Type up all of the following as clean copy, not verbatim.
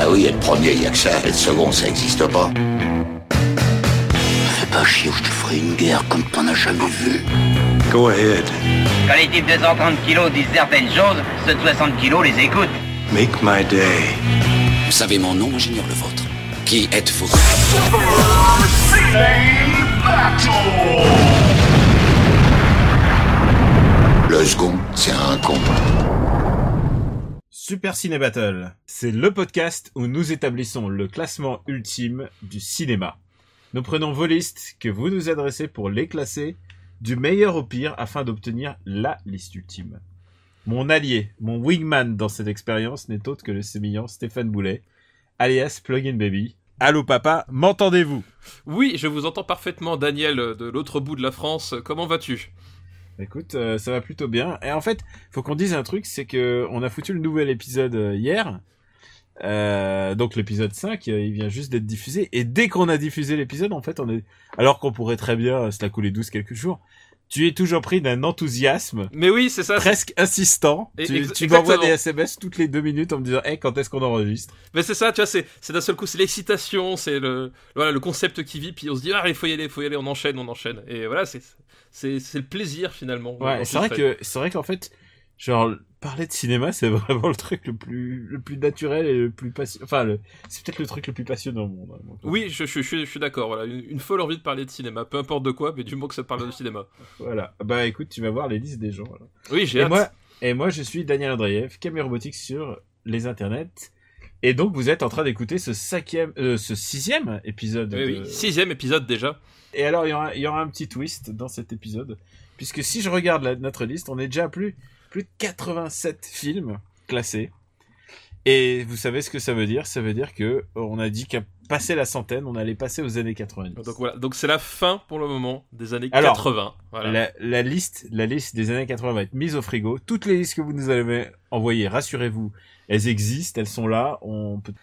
Bah oui, être premier, y a que ça. Être second, ça existe pas. Fais pas chier ou je te ferai une guerre comme t'en as jamais vu. Go ahead. Quand les types de 130 kilos disent certaines choses, ceux de 60 kilos les écoutent. Make my day. Vous savez mon nom, j'ignore le vôtre. Qui êtes-vous? Le second, c'est un con. Super Ciné Battle, c'est le podcast où nous établissons le classement ultime du cinéma. Nous prenons vos listes que vous nous adressez pour les classer du meilleur au pire afin d'obtenir la liste ultime. Mon allié, mon wingman dans cette expérience n'est autre que le sémillant Stéphane Boulet, alias Plugin Baby. Allô papa, m'entendez-vous? Oui, je vous entends parfaitement, Daniel, de l'autre bout de la France. Comment vas-tu? Écoute, ça va plutôt bien. Et en fait, faut qu'on dise un truc, c'est que on a foutu le nouvel épisode hier. Donc l'épisode 5, il vient juste d'être diffusé. Et dès qu'on a diffusé l'épisode, en fait, alors qu'on pourrait très bien se la couler douce quelques jours, tu es toujours pris d'un enthousiasme. Mais oui, c'est ça. Presque insistant. Tu m'envoies des SMS toutes les 2 minutes en me disant, hey, quand est-ce qu'on enregistre? Mais c'est ça, tu vois, c'est d'un seul coup, c'est l'excitation, c'est le concept qui vit, puis on se dit, il faut y aller, on enchaîne. Et voilà, c'est le plaisir finalement. Ouais, c'est vrai qu'en fait, genre, parler de cinéma, c'est vraiment le truc le plus naturel et le plus passionnant. Enfin, c'est peut-être le truc le plus passionnant au monde. Hein, oui, je suis d'accord. Voilà, une folle envie de parler de cinéma, peu importe de quoi, mais du moment que ça parle de cinéma. Voilà. Bah écoute, tu vas voir les listes des gens. Voilà. Oui, j'ai hâte. Et moi, je suis Daniel Andreev, Camille Robotics sur les internets. Et donc, vous êtes en train d'écouter ce 6e épisode. Oui, 6e épisode déjà. Et alors, il y aura un petit twist dans cet épisode, puisque si je regarde notre liste, on est déjà à plus de 87 films classés. Et vous savez ce que ça veut dire? Ça veut dire que on a dit qu'à passer la centaine, on allait passer aux années 90. Donc voilà, donc c'est la fin pour le moment des années 80. Voilà. La liste des années 80 va être mise au frigo. Toutes les listes que vous nous avez envoyées, rassurez-vous, elles existent, elles sont là.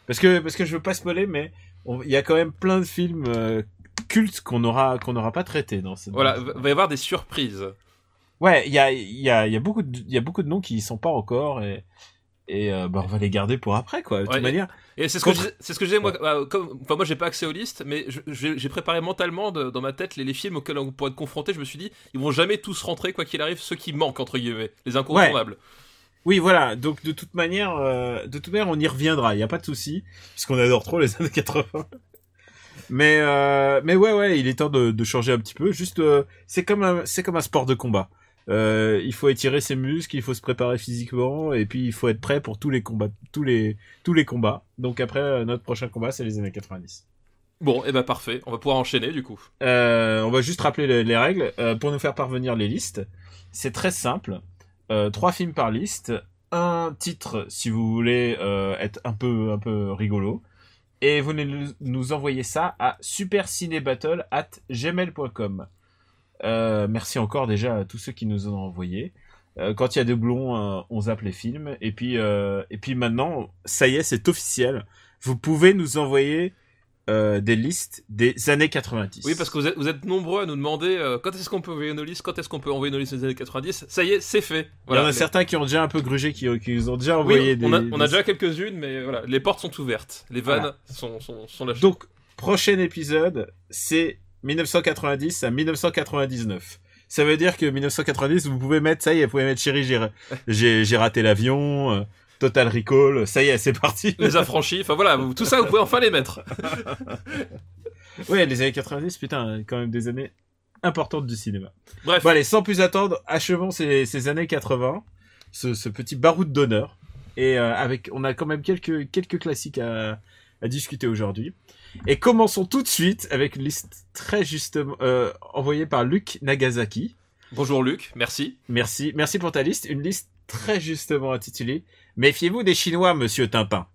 Parce que je veux pas spoiler, mais il y a quand même plein de films cultes qu'on n'aura pas traités dans cette. Voilà, va y avoir des surprises. Ouais, il y a beaucoup de noms qui y sont pas encore et on va les garder pour après quoi. De toute manière. Et c'est ce que je disais moi. Moi j'ai pas accès aux listes, mais j'ai préparé mentalement dans ma tête les films auxquels on pourrait être confronté. Je me suis dit, ils vont jamais tous rentrer quoi qu'il arrive, ceux qui manquent entre guillemets, les incontournables. Ouais. Oui, voilà. Donc de toute manière, on y reviendra. Il y a pas de souci, puisqu'on adore trop les années 80. Mais ouais, il est temps de changer un petit peu. Juste, c'est comme un sport de combat. Il faut étirer ses muscles, il faut se préparer physiquement, et puis il faut être prêt pour tous les combats, tous les combats. Donc après, notre prochain combat, c'est les années 90. Bon, et parfait. On va pouvoir enchaîner du coup. On va juste rappeler les règles pour nous faire parvenir les listes. C'est très simple. 3 films par liste, un titre si vous voulez être un peu rigolo. Et vous nous envoyez ça à supercinébattle@gmail.com. Merci encore déjà à tous ceux qui nous ont envoyé. Quand il y a des doublons, on zappe les films. Et puis maintenant, ça y est, c'est officiel. Vous pouvez nous envoyer des listes des années 90. Oui, parce que vous êtes nombreux à nous demander quand est-ce qu'on peut envoyer nos listes, quand est-ce qu'on peut envoyer nos listes des années 90. Ça y est, c'est fait. Voilà. Il y en a certains qui ont déjà un peu grugé, qui nous ont déjà envoyé on a déjà quelques-unes, mais voilà, les portes sont ouvertes. Les vannes sont lâchées. Donc, prochain épisode, c'est 1990 à 1999. Ça veut dire que 1990, vous pouvez mettre, ça y est, vous pouvez mettre Chérie, j'ai raté l'avion, Total Recall, ça y est, c'est parti. Les affranchis, enfin voilà, tout ça, vous pouvez enfin les mettre. Ouais, les années 90, putain, quand même des années importantes du cinéma. Bref. Bon, allez, sans plus attendre, achevons ces années 80, ce petit baroud d'honneur. Et on a quand même quelques classiques à discuter aujourd'hui. Et commençons tout de suite avec une liste très justement envoyée par Luc Nagasaki. Bonjour Luc, merci. Merci pour ta liste. Une liste très justement intitulée « Méfiez-vous des Chinois, monsieur Tintin ».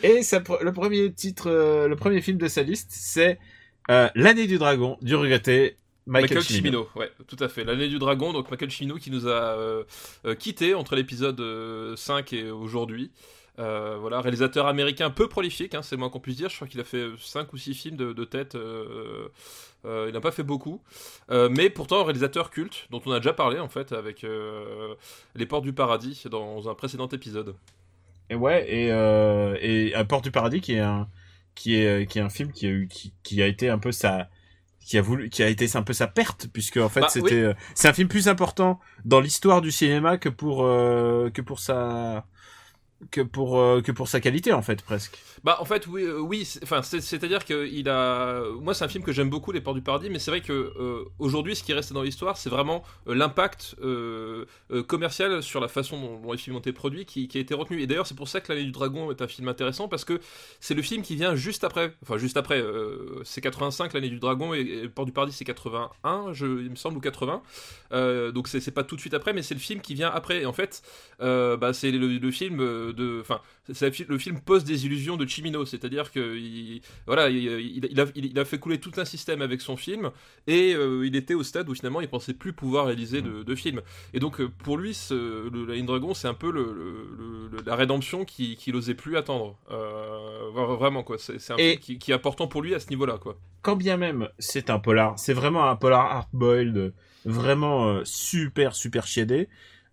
Et le premier film de sa liste, c'est L'année du dragon du regretté Michael Cimino. Ouais, tout à fait. L'année du dragon, donc Michael Cimino qui nous a quittés entre l'épisode 5 et aujourd'hui. Voilà, réalisateur américain peu prolifique, c'est le moins qu'on puisse dire. Je crois qu'il a fait 5 ou 6 films de tête. Il n'a pas fait beaucoup, mais pourtant réalisateur culte dont on a déjà parlé en fait avec Les Portes du Paradis dans un précédent épisode. et Un Porte du Paradis qui est un film qui a été un peu qui a été un peu sa perte, puisque en fait c'est un film plus important dans l'histoire du cinéma que pour sa qualité, en fait, presque. Bah en fait oui, c'est-à-dire que moi c'est un film que j'aime beaucoup, Les Portes du Paradis, mais c'est vrai que aujourd'hui ce qui reste dans l'histoire c'est vraiment l'impact commercial sur la façon dont les films ont été produits qui a été retenu. Et d'ailleurs c'est pour ça que L'Année du Dragon est un film intéressant, parce que c'est le film qui vient juste après, c'est 85 L'Année du Dragon, et Les Portes du Paradis c'est 81 il me semble, ou 80, donc c'est pas tout de suite après, mais c'est le film qui vient après. Et en fait c'est le film c'est le film post-désillusion de Cimino, c'est-à-dire que il a fait couler tout un système avec son film, et il était au stade où finalement il pensait plus pouvoir réaliser de films. Et donc pour lui, La Ligne Dragon, c'est un peu la rédemption qu'il osait plus attendre. Vraiment quoi, c'est un film qui est important pour lui à ce niveau-là quoi. Quand bien même c'est un polar, c'est vraiment un polar hard-boiled, vraiment super super chiadé.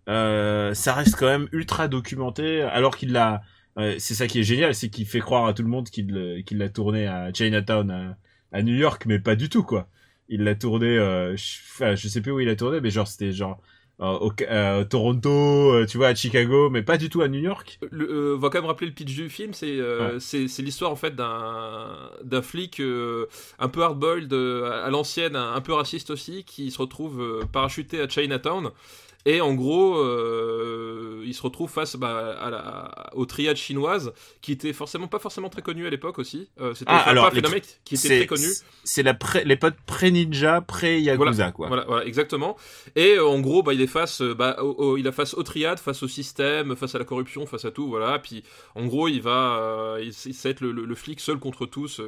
Ça reste quand même ultra documenté, alors qu'il l'a. C'est ça qui est génial, c'est qu'il fait croire à tout le monde qu'il l'a tourné à Chinatown à New York, mais pas du tout quoi. Il l'a tourné, je sais plus où il a tourné, mais genre c'était genre au Toronto, tu vois, à Chicago, mais pas du tout à New York. On va quand même rappeler le pitch du film. C'est l'histoire en fait d'un flic un peu hard-boiled, à l'ancienne, un peu raciste aussi, qui se retrouve parachuté à Chinatown. Et en gros, il se retrouve face aux triades chinoises, qui étaient pas forcément très connues à l'époque aussi. C'était un phénomène qui était très connu. C'est les potes pré-ninja, pré-yakuza, quoi. Voilà, exactement. Et en gros, il est face aux triades, face au système, face à la corruption, face à tout, voilà. Puis en gros, il va être le flic seul contre tous.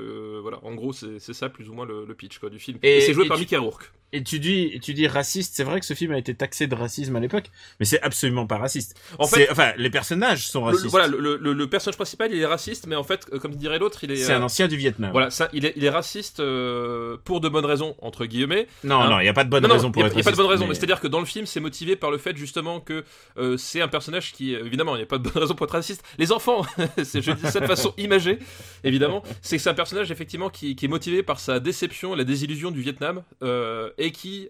Voilà. En gros, c'est ça plus ou moins le pitch quoi, du film. Et c'est joué par Mickey Rourke. Et tu dis raciste, c'est vrai que ce film a été taxé de racisme à l'époque, mais c'est absolument pas raciste. Les personnages sont racistes. Le personnage principal, il est raciste, mais en fait, comme dirait l'autre, c'est un ancien du Vietnam. Voilà, il est raciste pour de bonnes raisons, entre guillemets. Non, il y a pas de bonne raison pour être raciste. Il y a pas de bonne raison, mais c'est-à-dire que dans le film, c'est motivé par le fait justement que c'est un personnage qui, évidemment, il n'y a pas de bonne raison pour être raciste. Les enfants, je dis ça de façon imagée, évidemment, c'est un personnage effectivement qui est motivé par sa déception, la désillusion du Vietnam, et qui,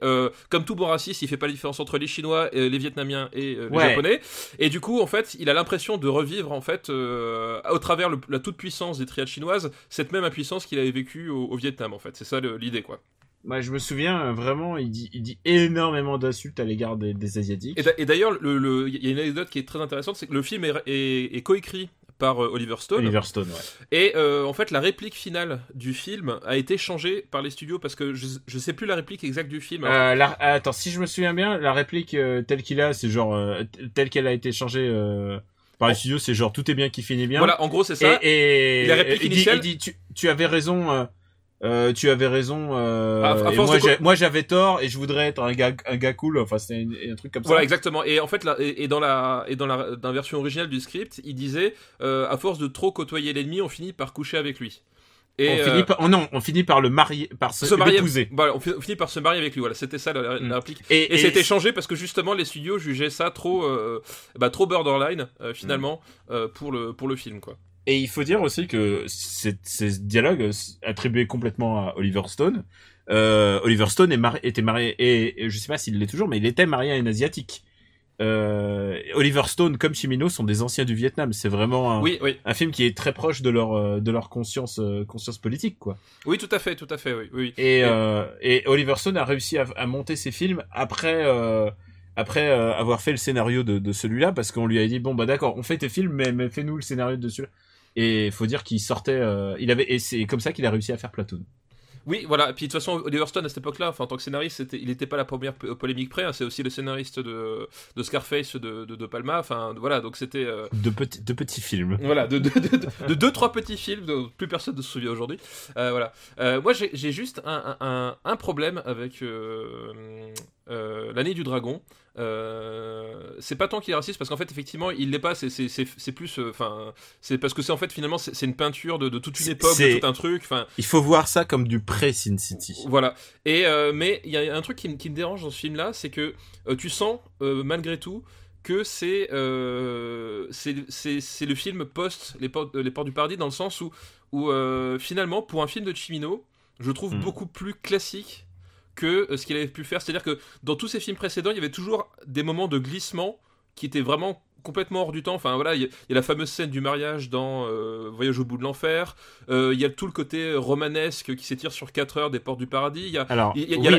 comme tout bon raciste, il fait pas la différence entre les Chinois, les Vietnamiens et les Japonais. Et du coup, en fait, il a l'impression de revivre, en fait, au travers la toute puissance des triades chinoises, cette même impuissance qu'il avait vécue au Vietnam, en fait. C'est ça l'idée, quoi. Moi, je me souviens vraiment, il dit énormément d'insultes à l'égard des Asiatiques. Et d'ailleurs, il y a une anecdote qui est très intéressante, c'est que le film est coécrit par Oliver Stone. Et en fait, la réplique finale du film a été changée par les studios, parce que je sais plus la réplique exacte du film. Attends, si je me souviens bien, la réplique telle qu'il a, c'est genre telle qu'elle a été changée par les studios, c'est genre tout est bien qui finit bien. Voilà, en gros c'est ça. Et la réplique initiale, il dit tu avais raison. Tu avais raison. Moi j'avais tort et je voudrais être un gars cool. Enfin c'est un truc comme ça. Voilà exactement. Et en fait dans la version originale du script, il disait à force de trop côtoyer l'ennemi, on finit par coucher avec lui. Et on finit par le marier, par se l'épouser. Voilà, on finit par se marier avec lui. Voilà, c'était ça la réplique. Et c'était changé parce que justement les studios jugeaient ça trop borderline finalement pour le film quoi. Et il faut dire aussi que ces dialogues attribués complètement à Oliver Stone. Oliver Stone était marié, et je sais pas s'il l'est toujours, mais il était marié à une asiatique. Oliver Stone comme Cimino sont des anciens du Vietnam. C'est vraiment un film qui est très proche de leur conscience politique, quoi. Oui, tout à fait, oui. Et Oliver Stone a réussi à monter ses films après avoir fait le scénario de celui-là, parce qu'on lui a dit bon bah d'accord, on fait tes films, mais fais-nous le scénario de celui-là. Et faut dire qu'il sortait, et c'est comme ça qu'il a réussi à faire Platoon. Oui, voilà. Puis de toute façon, Oliver Stone à cette époque-là, en tant que scénariste, il n'était pas la première polémique près. Hein. C'est aussi le scénariste de Scarface de Palma. Enfin, voilà. Donc c'était de petits films. Voilà, de 2-3 petits films dont plus personne ne se souvient aujourd'hui. Voilà. Moi, j'ai juste un problème avec L'Année du Dragon. C'est pas tant qu'il est raciste, parce qu'en fait effectivement il l'est pas, c'est plus c'est parce que c'est en fait finalement c'est une peinture de toute une époque, de tout un truc, il faut voir ça comme du pré-Sin City. Voilà. Et mais il y a un truc qui me dérange dans ce film là, c'est que tu sens malgré tout que c'est c'est le film post les portes du paradis, dans le sens où finalement, pour un film de Cimino, je trouve beaucoup plus classique que ce qu'il avait pu faire. C'est-à-dire que dans tous ses films précédents, il y avait toujours des moments de glissement qui étaient vraiment complètement hors du temps. Enfin voilà, il y a la fameuse scène du mariage dans Voyage au bout de l'enfer. Il y a tout le côté romanesque qui s'étire sur 4 heures des portes du paradis.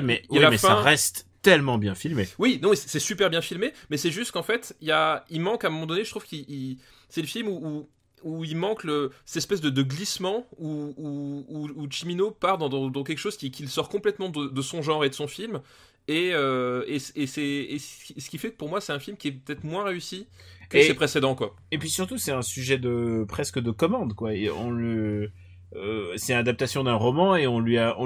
Mais ça reste tellement bien filmé. Oui, non, c'est super bien filmé, mais c'est juste qu'en fait, il manque à un moment donné, je trouve c'est le film où il manque cette espèce de glissement où Cimino part dans quelque chose qui le sort complètement de son genre et de son film. Et ce qui fait que pour moi c'est un film qui est peut-être moins réussi que ses précédents, quoi. Et puis surtout c'est un sujet presque de commande, quoi. Et c'est une adaptation d'un roman et on lui a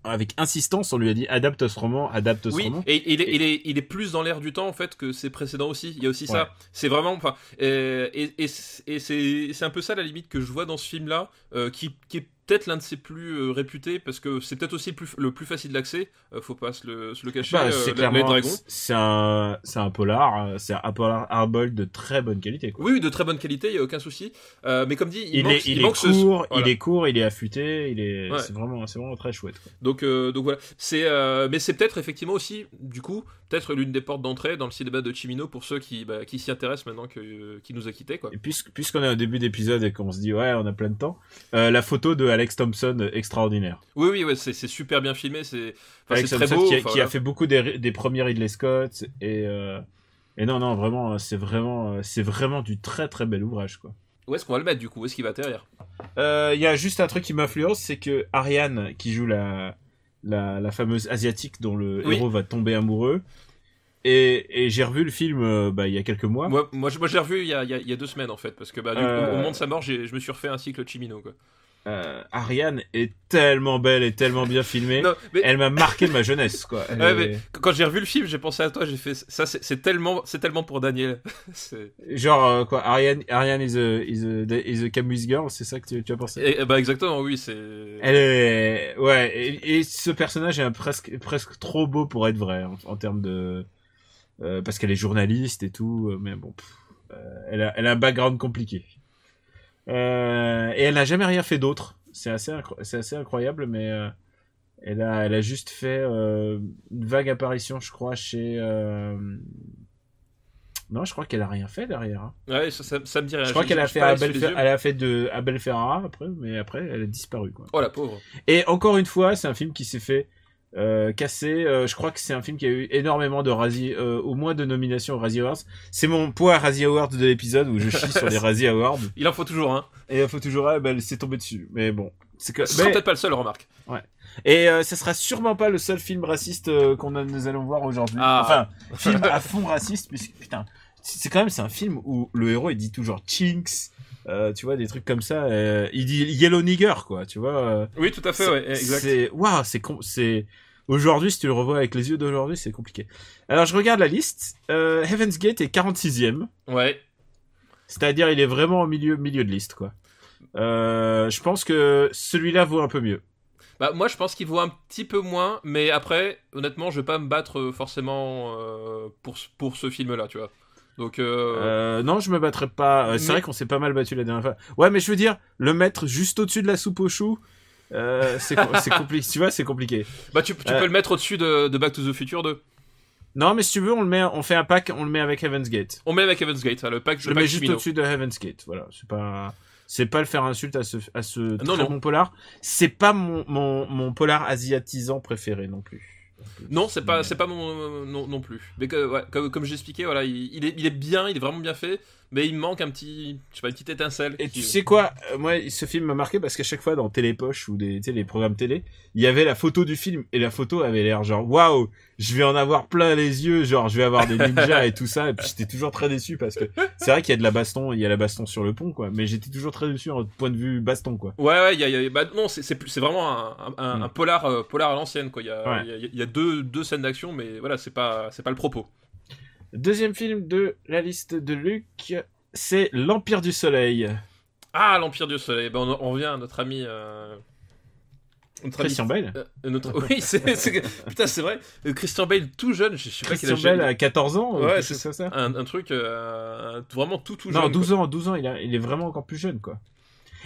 avec insistance on lui a dit adapte ce roman. Oui, et il est plus dans l'air du temps en fait que ses précédents aussi. Il y a aussi ça. C'est vraiment, enfin, et c'est un peu ça la limite que je vois dans ce film là, qui est peut-être l'un de ses plus réputés, parce que c'est peut-être aussi le plus facile d'accès, faut pas se le cacher. C'est clairement, les dragons. C'est un polar hardboiled de très bonne qualité, quoi. Oui, de très bonne qualité, il y a aucun souci. Mais comme dit, il est court, il est affûté, c'est vraiment très chouette, quoi. Donc voilà, mais c'est peut-être effectivement aussi, du coup, peut-être l'une des portes d'entrée dans le cinéma de Cimino pour ceux qui s'y intéressent maintenant qui nous a quittés, quoi. Et puisqu'on est au début d'épisode et qu'on se dit ouais, on a plein de temps, la photo de Alex Thompson extraordinaire. Oui, c'est super bien filmé, c'est très beau. Qui a fait beaucoup des premiers Ridley Scott et non, vraiment, c'est vraiment du très très bel ouvrage, quoi. Où est-ce qu'on va le mettre, du coup? Où est-ce qu'il va atterrir? Il y a juste un truc qui m'influence, c'est que Ariane, qui joue la fameuse asiatique dont le héros va tomber amoureux, et j'ai revu le film il y a quelques mois. Moi je l'ai revu il y a 2 semaines en fait, parce que au moment de sa mort, je me suis refait un cycle Cimino, quoi. Ariane est tellement belle et tellement bien filmée. Non, mais... Elle m'a marqué de ma jeunesse, quoi. Mais quand j'ai revu le film, j'ai pensé à toi, j'ai fait ça, c'est tellement pour Daniel. Genre quoi, Ariane is a Camus girl, c'est ça que tu as pensé? Exactement, oui, c'est. Elle est et ce personnage est presque trop beau pour être vrai en termes de parce qu'elle est journaliste et tout, mais bon, elle a un background compliqué. Et elle n'a jamais rien fait d'autre. C'est assez incroyable, mais elle a juste fait une vague apparition, je crois, chez. Non, je crois qu'elle a rien fait derrière. Hein. Ouais, ça me dit rien. Je crois qu'elle a fait Abel Ferrara après, mais après elle a disparu, quoi. Oh la pauvre. Et encore une fois, c'est un film qui s'est fait cassé. Je crois que c'est un film qui a eu énormément de Razzie, au moins de nominations aux Razzie Awards. C'est mon poids Razzie Awards de l'épisode où je chie sur les Razzie Awards. Il en faut toujours un. Et il en faut toujours un, elle s'est tombée dessus. Mais bon. Ce sera peut-être pas le seul, remarque. Ouais. Et ça sera sûrement pas le seul film raciste nous allons voir aujourd'hui. Enfin, film à fond raciste, puisque putain, c'est un film où le héros il dit toujours chinks. Tu vois, des trucs comme ça, il dit yellow nigger, quoi, tu vois. Oui, tout à fait, ouais, exact. C'est aujourd'hui, si tu le revois avec les yeux d'aujourd'hui, c'est compliqué. Alors, je regarde la liste. Heaven's Gate est 46e. Ouais. C'est-à-dire, il est vraiment au milieu de liste, quoi. Je pense que celui-là vaut un peu mieux. Moi, je pense qu'il vaut un petit peu moins, mais après, honnêtement, je vais pas me battre forcément pour ce film-là, tu vois. Donc non, je me battrais pas. C'est vrai qu'on s'est pas mal battu la dernière fois. Ouais, mais je veux dire, le mettre juste au-dessus de la soupe aux choux, c'est compliqué. Tu vois, c'est compliqué. Tu peux le mettre au-dessus de Back to the Future 2. Non, mais si tu veux, on fait un pack, on le met avec Heaven's Gate. On met avec Heaven's Gate, le pack. Je le mets juste au-dessus de Heaven's Gate. Voilà, c'est pas le faire insulte à ce très bon polar. C'est pas mon polar asiatisant préféré non plus. Non, c'est pas mon non plus. Mais comme j'expliquais, voilà, il est bien, il est vraiment bien fait, mais il manque une petite étincelle. Et tu sais quoi, moi ce film m'a marqué parce qu'à chaque fois dans Télépoche ou les programmes télé, il y avait la photo du film et la photo avait l'air genre waouh, je vais en avoir plein les yeux, genre je vais avoir des ninjas et tout ça, et puis j'étais toujours très déçu parce que c'est vrai qu'il y a de la baston, il y a la baston sur le pont, quoi, mais j'étais toujours très déçu en point de vue baston, quoi. Ouais, non, c'est vraiment un polar à l'ancienne, quoi. Il y a deux scènes d'action, mais voilà, c'est pas le propos. Deuxième film de la liste de Luc, c'est l'Empire du Soleil. Ah, l'Empire du Soleil. On revient à notre ami Christian Bale. Oui, putain, c'est vrai. Christian Bale tout jeune, je sais pas quel âge. Christian Bale à 14 ans. Ouais, c'est ça. Un truc vraiment tout jeune. Non, 12 ans, il est vraiment encore plus jeune, quoi.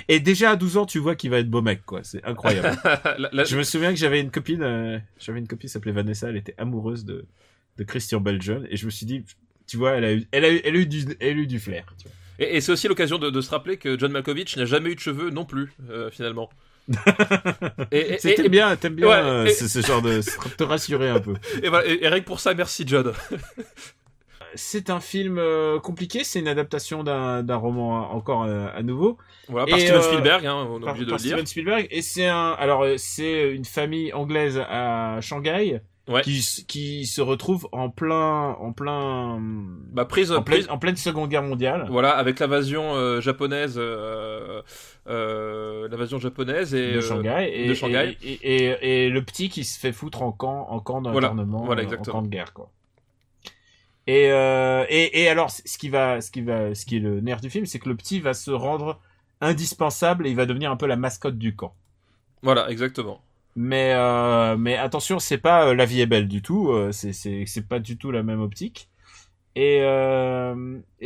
Et déjà à 12 ans, tu vois qu'il va être beau mec, quoi. C'est incroyable. Je me souviens que j'avais une copine qui s'appelait Vanessa, elle était amoureuse de Christian Bale jeune, et je me suis dit, tu vois, elle a eu du flair. Tu vois. Et c'est aussi l'occasion de se rappeler que John Malkovich n'a jamais eu de cheveux non plus, finalement. T'aimes bien ouais, ce genre de te rassurer un peu. Et voilà, et rien que pour ça, merci John. C'est un film compliqué, c'est une adaptation d'un roman encore à nouveau. Voilà, par Steven Spielberg, on a oublié de le dire. Steven Spielberg, et c'est une famille anglaise à Shanghai. Ouais. Qui se retrouve en pleine Seconde Guerre mondiale. Voilà, avec l'invasion japonaise, et de Shanghai, et le petit qui se fait foutre en camp d'internement, en camp de guerre, quoi. Et alors, ce qui est le nerf du film, c'est que le petit va se rendre indispensable et il va devenir un peu la mascotte du camp. Voilà, exactement. Mais attention, c'est pas La vie est belle du tout, c'est pas du tout la même optique. Et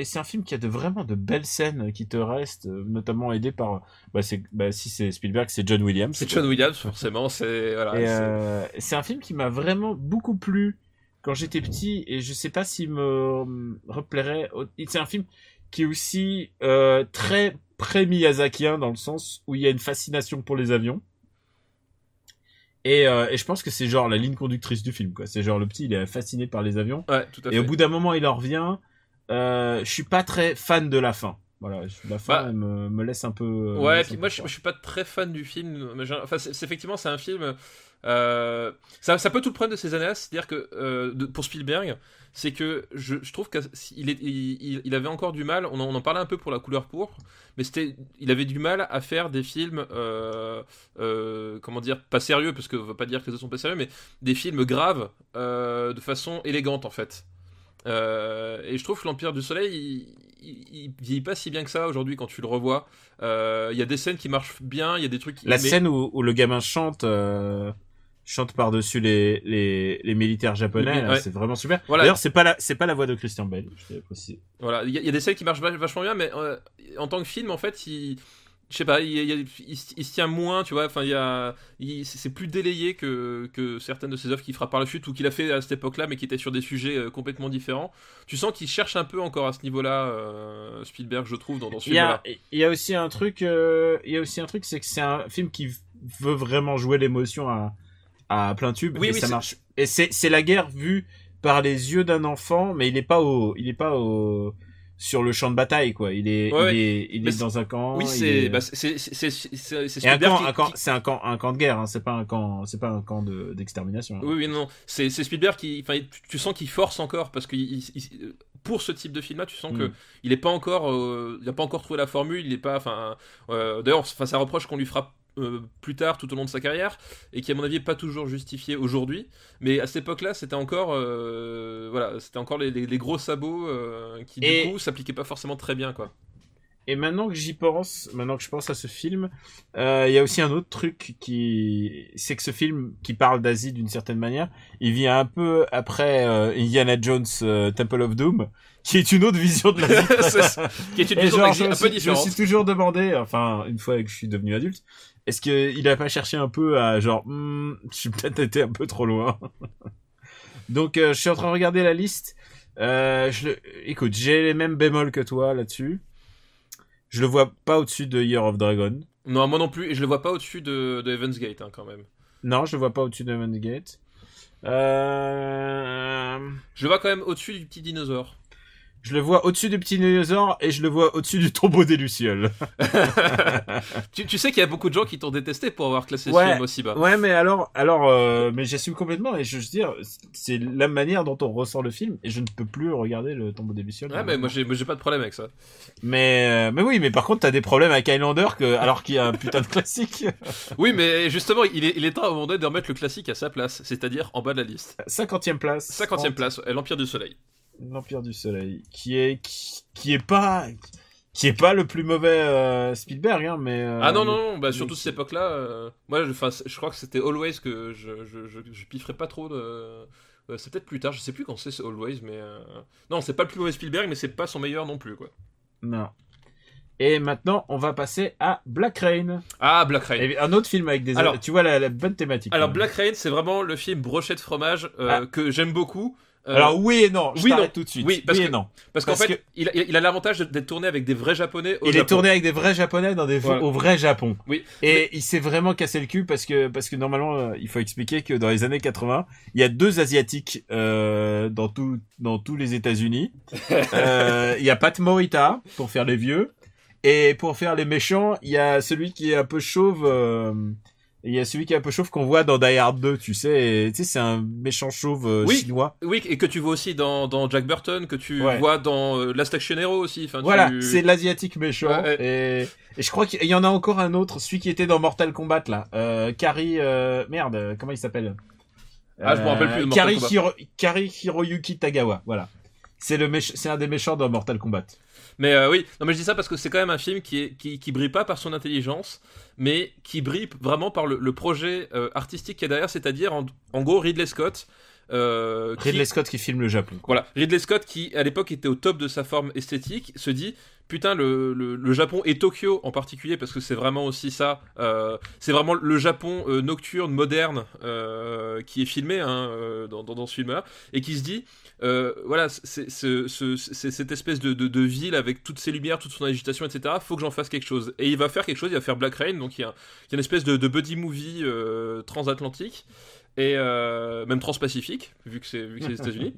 c'est un film qui a vraiment de belles scènes qui te restent, notamment aidé par si c'est Spielberg, c'est John Williams. C'est John Williams, forcément, c'est un film qui m'a vraiment beaucoup plu quand j'étais petit, et je sais pas s'il me replairait. C'est un film qui est aussi très pré-Miyazakien, dans le sens où il y a une fascination pour les avions. Et je pense que c'est genre la ligne conductrice du film, quoi. C'est genre le petit, il est fasciné par les avions. Ouais, tout à fait. Et au bout d'un moment, il en revient. Je suis pas très fan de la fin. Voilà, la fin elle me laisse un peu. Ouais, puis moi je suis pas très fan du film. Mais effectivement, c'est un film. Ça peut tout le problème de ces années-là, c'est-à-dire que pour Spielberg, c'est que je trouve qu'il avait encore du mal. On en parlait un peu pour La couleur pourpre, mais il avait du mal à faire des films, comment dire, pas sérieux, parce que on va pas dire que les autres sont pas sérieux, mais des films graves de façon élégante en fait. Et je trouve que l'Empire du Soleil, il vieillit pas si bien que ça aujourd'hui quand tu le revois. Il y a des scènes qui marchent bien, il y a des trucs. Scène où le gamin chante par-dessus les militaires japonais, ouais. C'est vraiment super. Voilà. D'ailleurs, c'est pas la voix de Christian Bale, je t'ai précisé. Voilà, il y a des scènes qui marchent vachement bien, mais en tant que film, en fait, je sais pas, il se tient moins, tu vois. Enfin, c'est plus délayé que certaines de ses œuvres qu'il fera par la suite ou qu'il a fait à cette époque-là, mais qui étaient sur des sujets complètement différents. Tu sens qu'il cherche un peu encore à ce niveau-là, Spielberg, je trouve, dans ce film-là. Il y a aussi un truc, c'est que c'est un film qui veut vraiment jouer l'émotion à plein tube. Oui, ça marche. Et c'est la guerre vue par les yeux d'un enfant, mais il est pas sur le champ de bataille, quoi. Il est dans un camp. Oui, c'est un camp de guerre, hein. C'est pas un camp d'extermination. Hein. Oui, non. C'est Spielberg tu sens qu'il force encore, parce que pour ce type de film-là, tu sens que il a pas encore trouvé la formule, il est pas, d'ailleurs, ça reproche qu'on lui fera plus tard tout au long de sa carrière, et qui à mon avis est pas toujours justifié aujourd'hui, mais à cette époque là c'était encore c'était encore les gros sabots qui du coup s'appliquaient pas forcément très bien, quoi. Et maintenant que je pense à ce film, il y a aussi un autre truc c'est que ce film qui parle d'Asie d'une certaine manière, il vient un peu après Indiana Jones Temple of Doom, qui est une autre vision de l'Asie. Qui est une vision d'Asie un peu différente. Je me suis toujours demandé, enfin, une fois que je suis devenu adulte, est-ce qu'il a pas cherché un peu à genre, je suis peut-être été un peu trop loin. Donc, je suis en train de regarder la liste. Écoute, j'ai les mêmes bémols que toi là-dessus. Je le vois pas au-dessus de Year of Dragon. Non, moi non plus, et je le vois pas au-dessus de Heaven's Gate, hein, quand même. Non, je le vois pas au-dessus de Heaven's Gate. Je le vois quand même au-dessus du petit dinosaure. Je le vois au-dessus du petit dinosaure et je le vois au-dessus du tombeau des Lucioles. tu sais qu'il y a beaucoup de gens qui t'ont détesté pour avoir classé ce film aussi bas. Ouais, mais mais j'assume complètement, et je veux dire, c'est la manière dont on ressent le film, et je ne peux plus regarder le tombeau des Lucioles. Ouais, mais moi j'ai pas de problème avec ça. Mais oui, mais par contre t'as des problèmes avec Highlander alors qu'il y a un putain de classique. Oui, mais justement, il est temps à un moment donné de remettre le classique à sa place, c'est-à-dire en bas de la liste. 50e place. 50e place, L'Empire du Soleil. L'Empire du Soleil, qui est pas qui est pas le plus mauvais Spielberg, hein, mais. Ah non, bah surtout cette époque-là. Moi, je crois que c'était Always que je pifferais pas trop de. C'est peut-être plus tard, je sais plus quand c'est Always, mais non, c'est pas le plus mauvais Spielberg, mais c'est pas son meilleur non plus, quoi. Non. Et maintenant, on va passer à Black Rain. Ah, Black Rain. Et un autre film avec des. Alors, tu vois la bonne thématique. Alors, Black Rain, c'est vraiment le film brochette fromage que j'aime beaucoup. Alors oui et non, je t'arrête tout de suite. Oui, parce oui que, et non. Parce qu'en fait, il a l'avantage d'être tourné avec des vrais Japonais au Il Japon. est tourné avec des vrais Japonais au vrai Japon. Oui. Et il s'est vraiment cassé le cul parce que normalement, il faut expliquer que dans les années 80, il y a 2 Asiatiques dans tous les États-Unis. Il y a Pat Morita pour faire les vieux. Et pour faire les méchants, il y a celui qui est un peu chauve. Il y a celui qui est un peu chauve qu'on voit dans Die Hard 2, tu sais. Tu sais, c'est un méchant chauve chinois. Oui, et que tu vois aussi dans Jack Burton, que tu vois dans Last Action Hero aussi. Enfin, voilà, c'est l'asiatique méchant. Et je crois qu'il y en a encore un autre, celui qui était dans Mortal Kombat là. Kari, merde, comment il s'appelle je me rappelle plus de Mortal Kombat. Kari Hiroyuki Tagawa, voilà. C'est un des méchants dans Mortal Kombat. Mais oui, non mais je dis ça parce que c'est quand même un film qui brille pas par son intelligence, mais qui brille vraiment par le projet artistique qu'il y a derrière, c'est-à-dire en gros Ridley Scott. Ridley Scott qui filme le Japon. Voilà, Ridley Scott qui à l'époque était au top de sa forme esthétique se dit putain le Japon et Tokyo en particulier parce que c'est vraiment aussi ça, c'est vraiment le Japon nocturne moderne qui est filmé dans ce film-là et qui se dit voilà c'est cette espèce de ville avec toutes ses lumières, toute son agitation, etc. Faut que j'en fasse quelque chose et il va faire quelque chose, il va faire Black Rain, donc il y a une espèce de buddy movie transatlantique. Et même transpacifique vu que c'est les États-Unis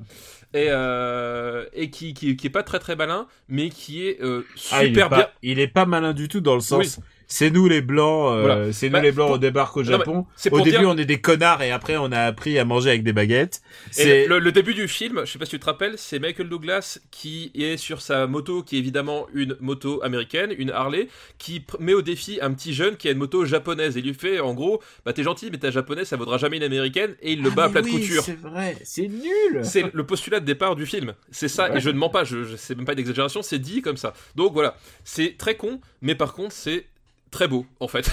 et qui est pas très très malin mais qui est super bien. Il est pas malin du tout dans le sens c'est nous les blancs voilà. C'est nous les blancs on débarque au Japon. Au début on est des connards et après on a appris à manger avec des baguettes. Et le début du film, je sais pas si tu te rappelles, c'est Michael Douglas qui est sur sa moto qui est évidemment une moto américaine, une Harley, qui met au défi un petit jeune qui a une moto japonaise et lui fait en gros bah t'es gentil mais ta japonaise ça vaudra jamais une américaine et il le bat à plat de couture. C'est vrai, c'est nul. C'est le postulat de départ du film, c'est ça et je ne mens pas, c'est même pas une exagération, c'est dit comme ça. Donc voilà, c'est très con mais par contre c'est très beau en fait.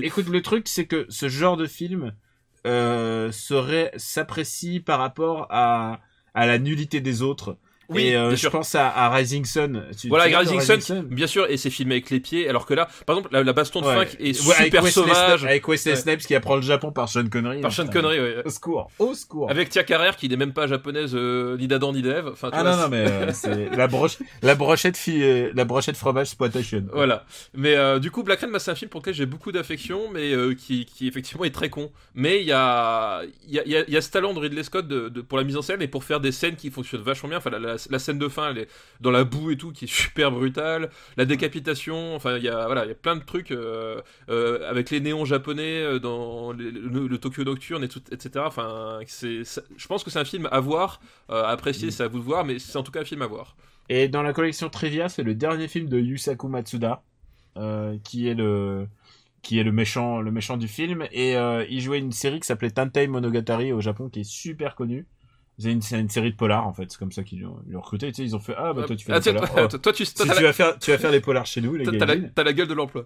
Écoute, le truc c'est que ce genre de film s'apprécie par rapport à la nullité des autres. Oui, et je pense à Rising Sun. Voilà, Rising Sun, bien sûr, et c'est filmé avec les pieds, alors que là, par exemple, la baston de fin est super sauvage. Avec Wesley Snipes qui apprend le Japon par Sean Connery. Par Sean Connery, oui. Au secours. Avec Tia Carrère qui n'est même pas japonaise, ni d'Adam ni d'Ève. Enfin, non, mais c'est la brochette fromage exploitation. Voilà. Mais du coup, Black Rain, c'est un film pour lequel j'ai beaucoup d'affection, mais qui effectivement est très con. Mais il y a ce talent de Ridley Scott pour la mise en scène et pour faire des scènes qui fonctionnent vachement bien. Enfin, la scène de fin, elle est dans la boue et tout, qui est super brutale. La décapitation, enfin, il y a plein de trucs avec les néons japonais dans le Tokyo Nocturne, etc. Enfin, je pense que c'est un film à voir, à apprécier, c'est à vous de voir, mais c'est en tout cas un film à voir. Et dans la collection Trivia, c'est le dernier film de Yusaku Matsuda, qui est le méchant du film, et il jouait une série qui s'appelait Tantei Monogatari au Japon, qui est super connue. C'est une série de polars en fait, c'est comme ça qu'ils l'ont recruté. Tu sais, ils ont fait toi tu fais les polars. Tu vas faire les polars chez nous, les gars. T'as la gueule de l'emploi.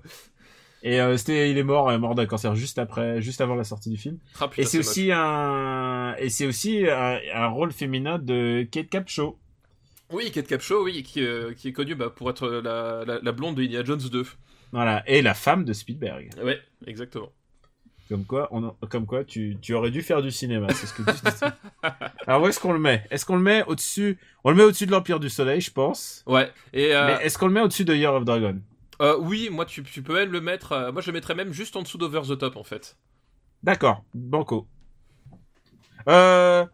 Et il est mort d'un cancer juste avant la sortie du film. Ah, putain, c'est aussi un rôle féminin de Kate Capshaw. Oui, Kate Capshaw, oui, qui est connue pour être la blonde de Indiana Jones 2. Voilà, et la femme de Spielberg. Ouais, exactement. Comme quoi, tu aurais dû faire du cinéma, c'est ce que tu dis. Alors où est-ce qu'on le met ? Est-ce qu'on le met au-dessus ? On le met au-dessus de l'Empire du Soleil, je pense. Ouais. Mais est-ce qu'on le met au-dessus de Year of Dragon ? Oui, moi tu peux même le mettre. Moi je le mettrais même juste en dessous d'Over the Top en fait. D'accord, banco. Ah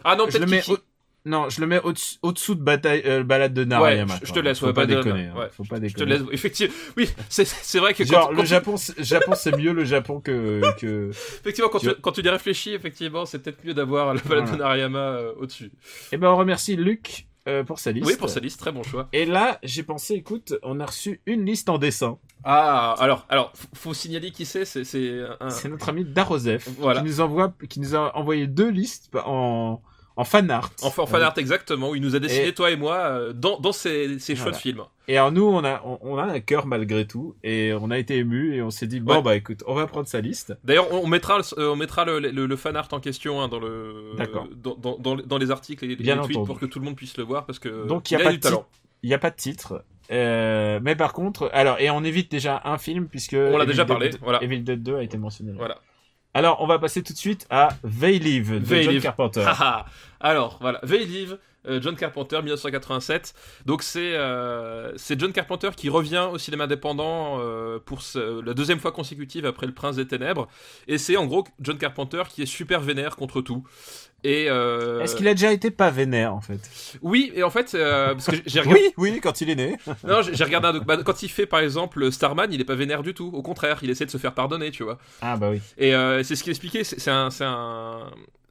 non, peut-être Non, je le mets au-dessous de Balade de Narayama. Ouais, je te laisse, faut pas déconner. Faut pas déconner. Je te laisse, effectivement. Oui, c'est vrai que le Japon, c'est mieux le Japon que... Effectivement, quand tu y réfléchis, effectivement, c'est peut-être mieux d'avoir la Balade de Narayama au-dessus. Eh ben, on remercie Luc pour sa liste. Oui, pour sa liste, très bon choix. Et là, j'ai pensé, écoute, on a reçu une liste en dessin. Ah, alors, faut signaler qui c'est notre ami Darosef, voilà. qui nous a envoyé 2 listes en fan art. En fan art, exactement, où il nous a dessiné, toi et moi, dans ses choix Voilà. de films. Et alors nous, on a un cœur malgré tout, et on a été émus, et on s'est dit, bon, bah écoute, on va prendre sa liste. D'ailleurs, on mettra le fan art en question dans D'accord. dans les articles et les Bien tweets entendu. pour que tout le monde puisse le voir, parce que Donc, il a du talent. Il n'y a pas de titre. Mais par contre, alors, et on évite déjà un film, puisque On l'a Evil déjà Dead- parlé, voilà. Evil Dead 2 a été mentionné. Voilà. Alors, on va passer tout de suite à They Live de They John Live. Carpenter. Haha. Alors, voilà, They Live, John Carpenter, 1987. Donc c'est John Carpenter qui revient au cinéma indépendant pour la deuxième fois consécutive après Le Prince des Ténèbres. Et c'est en gros John Carpenter qui est super vénère contre tout. Et Est-ce qu'il a déjà été pas vénère, en fait? oui, et en fait, parce que j'ai regardé. Oui, quand il est né. Non, j'ai regardé quand il fait par exemple Starman, il est pas vénère du tout. Au contraire, il essaie de se faire pardonner, tu vois. Ah, bah oui. Et c'est ce qu'il expliquait.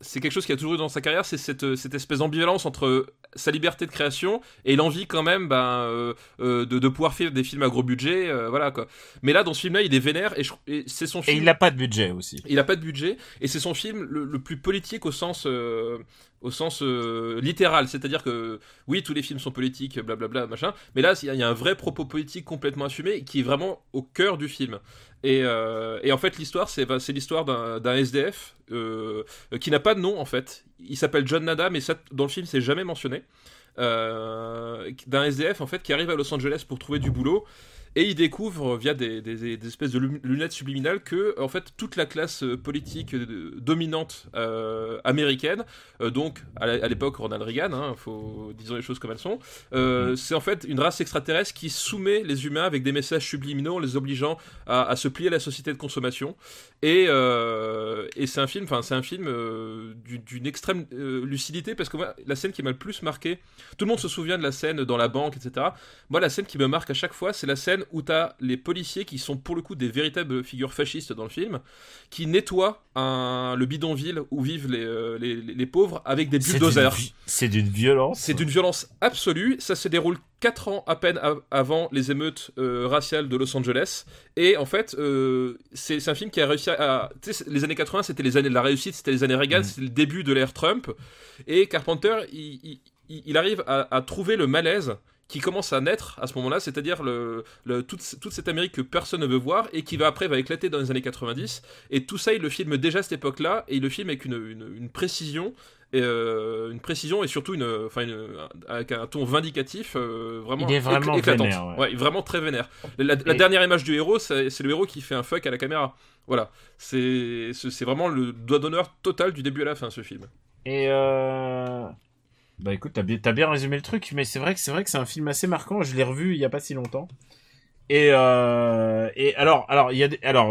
C'est quelque chose qu'il a toujours eu dans sa carrière, c'est cette espèce d'ambivalence entre sa liberté de création et l'envie quand même de pouvoir faire des films à gros budget, voilà quoi. Mais là, dans ce film-là, il est vénère et c'est son film. Et il n'a pas de budget aussi. Il a pas de budget et c'est son film le plus politique au sens littéral, c'est-à-dire que oui, tous les films sont politiques, blablabla, machin, mais là, il y a un vrai propos politique complètement assumé qui est vraiment au cœur du film. Et en fait, l'histoire, c'est l'histoire d'un SDF qui n'a pas de nom en fait. Il s'appelle John Nada, mais ça, dans le film, c'est jamais mentionné. D'un SDF en fait qui arrive à Los Angeles pour trouver du boulot. Et il découvre via des espèces de lunettes subliminales que en fait toute la classe politique dominante américaine, donc à l'époque Ronald Reagan, disons les choses comme elles sont, c'est en fait une race extraterrestre qui soumet les humains avec des messages subliminaux, les obligeant à se plier à la société de consommation. Et c'est un film, d'une extrême lucidité, parce que moi, la scène qui m'a le plus marqué, tout le monde se souvient de la scène dans la banque, etc. Moi, la scène qui me marque à chaque fois, c'est la scène où t'as les policiers qui sont pour le coup des véritables figures fascistes dans le film, qui nettoient le bidonville où vivent les pauvres avec des bulldozers. C'est d'une violence. C'est d'une violence absolue. Ça se déroule 4 ans à peine avant les émeutes raciales de Los Angeles. Et en fait, c'est un film qui a réussi à... Tu sais, les années 80, c'était les années de la réussite, c'était les années Reagan, c'était le début de l'ère Trump. Et Carpenter, il arrive à trouver le malaise qui commence à naître à ce moment-là, c'est-à-dire toute cette Amérique que personne ne veut voir et qui va éclater dans les années 90. Et tout ça, il le filme déjà à cette époque-là, et il le filme avec une précision, et surtout avec un ton vindicatif vraiment, il est vraiment éclatante. vénère, Ouais, vraiment très vénère. La dernière image du héros, c'est le héros qui fait un fuck à la caméra. Voilà, c'est vraiment le doigt d'honneur total du début à la fin, ce film. Et bah écoute, t'as bien résumé le truc, mais c'est vrai que c'est un film assez marquant. Je l'ai revu il y a pas si longtemps. Et alors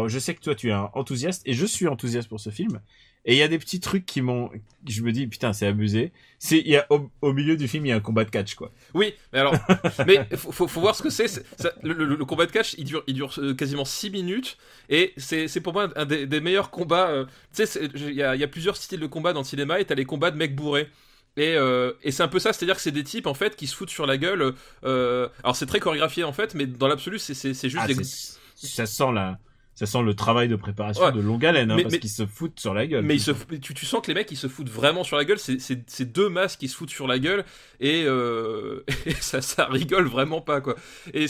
je sais que toi tu es un enthousiaste et je suis enthousiaste pour ce film. Et il y a des petits trucs je me dis putain, c'est abusé. Il y a au milieu du film, il y a un combat de catch, quoi. Oui, mais alors mais faut voir ce que c'est. Le combat de catch, il dure quasiment 6 minutes et c'est pour moi un des meilleurs combats. Tu sais, il y a plusieurs styles de combat dans le cinéma et t'as les combats de mecs bourrés. Et c'est un peu ça, c'est-à-dire que c'est des types en fait qui se foutent sur la gueule. Alors c'est très chorégraphié en fait, mais dans l'absolu c'est juste ça sent le travail de préparation de longue haleine, parce qu'ils se foutent sur la gueule. Mais tu sens que les mecs ils se foutent vraiment sur la gueule. C'est deux masses qui se foutent sur la gueule et ça rigole vraiment pas, quoi. Et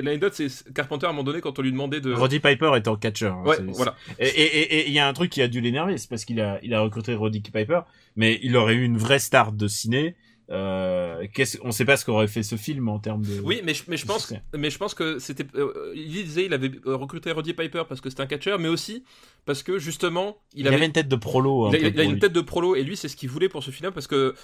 l'anecdote, c'est Carpenter à un moment donné quand on lui demandait de... Roddy Piper étant catcheur. Ouais, voilà. Et il y a un truc qui a dû l'énerver, c'est parce qu'il a recruté Roddy Piper, mais il aurait eu une vraie star de ciné. On sait pas ce qu'aurait fait ce film en termes de... Oui, mais je pense que c'était... il disait il avait recruté Roddy Piper parce que c'était un catcheur, mais aussi parce que justement... Il avait une tête de prolo. Il a une tête de prolo, et lui c'est ce qu'il voulait pour ce film, parce que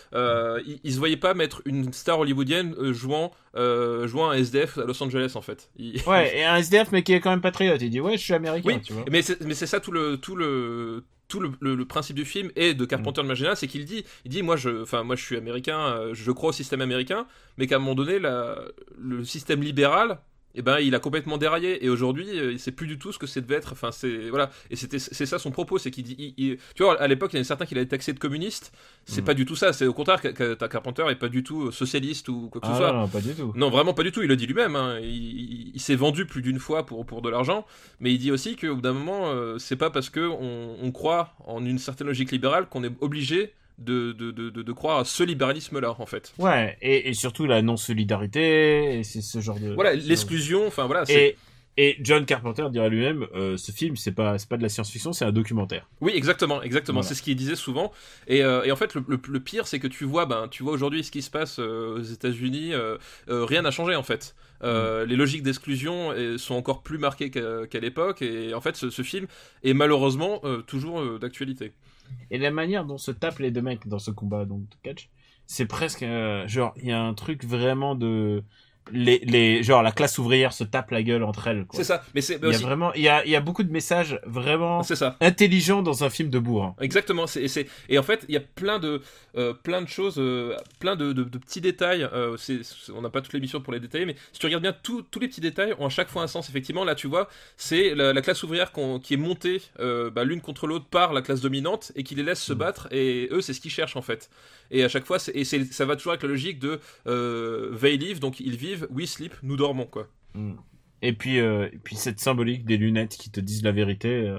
il se voyait pas mettre une star hollywoodienne jouant un SDF à Los Angeles en fait. Ouais, et un SDF mais qui est quand même patriote. Il dit ouais, je suis américain, oui, tu vois. Mais c'est ça tout le principe du film et de Carpenter de manière générale, c'est qu'il dit moi je suis américain, je crois au système américain, mais qu'à un moment donné le système libéral, eh ben il a complètement déraillé, et aujourd'hui c'est plus du tout ce que c'est devait être. Enfin c'est voilà, et c'est ça son propos, c'est qu'il dit tu vois, à l'époque il y en a certains qui l'avaient taxé de communiste. C'est pas du tout ça, c'est au contraire que Carpenter est pas du tout socialiste ou quoi que ce soit. Non, pas du tout. Non, vraiment pas du tout, il le dit lui-même, hein. Il s'est vendu plus d'une fois pour de l'argent, mais il dit aussi qu'au bout d'un moment c'est pas parce que on croit en une certaine logique libérale qu'on est obligé de croire à ce libéralisme-là, en fait. Ouais, et surtout la non-solidarité, et c'est ce genre de... Voilà, l'exclusion, enfin voilà. Et John Carpenter dirait lui-même, ce film, c'est pas de la science-fiction, c'est un documentaire. Oui, exactement. Voilà. C'est ce qu'il disait souvent. Et en fait, le pire, c'est que tu vois aujourd'hui ce qui se passe aux États-Unis. Rien n'a changé en fait. Les logiques d'exclusion sont encore plus marquées qu'à l'époque. Et en fait, ce film est malheureusement toujours d'actualité. Et la manière dont se tapent les deux mecs dans ce combat donc de catch, c'est presque genre il y a un truc vraiment de genre la classe ouvrière se tape la gueule entre elles, quoi. C'est ça, mais c'est Il y a vraiment il y a beaucoup de messages vraiment c'est ça. intelligents dans un film de bourrin. Exactement, et en fait il y a plein de choses, plein de petits détails. On n'a pas toute l'émission pour les détailler, mais si tu regardes bien tous les petits détails ont à chaque fois un sens. Effectivement, là tu vois, c'est la classe ouvrière qui est montée l'une contre l'autre par la classe dominante et qui les laisse se battre, et eux c'est ce qu'ils cherchent en fait. Et à chaque fois, ça va toujours avec la logique de they live, donc ils vivent, we sleep, nous dormons, quoi. Et puis cette symbolique des lunettes qui te disent la vérité,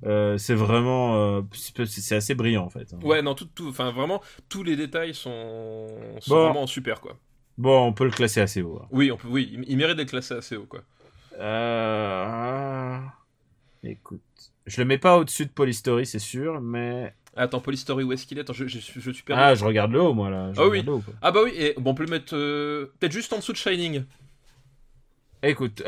c'est vraiment, c'est assez brillant en fait. Ouais, non, enfin vraiment, tous les détails sont vraiment super, quoi. Bon, on peut le classer assez haut. Hein. Oui, il mérite d'être classé assez haut, quoi. Écoute, je le mets pas au-dessus de Polystory, c'est sûr, mais... Attends, Polystory, où est-ce qu'il est? Attends, je suis perdu. Ah, je regarde le haut, moi, là. Oui. Le haut, quoi. Ah bah oui, et bon, on peut le mettre peut-être juste en dessous de Shining. Écoute,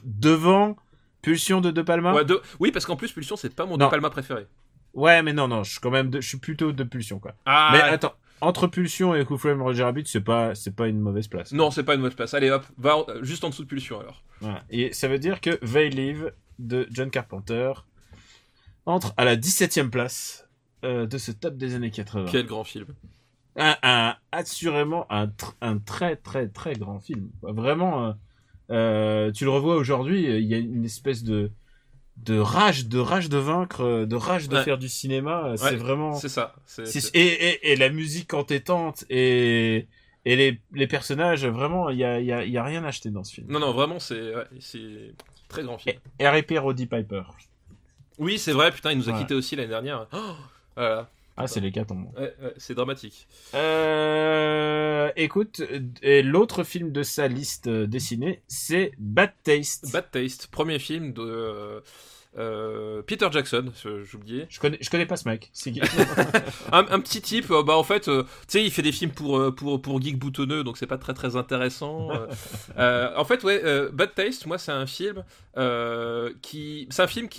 devant Pulsion de Palma. Ouais, oui, parce qu'en plus, Pulsion, c'est pas mon De Palma préféré. Ouais, mais non, je suis plutôt de Pulsion, quoi. Ah, mais attends, entre Pulsion et Who Framed Roger Rabbit, c'est pas une mauvaise place. Non, c'est pas une mauvaise place. Allez, hop, va juste en dessous de Pulsion, alors. Voilà. Et ça veut dire que They Live de John Carpenter entre à la 17e place de ce top des années 80. Quel grand film. Assurément un très très très grand film. Vraiment, tu le revois aujourd'hui, il y a une espèce de rage de vaincre, de rage de faire du cinéma. C'est vraiment... C'est ça. Et la musique entêtante et les personnages, vraiment, il y a rien à acheter dans ce film. Non, vraiment, c'est très grand film. R.I.P. Roddy Piper. Oui, c'est vrai, putain, il nous a quittés aussi l'année dernière. Oh, voilà. Ah, c'est l'hécatombe. Ouais, c'est dramatique. Écoute, et l'autre film de sa liste dessinée, c'est Bad Taste. Bad Taste, premier film de Peter Jackson, j'ai oublié. Je connais pas ce mec. C'est un petit type, en fait, tu sais, il fait des films pour geek boutonneux, donc c'est pas très très intéressant. En fait, ouais, Bad Taste, moi, c'est un film qui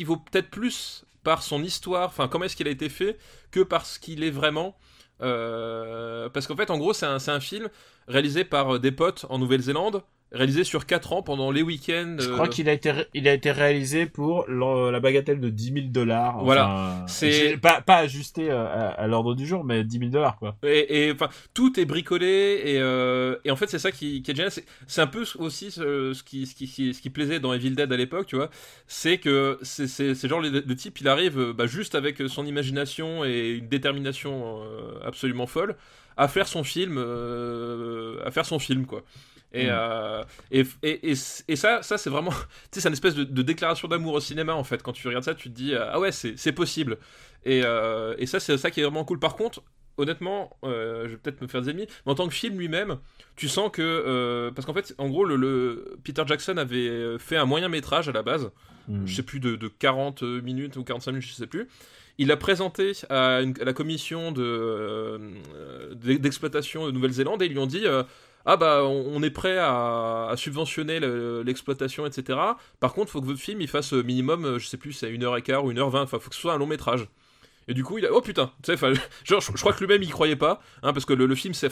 vaut peut-être plus par son histoire, enfin comment est-ce qu'il a été fait, que parce qu'il est vraiment. Parce qu'en fait, en gros, c'est un film réalisé par des potes en Nouvelle-Zélande, réalisé sur 4 ans pendant les week-ends. Je crois qu'il a été réalisé pour la bagatelle de $10,000. Voilà. Enfin, c'est pas ajusté à l'ordre du jour, mais $10,000 quoi. Et enfin, tout est bricolé et en fait, c'est ça qui est génial. C'est un peu aussi ce qui plaisait dans Evil Dead à l'époque, tu vois. C'est que c'est genre le type, il arrive juste avec son imagination et une détermination absolument folle à faire son film, quoi. Et ça c'est vraiment, tu sais, c'est une espèce de déclaration d'amour au cinéma en fait. Quand tu regardes ça, tu te dis ah ouais, c'est possible. Et ça, c'est ça qui est vraiment cool. Par contre, honnêtement, je vais peut-être me faire des ennemis, mais en tant que film lui-même, tu sens que parce qu'en fait, en gros, le Peter Jackson avait fait un moyen métrage à la base, je sais plus de 40 minutes ou 45 minutes, je sais plus. Il l'a présenté à la commission d'exploitation de Nouvelle-Zélande et ils lui ont dit on est prêt à subventionner l'exploitation, etc. Par contre, il faut que votre film il fasse minimum, je sais plus, c'est 1h15 ou 1h20, enfin, faut que ce soit un long métrage. Et du coup, oh putain, tu sais, genre, je crois que lui-même il croyait pas, hein, parce que le film, c'est,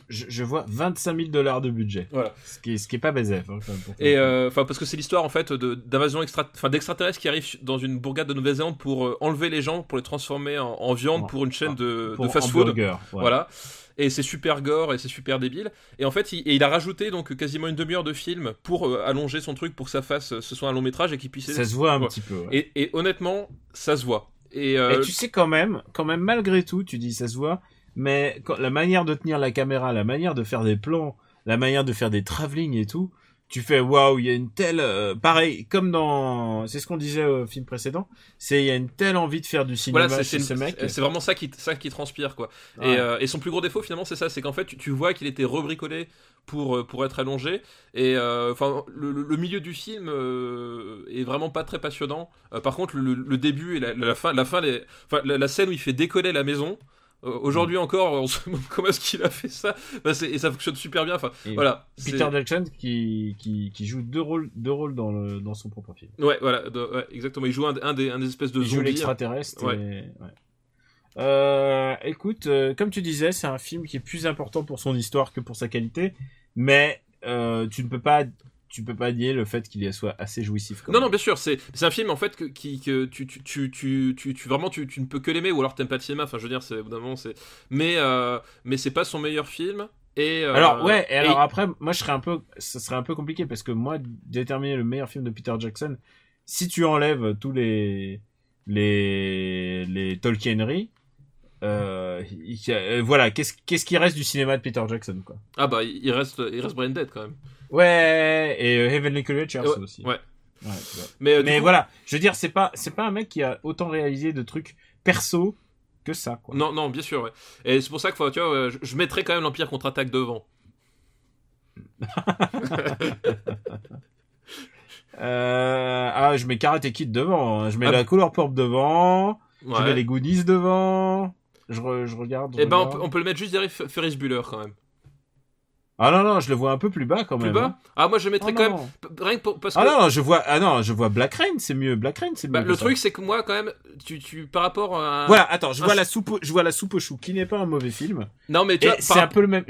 je vois $25,000 de budget. Voilà. Ce qui est pas baisef. Hein, et parce que c'est l'histoire en fait d'invasion d'extraterrestres qui arrivent dans une bourgade de Nouvelle-Zélande pour enlever les gens, pour les transformer en viande pour une chaîne de fast-food. Voilà. Et c'est super gore et c'est super débile. Et en fait, il a rajouté donc quasiment une demi-heure de film pour allonger son truc pour que ce soit un long métrage et qu'il puisse. Ça se voit un petit peu. Ouais. Et honnêtement, ça se voit. Et tu sais quand même malgré tout, tu dis ça se voit, mais la manière de tenir la caméra, la manière de faire des plans, la manière de faire des travelling et tout, tu fais waouh, il y a une telle pareil comme dans c'est ce qu'on disait au film précédent, c'est il y a une telle envie de faire du cinéma chez ce mec. C'est vraiment ça qui transpire quoi. Ouais. Et son plus gros défaut finalement c'est ça, c'est qu'en fait tu vois qu'il était rebricolé pour être allongé et enfin le milieu du film est vraiment pas très passionnant. Par contre le début et la fin la scène où il fait décoller la maison. Aujourd'hui encore, on se demande comment est-ce qu'il a fait ça. Et ça fonctionne super bien. Enfin, voilà. Peter Jackson qui joue deux rôles dans son propre film. Ouais, voilà, ouais, exactement. Il joue un des espèces de zombies. Il joue l'extraterrestre. Ouais. Écoute, comme tu disais, c'est un film qui est plus important pour son histoire que pour sa qualité, mais tu ne peux pas nier le fait qu'il soit assez jouissif. Non, bien sûr, c'est un film en fait que tu vraiment tu ne peux que l'aimer ou alors t'aimes pas le cinéma. Enfin, je veux dire, c'est évidemment mais c'est pas son meilleur film. Alors après, moi ça serait un peu compliqué parce que moi déterminer le meilleur film de Peter Jackson, si tu enlèves tous les Tolkieneries. Voilà, qu'est-ce qui reste du cinéma de Peter Jackson quoi? Ah bah il reste Braindead quand même. Ouais, et Heavenly Creatures aussi. Ouais. Mais voilà, je veux dire c'est pas un mec qui a autant réalisé de trucs perso que ça quoi. Non, bien sûr ouais. Et c'est pour ça que tu vois, je mettrais quand même l'Empire contre-attaque devant. Je mets Karate Kid devant, hein. Je mets la Color Purple devant, je mets les Goonies devant. Je regarde. On peut le mettre juste derrière Ferris Bueller quand même. Ah non, je le vois un peu plus bas quand même. Plus bas ? Ah moi je mettrais quand même rien que parce que je vois Black Rain, c'est mieux. Black Rain, c'est mieux. Le truc c'est que moi quand même tu par rapport à voilà, attends, je vois la soupe aux choux qui n'est pas un mauvais film. Non mais tu vois, c'est un peu le même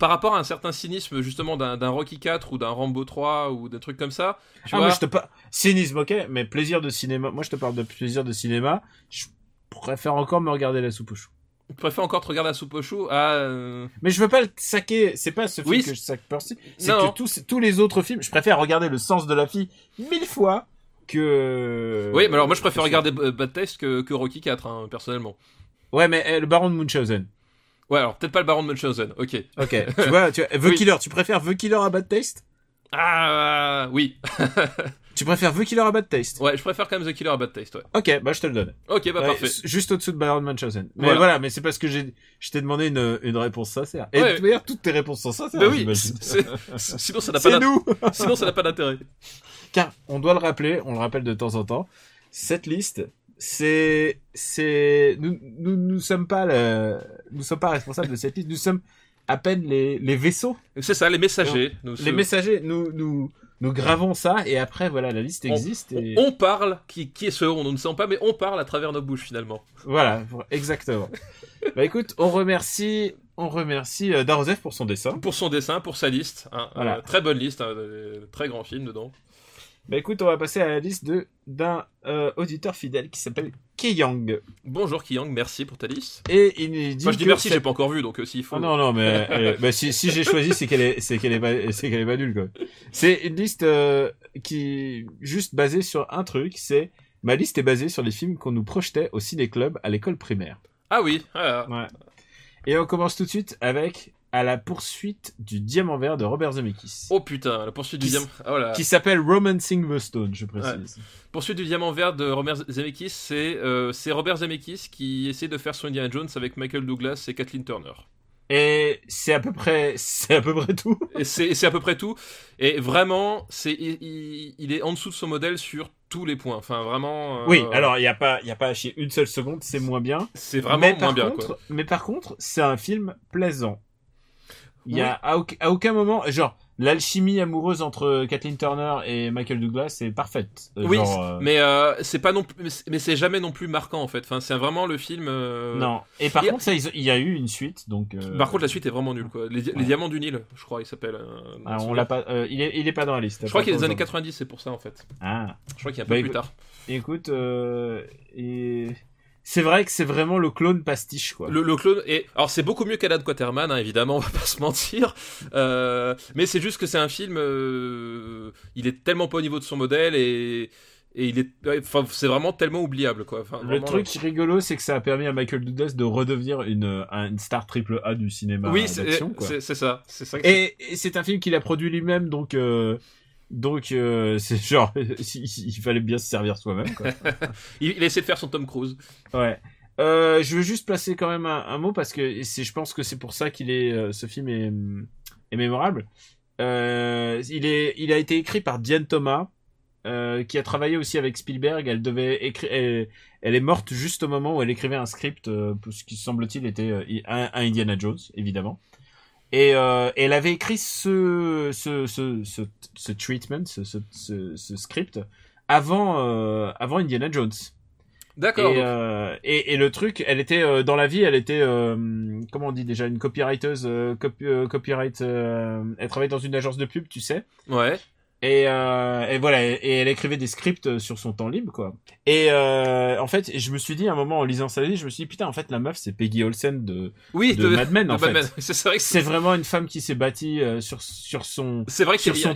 par rapport à un certain cynisme justement d'un Rocky 4 ou d'un Rambo 3 ou des trucs comme ça, tu vois. Moi je te cynisme OK, mais plaisir de cinéma. Moi je te parle de plaisir de cinéma. Je préfère encore me regarder la soupe aux choux. Tu préfères encore te regarder la soupe aux choux Mais je veux pas le saquer, c'est pas ce film que je saque Percy, c'est que tous les autres films, je préfère regarder Le Sens de la fille 1000 fois que... Oui, mais alors moi je préfère regarder Bad Taste que Rocky 4, hein, personnellement. Ouais, mais le Baron de Munchausen. Ouais, alors peut-être pas le Baron de Munchausen, ok. Tu vois, The Killer, tu préfères The Killer à Bad Taste? Ah, oui. Tu préfères The Killer à Bad Taste? Ouais, je préfère quand même The Killer à Bad Taste, ouais. Ok, bah je te le donne. Ok, parfait. Juste au-dessous de Baron de Munchausen. Mais voilà, mais c'est parce que je t'ai demandé une réponse sincère. Et d'ailleurs, toutes tes réponses sont sincères. Bah oui, sinon ça n'a pas sinon ça n'a pas d'intérêt. Car, on doit le rappeler, on le rappelle de temps en temps, cette liste, nous sommes pas responsables de cette liste, nous sommes à peine les vaisseaux. C'est ça, les messagers. Messagers, nous gravons ça et après voilà la liste existe. On parle qui est ce on ne sait pas mais on parle à travers nos bouches finalement. Voilà, exactement. Bah écoute, on remercie Darosef pour son dessin. Pour sa liste. Hein, voilà. Très bonne liste, très grand film dedans. Bah écoute, on va passer à la liste d'un auditeur fidèle qui s'appelle Keyang. Bonjour Keyang, merci pour ta liste. Et il nous dit je dis merci, j'ai pas encore vu donc s'il faut. Oh non mais si j'ai choisi c'est qu'elle est pas nulle quoi. C'est une liste qui juste basée sur un truc, ma liste est basée sur les films qu'on nous projetait au ciné-club à l'école primaire. Ah oui. Ouais. Et on commence tout de suite avec À la poursuite du diamant vert de Robert Zemeckis. Oh putain, la poursuite du diamant... Oh là. Qui s'appelle Romancing the Stone, je précise. Ouais. Poursuite du diamant vert de Robert Zemeckis, c'est Robert Zemeckis qui essaie de faire son Indiana Jones avec Michael Douglas et Kathleen Turner. Et c'est à peu près tout. Et c'est à peu près tout. Et vraiment, il est en dessous de son modèle sur tous les points. Enfin, vraiment. Oui, alors il y a pas à chier une seule seconde, c'est moins bien. C'est vraiment moins bien, quoi. Mais par contre, c'est un film plaisant. Il y a à aucun moment, genre l'alchimie amoureuse entre Kathleen Turner et Michael Douglas est parfaite. Oui, mais c'est pas non plus, mais c'est jamais non plus marquant en fait. Enfin, c'est vraiment le film. Non. Et par contre, ça, il y a eu une suite, donc. Par contre, la suite est vraiment nulle, quoi. Les Diamants du Nil, je crois, il s'appelle. On l'a pas. Il est pas dans la liste. Je crois qu'il est des années 90, c'est pour ça en fait. Ah. Je crois qu'il y a un peu plus tard. Écoute, c'est vrai que c'est vraiment le clone pastiche, quoi. Le clone est... Alors, c'est beaucoup mieux qu'Alan Quaterman, hein, évidemment, on va pas se mentir. Mais c'est juste que c'est un film... il est tellement pas au niveau de son modèle et Et enfin, c'est vraiment tellement oubliable, quoi. Enfin, le truc rigolo, c'est que ça a permis à Michael Douglas de redevenir une star triple A du cinéma d'action, quoi. C'est ça. Et c'est un film qu'il a produit lui-même, donc c'est genre, il fallait bien se servir soi-même, quoi. il a essayé de faire son Tom Cruise. Ouais. Je veux juste placer quand même un mot parce que je pense que c'est pour ça ce film est mémorable. Il a été écrit par Diane Thomas, qui a travaillé aussi avec Spielberg. Elle devait écrire, elle est morte juste au moment où elle écrivait un script, ce qui semble-t-il était un Indiana Jones, évidemment. Et elle avait écrit ce treatment, ce script avant Indiana Jones. D'accord. Et le truc, elle était dans la vie, elle était comment on dit déjà, une copywriteuse, copyright. Elle travaillait dans une agence de pub, tu sais. Ouais. Et voilà, et elle écrivait des scripts sur son temps libre, quoi. Et en fait, je me suis dit à un moment en lisant sa vie, je me suis dit putain, en fait la meuf c'est Peggy Olsen de Mad Men, en fait. C'est vrai que c'est vraiment une femme qui s'est bâtie sur son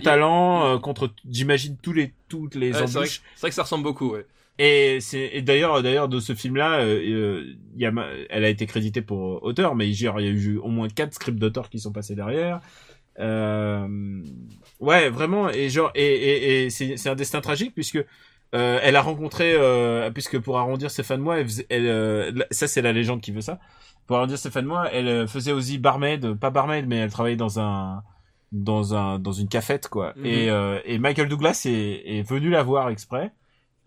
talent contre, j'imagine, toutes les embûches. C'est vrai que ça ressemble beaucoup, ouais. Et d'ailleurs de ce film-là, elle a été créditée pour auteur, mais il y a eu au moins 4 scripts d'auteurs qui sont passés derrière. Ouais, vraiment, et c'est un destin tragique puisque elle a rencontré, puisque pour arrondir ses fins de mois, ça c'est la légende qui veut ça. Pour arrondir ses fins de mois, elle faisait aussi pas barmaid, mais elle travaillait dans une cafette, quoi. Mm-hmm. Et Michael Douglas est venu la voir exprès.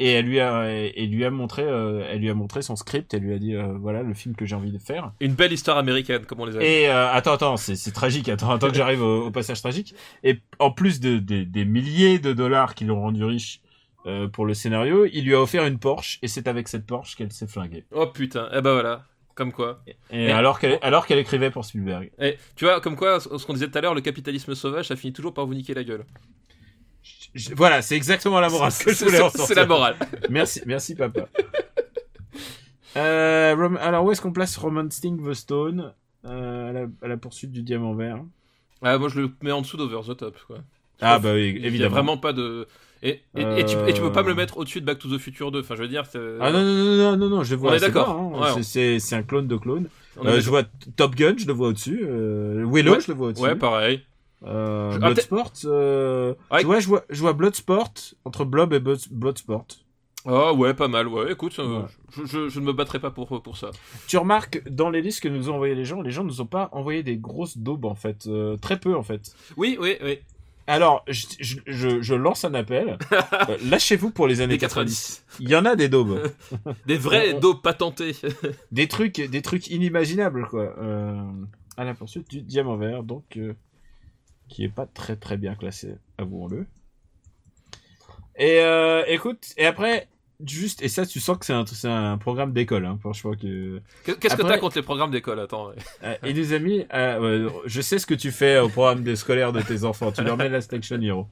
Et elle lui a montré son script. Elle lui a dit voilà le film que j'ai envie de faire. Une belle histoire américaine, comme on les a. Et attends, c'est tragique. Attends que j'arrive au passage tragique. Et en plus des milliers de dollars qui l'ont rendu riche pour le scénario, il lui a offert une Porsche. Et c'est avec cette Porsche qu'elle s'est flinguée. Oh putain, eh ben voilà. Comme quoi. Et alors qu'elle écrivait pour Spielberg. Et tu vois, comme quoi, ce qu'on disait tout à l'heure, le capitalisme sauvage, ça finit toujours par vous niquer la gueule. Voilà, c'est exactement la morale que je voulais en sortir. C'est la morale. Merci papa. Alors où est-ce qu'on place Roman Sting the Stone à la poursuite du diamant vert? Moi je le mets en dessous d'Over the Top, quoi. Bah oui, évidemment. Il y a vraiment pas de et tu peux pas me le mettre au-dessus de Back to the Future 2. Enfin, je veux dire. Ah non, je le vois. On est d'accord. Hein. Ouais, c'est un clone de clone. Je vois Top Gun, je le vois au-dessus. Willow, je le vois au-dessus. Ouais, pareil. Bloodsport, tu vois, je vois Bloodsport entre Blob et Bloodsport. Ah ouais, pas mal. Ouais, écoute, je ne me battrai pas pour ça. Tu remarques dans les listes que nous ont envoyé les gens nous ont pas envoyé des grosses daubes en fait, très peu en fait. Oui. Alors, je lance un appel. Lâchez-vous pour les années 90. Il y en a des daubes. Des vrais daubes patentés. des trucs inimaginables, quoi. À la poursuite du diamant vert, donc qui est pas très très bien classé, avouons-le. Et écoute, et après, juste, et ça tu sens que c'est un programme d'école, hein, franchement que. Qu'est-ce que t'as contre les programmes d'école, attends. Et des amis, je sais ce que tu fais au programme des scolaires de tes enfants, tu leur mets Last Action Hero.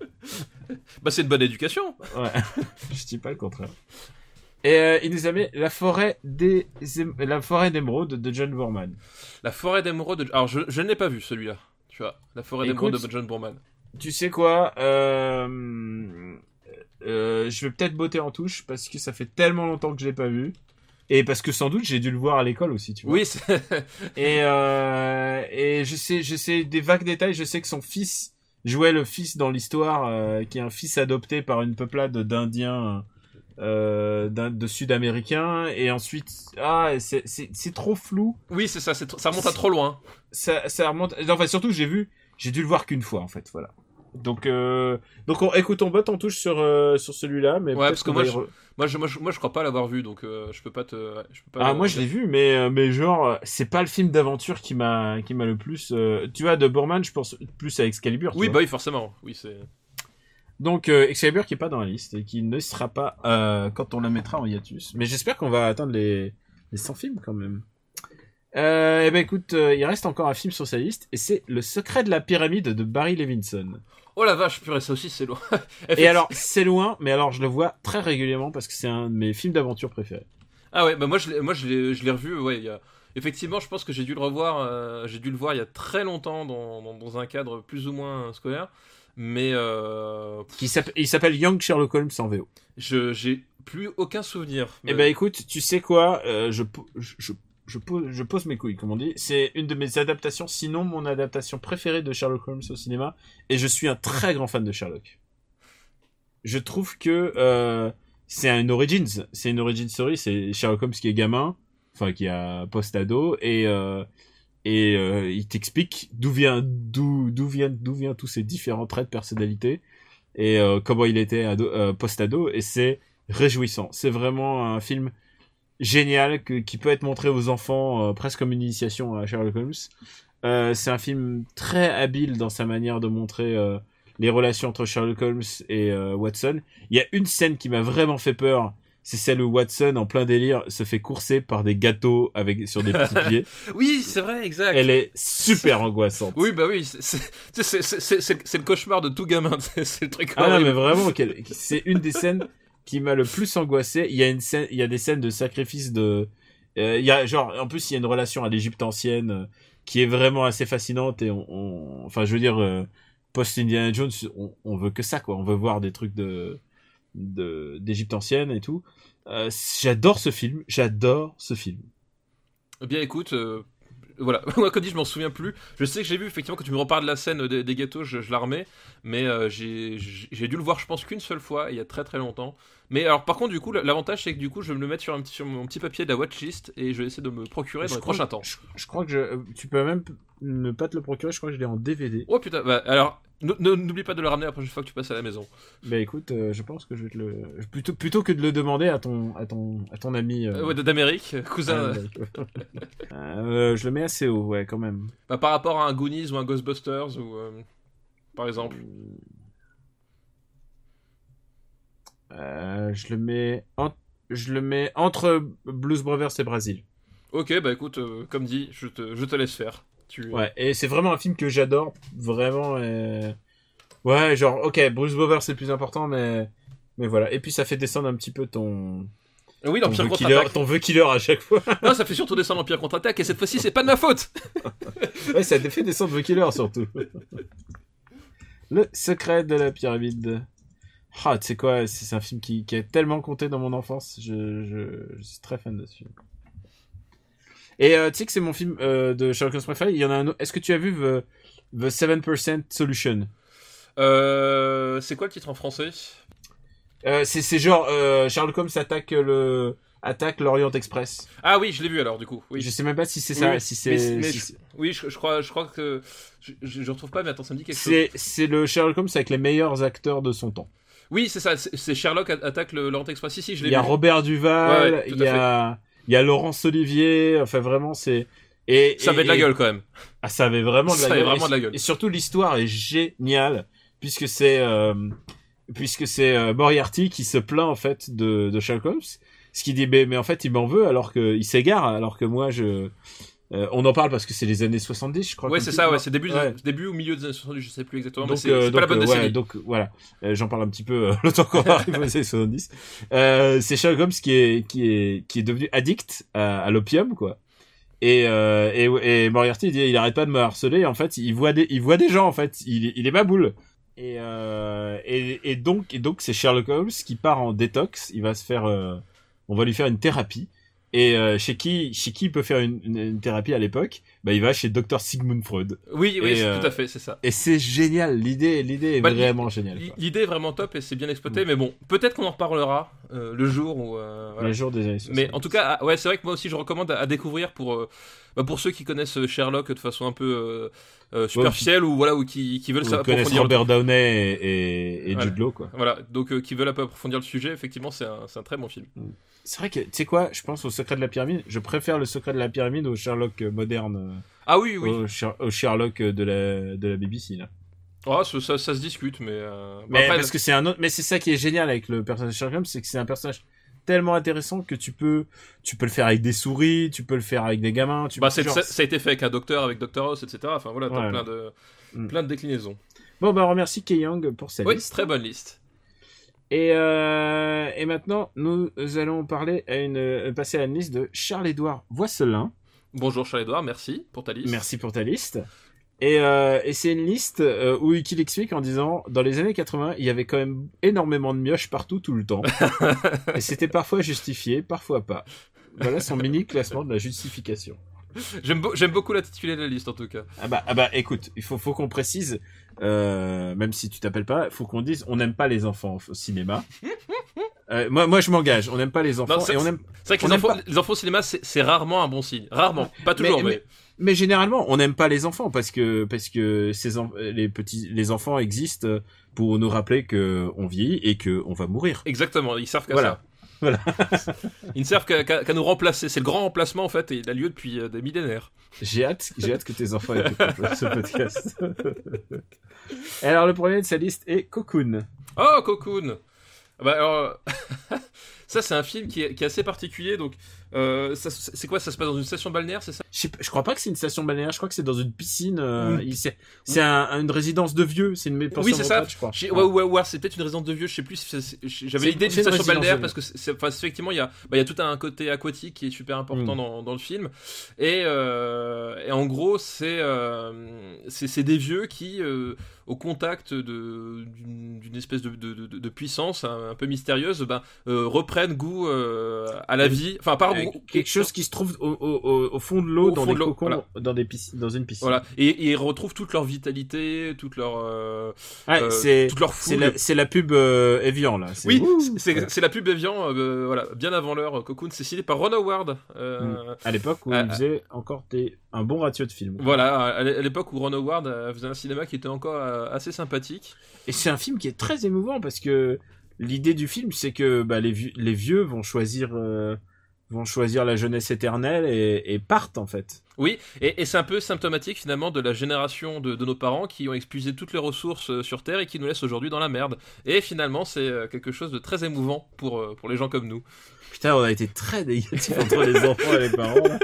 Bah c'est une bonne éducation. Ouais, je dis pas le contraire. Et il nous a mis la forêt d'émeraude de John Boorman. La forêt d'émeraude alors je ne l'ai pas vu celui-là. Tu vois, la forêt d'émeraude de John Boorman. Tu sais quoi, je vais peut-être botter en touche parce que ça fait tellement longtemps que je l'ai pas vu et parce que sans doute j'ai dû le voir à l'école aussi, tu vois. Oui. Et je sais des vagues détails. Je sais que son fils jouait le fils dans l'histoire, qui est un fils adopté par une peuplade d'Indiens. De Sud-Américains et ensuite c'est trop flou. Oui, c'est ça, ça remonte à trop loin. Ça remonte. Enfin surtout j'ai dû le voir qu'une fois en fait, voilà. Donc écoute, on botte en touche sur celui-là, mais ouais, parce que moi je crois pas l'avoir vu, donc je peux pas. Moi je l'ai vu, mais genre c'est pas le film d'aventure qui m'a le plus. Tu vois, de Boorman, je pense plus à Excalibur. Oui, bah oui, forcément. Oui, c'est. Donc Excalibur qui est pas dans la liste et qui ne sera pas quand on la mettra en hiatus. Mais j'espère qu'on va atteindre les 100 films quand même. Et ben écoute, il reste encore un film sur sa liste et c'est Le Secret de la Pyramide de Barry Levinson. Oh la vache, purée, ça aussi c'est loin. Et alors c'est loin, mais alors je le vois très régulièrement parce que c'est un de mes films d'aventure préférés. Ah ouais, bah moi je l'ai revu. Ouais, effectivement, je pense que j'ai dû le revoir. J'ai dû le voir il y a très longtemps dans un cadre plus ou moins scolaire. Mais Il s'appelle Young Sherlock Holmes en VO. j'ai plus aucun souvenir. Eh ben écoute, tu sais quoi, je pose mes couilles, comme on dit. C'est une de mes adaptations, sinon mon adaptation préférée de Sherlock Holmes au cinéma. Et je suis un très grand fan de Sherlock. Je trouve que c'est une origin story. C'est Sherlock Holmes qui est gamin, enfin qui a post-ado, et il t'explique d'où vient tous ces différents traits de personnalité et comment il était post-ado. Et c'est réjouissant. C'est vraiment un film génial qui peut être montré aux enfants presque comme une initiation à Sherlock Holmes. C'est un film très habile dans sa manière de montrer les relations entre Sherlock Holmes et Watson. Il y a une scène qui m'a vraiment fait peur. C'est celle où Watson, en plein délire, se fait courser par des gâteaux sur des petits pieds. Oui, c'est vrai, exact. Elle est super angoissante. Oui, bah oui, c'est le cauchemar de tout gamin. C'est le truc. Ah non, mais vraiment, c'est une des scènes qui m'a le plus angoissé. Il y a des scènes de sacrifice il y a en plus il y a une relation à l'Égypte ancienne qui est vraiment assez fascinante et enfin je veux dire post Indiana Jones, on veut que ça quoi. On veut voir des trucs d'Égypte ancienne et tout. J'adore ce film. Eh bien, écoute, voilà. Moi, comme dit, je m'en souviens plus. Je sais que j'ai vu, effectivement, quand tu me reparles de la scène des gâteaux, je la remets. Mais j'ai dû le voir, je pense, qu'une seule fois, il y a très très longtemps. Mais alors, par contre, du coup, l'avantage, c'est que du coup, je vais me le mettre sur mon petit papier de la watchlist et je vais essayer de me procurer dans les prochains temps. Je crois que tu peux même ne pas te le procurer, je crois que je l'ai en DVD. Oh putain, bah, alors, n'oublie pas de le ramener la prochaine fois que tu passes à la maison. Bah écoute, je pense que je vais te le... Plutôt que de le demander à ton ami... Ouais, d'Amérique, cousin. Je le mets assez haut, ouais, quand même. Bah, par rapport à un Goonies ou un Ghostbusters, ou par exemple. Je le mets entre Blues Brothers et Brazil. Ok, bah écoute, comme dit, je te laisse faire. Ouais, et c'est vraiment un film que j'adore, vraiment. Ouais, genre, ok, Blues Brothers c'est le plus important, mais voilà. Et puis ça fait descendre un petit peu oui, l'Empire contre-attaque. Ton vœu killer à chaque fois. Non, ça fait surtout descendre l'Empire contre-attaque, et cette fois-ci, c'est pas de ma faute. Ouais, ça te fait descendre vœu killer surtout. Le secret de la pyramide. Ah, tu sais quoi, c'est un film qui a tellement compté dans mon enfance. Je suis très fan de ce film. Et tu sais que c'est mon film de Sherlock Holmes préféré. Il y en a un autre. Est-ce que tu as vu The 7% Solution? C'est quoi le titre en français? C'est genre Sherlock Holmes attaque l'Orient Express. Ah oui, je l'ai vu alors du coup. Oui. Je sais même pas si c'est ça. Oui, si c'est. Oui, je crois que je retrouve pas, mais attends, ça me dit quelque chose. C'est le Sherlock Holmes avec les meilleurs acteurs de son temps. Oui, c'est ça. C'est Sherlock attaque l'Orient Express. Si, je l'ai vu. Il y a Robert Duval. Ouais, il y a Laurence Olivier. Enfin, vraiment, c'est. Ça avait de la gueule quand même. Ah, ça avait vraiment de la gueule. Vraiment de la gueule. Et surtout, l'histoire est géniale puisque c'est Moriarty qui se plaint en fait de Sherlock Holmes. Ce qui dit mais en fait il m'en veut alors qu'il s'égare alors que moi on en parle parce que c'est les années 70 je crois. Ouais, c'est ça, ouais, c'est début ou milieu des années 70, je sais plus exactement, donc, mais c'est pas la bonne décennie. Ouais, donc voilà, j'en parle un petit peu le temps qu'on arrive aux années 70. C'est Sherlock Holmes qui est devenu addict à l'opium quoi. Et Moriarty il arrête pas de me harceler, en fait il voit des gens en fait, il est ma boule. Et donc c'est Sherlock Holmes qui part en détox, il va se faire on va lui faire une thérapie. Et chez qui il peut faire une thérapie à l'époque? Bah il va chez Dr Sigmund Freud. Oui, tout à fait, c'est ça. Et c'est génial, l'idée est vraiment géniale. L'idée est vraiment top et c'est bien exploité, mais bon, peut-être qu'on en reparlera le jour où voilà. Le jour des années 60. Mais en tout cas, ouais, c'est vrai que moi aussi je recommande à découvrir pour ceux qui connaissent Sherlock de façon un peu superficielle ou voilà ou qui veulent approfondir Robert Downey et voilà. Jude Law quoi. Voilà, donc qui veulent un peu approfondir le sujet, effectivement, c'est un très bon film. C'est vrai que, tu sais quoi, je pense au Secret de la Pyramide, je préfère le Secret de la Pyramide au Sherlock moderne. Ah oui. Au Sherlock de la BBC, là. Ah, ça se discute, mais après, parce que c'est un autre, mais c'est ça qui est génial avec le personnage de Sherlock Holmes, c'est que c'est un personnage tellement intéressant que tu peux le faire avec des souris, tu peux le faire avec des gamins, ça a été fait avec un docteur, avec Dr House, etc. Enfin voilà, t'as plein de déclinaisons. Bon, bah, on remercie Kei Young pour sa liste. Oui, très bonne liste. Et maintenant, nous allons passer à une liste de Charles-Édouard Voisselin. Bonjour Charles-Édouard, merci pour ta liste. Merci pour ta liste. Et c'est une liste où il explique en disant, dans les années 80, il y avait quand même énormément de mioches partout, tout le temps. Et c'était parfois justifié, parfois pas. Voilà son mini classement de la justification. J'aime beaucoup l'intitulé de la liste, en tout cas. Ah bah, écoute, il faut qu'on précise, même si tu t'appelles pas, faut qu'on dise, on n'aime pas les enfants au cinéma. Moi, je m'engage, on n'aime pas les enfants. Non, et on aime. C'est vrai que les enfants au cinéma, c'est rarement un bon signe. Rarement. Pas toujours, mais généralement, on n'aime pas les enfants parce que les enfants existent pour nous rappeler que on vieillit et que on va mourir. Exactement, ils servent qu'à ça. Voilà. Ils ne servent qu'à nous remplacer. C'est le grand remplacement, en fait, et il a lieu depuis des millénaires. J'ai hâte que tes enfants écoutent ce podcast. Et alors, le premier de sa liste est Cocoon. Oh, Cocoon. Bah alors, ça c'est un film qui est assez particulier. Donc, c'est quoi? Ça se passe dans une station balnéaire, c'est ça? Je crois pas que c'est une station balnéaire. Je crois que c'est dans une piscine. C'est une résidence de vieux. C'est une pension de retraite, je crois. Ouais, c'est peut-être une résidence de vieux. Je sais plus. J'avais l'idée d'une station balnéaire parce que effectivement il y a tout un côté aquatique qui est super important dans le film. Et en gros c'est des vieux qui au contact d'une espèce de puissance un peu mystérieuse, reprennent goût à la vie. Enfin, quelque chose qui se trouve au fond de l'eau, dans des cocons, voilà. dans une piscine. Voilà. Et ils retrouvent toute leur vitalité, toute leur foule. C'est la pub Evian, là. Oui, c'est la pub Evian, voilà, bien avant l'heure. Cocoon, c'est signé par Ron Howard. À l'époque où il faisait encore un bon ratio de films. Voilà, à l'époque où Ron Howard faisait un cinéma qui était encore assez sympathique. Et c'est un film qui est très émouvant parce que l'idée du film, c'est que les vieux vont choisir la jeunesse éternelle et partent en fait. Oui, et c'est un peu symptomatique finalement de la génération de nos parents qui ont épuisé toutes les ressources sur Terre et qui nous laissent aujourd'hui dans la merde. Et finalement, c'est quelque chose de très émouvant pour les gens comme nous. Putain, on a été très négatifs entre les enfants et les parents.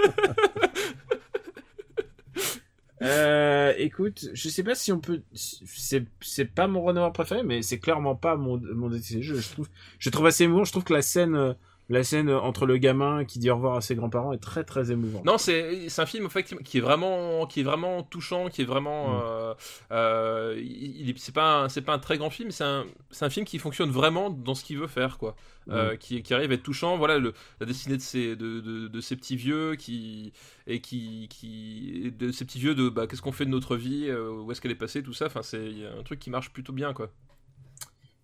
Écoute, je sais pas si on peut. C'est pas mon Ron Howard préféré, mais c'est clairement pas mon je trouve assez émouvant. Je trouve que la scène entre le gamin qui dit au revoir à ses grands-parents est très très émouvante. Non, c'est un film effectivement qui est vraiment touchant, qui est vraiment c'est pas un très grand film, c'est un film qui fonctionne vraiment dans ce qu'il veut faire, quoi. Qui arrive à être touchant. Voilà la destinée de ces petits vieux de ces petits vieux qu'est-ce qu'on fait de notre vie, où est-ce qu'elle est passée, tout ça. Enfin, c'est un truc qui marche plutôt bien, quoi.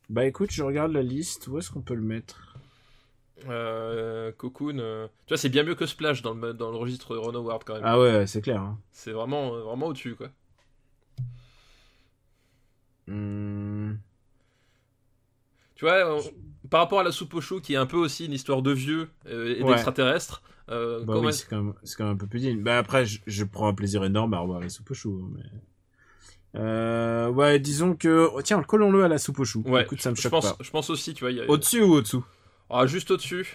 Bah écoute, je regarde la liste, où est-ce qu'on peut le mettre? Cocoon, tu vois, c'est bien mieux que Splash dans le registre Ron Howard quand même. Ah ouais, c'est clair. Hein. C'est vraiment au-dessus, quoi. Tu vois, par rapport à La Soupe aux choux, qui est un peu aussi une histoire de vieux et d'extraterrestres. Oui, c'est quand même un peu plus digne. Bah après, je prends un plaisir énorme à revoir La Soupe aux choux, mais. Ouais, disons que tiens, collons-le à La Soupe aux choux. Ouais, écoute, ça me choque pas. Je pense aussi, tu vois. Au-dessus ou au-dessous? Ah, juste au-dessus,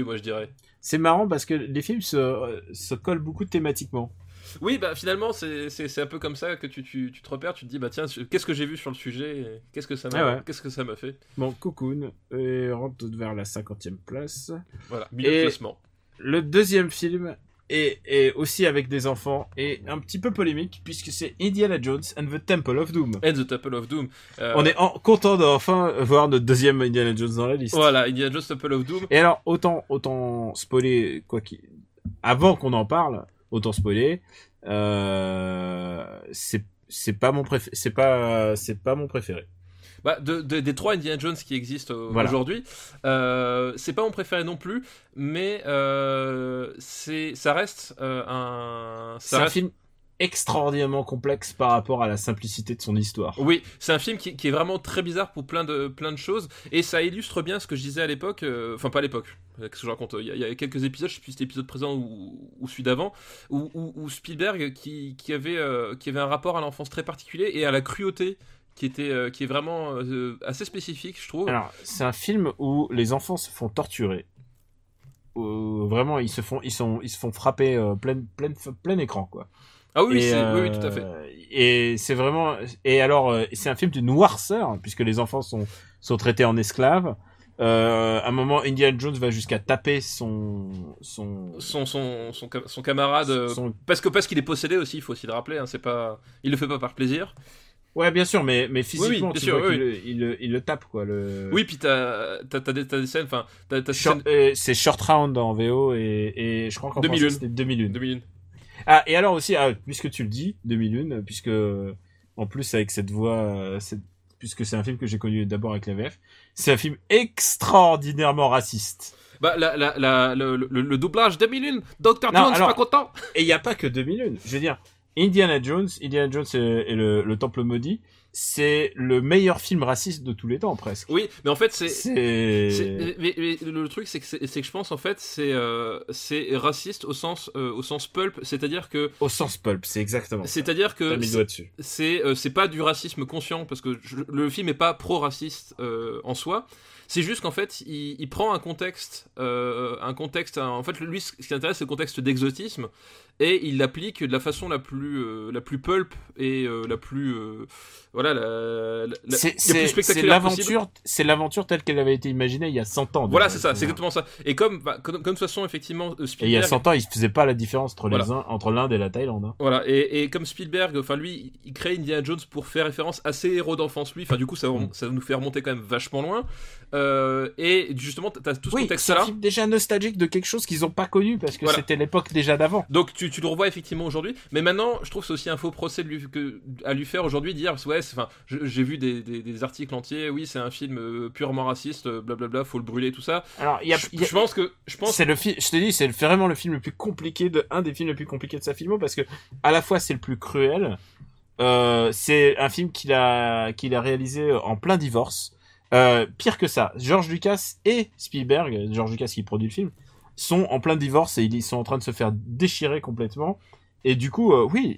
moi je dirais. C'est marrant parce que les films se collent beaucoup thématiquement. Oui, bah finalement c'est un peu comme ça que tu te repères, tu te dis bah tiens, qu'est-ce que j'ai vu sur le sujet, qu'est-ce que ça m'a fait. Bon, Cocoon rentre vers la 50e place. Voilà, milieu de classement. Le deuxième film est aussi avec des enfants et un petit peu polémique puisque c'est Indiana Jones and the Temple of Doom. On est content d'enfin voir notre deuxième Indiana Jones dans la liste. Voilà, Indiana Jones Temple of Doom. Et alors autant spoiler avant qu'on en parle, autant spoiler. C'est pas mon préféré. Bah, des trois Indiana Jones qui existent aujourd'hui, c'est pas mon préféré non plus, mais ça reste un film extraordinairement complexe par rapport à la simplicité de son histoire. Oui, c'est un film qui est vraiment très bizarre pour plein de choses, et ça illustre bien ce que je disais à l'époque, enfin pas à l'époque, qu'est-ce que je raconte, il y a quelques épisodes, je sais plus si c'était l'épisode présent ou celui d'avant, où Spielberg qui avait un rapport à l'enfance très particulier et à la cruauté qui est vraiment assez spécifique, je trouve. Alors, c'est un film où les enfants se font torturer. Vraiment, ils se font frapper plein écran, quoi. Ah oui, oui, tout à fait. Et c'est vraiment, et alors, c'est un film de noirceur, puisque les enfants sont traités en esclaves. À un moment, Indiana Jones va jusqu'à taper son camarade, son- parce qu'il est possédé aussi, il faut aussi le rappeler, hein, c'est pas, il le fait pas par plaisir. Ouais, bien sûr, mais physiquement, bien tu sûr, vois oui. il le tape, quoi. Oui, puis t'as des scènes, enfin, t'as des C'est Short Round en VO et je crois qu'en français 2001. c'était 2001. 2001. Ah, et alors aussi, puisque tu le dis, 2001, puisque en plus avec cette voix, puisque c'est un film que j'ai connu d'abord avec la VF, c'est un film extraordinairement raciste. Bah, le doublage 2001, Dr. Non, Jones, alors- pas content. Et il n'y a pas que 2001. Je veux dire, Indiana Jones et le Temple Maudit, c'est le meilleur film raciste de tous les temps, presque. Oui, mais en fait, C'est... mais le truc, c'est que je pense, en fait, c'est raciste au sens pulp, c'est-à-dire que, Au sens pulp, c'est exactement ça. c'est-à-dire que T'as mis le doigt dessus. c'est pas du racisme conscient, parce que le film est pas pro-raciste en soi. C'est juste qu'en fait, il prend un contexte, en fait, lui, ce qui l'intéresse, c'est le contexte d'exotisme, et il l'applique de la façon la plus pulp et la plus, voilà, la plus spectaculaire possible. C'est l'aventure telle qu'elle avait été imaginée il y a 100 ans. Voilà, déjà. c'est ça, c'est exactement ça. Et comme de toute façon, effectivement, Et il y a Spielberg. 100 ans, il ne faisait pas la différence entre Voilà. entre l'Inde et la Thaïlande. Hein. Voilà, et comme Spielberg, enfin lui, il crée Indiana Jones pour faire référence à ses héros d'enfance, lui. Enfin, du coup, ça nous fait remonter quand même vachement loin. Et justement, t'as tout ce Oui, c'est contexte-là. un film déjà nostalgique de quelque chose qu'ils n'ont pas connu parce que Voilà. c'était l'époque déjà d'avant. Donc tu le revois effectivement aujourd'hui, mais maintenant je trouve que c'est aussi un faux procès à lui faire aujourd'hui, dire ouais, enfin j'ai vu des articles entiers, oui c'est un film purement raciste, blablabla, faut le brûler tout ça. Alors, Je pense c'est je te dis, c'est vraiment le film le plus compliqué un des films les plus compliqués de sa filmo parce que à la fois c'est le plus cruel, c'est un film qu'il a réalisé en plein divorce. Pire que ça, George Lucas et Spielberg, George Lucas qui produit le film, sont en plein divorce et ils sont en train de se faire déchirer complètement. Et du coup, oui,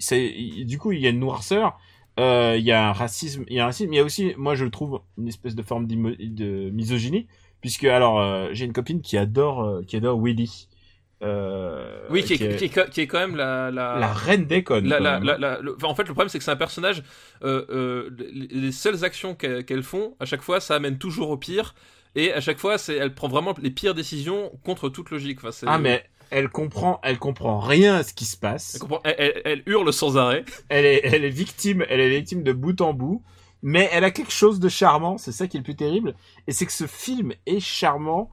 du coup il y a une noirceur, il y a un racisme, il y a aussi, moi je trouve, une espèce de forme de misogynie, puisque alors j'ai une copine qui adore Willy. oui, qui est quand même la reine des connes. en fait, le problème, c'est que c'est un personnage. Les seules actions qu'elles font, à chaque fois, ça amène toujours au pire. Et à chaque fois, elle prend vraiment les pires décisions contre toute logique. Enfin, mais elle comprend rien à ce qui se passe. Elle hurle sans arrêt. Elle est victime de bout en bout. Mais elle a quelque chose de charmant. C'est ça qui est le plus terrible. Et c'est que ce film est charmant.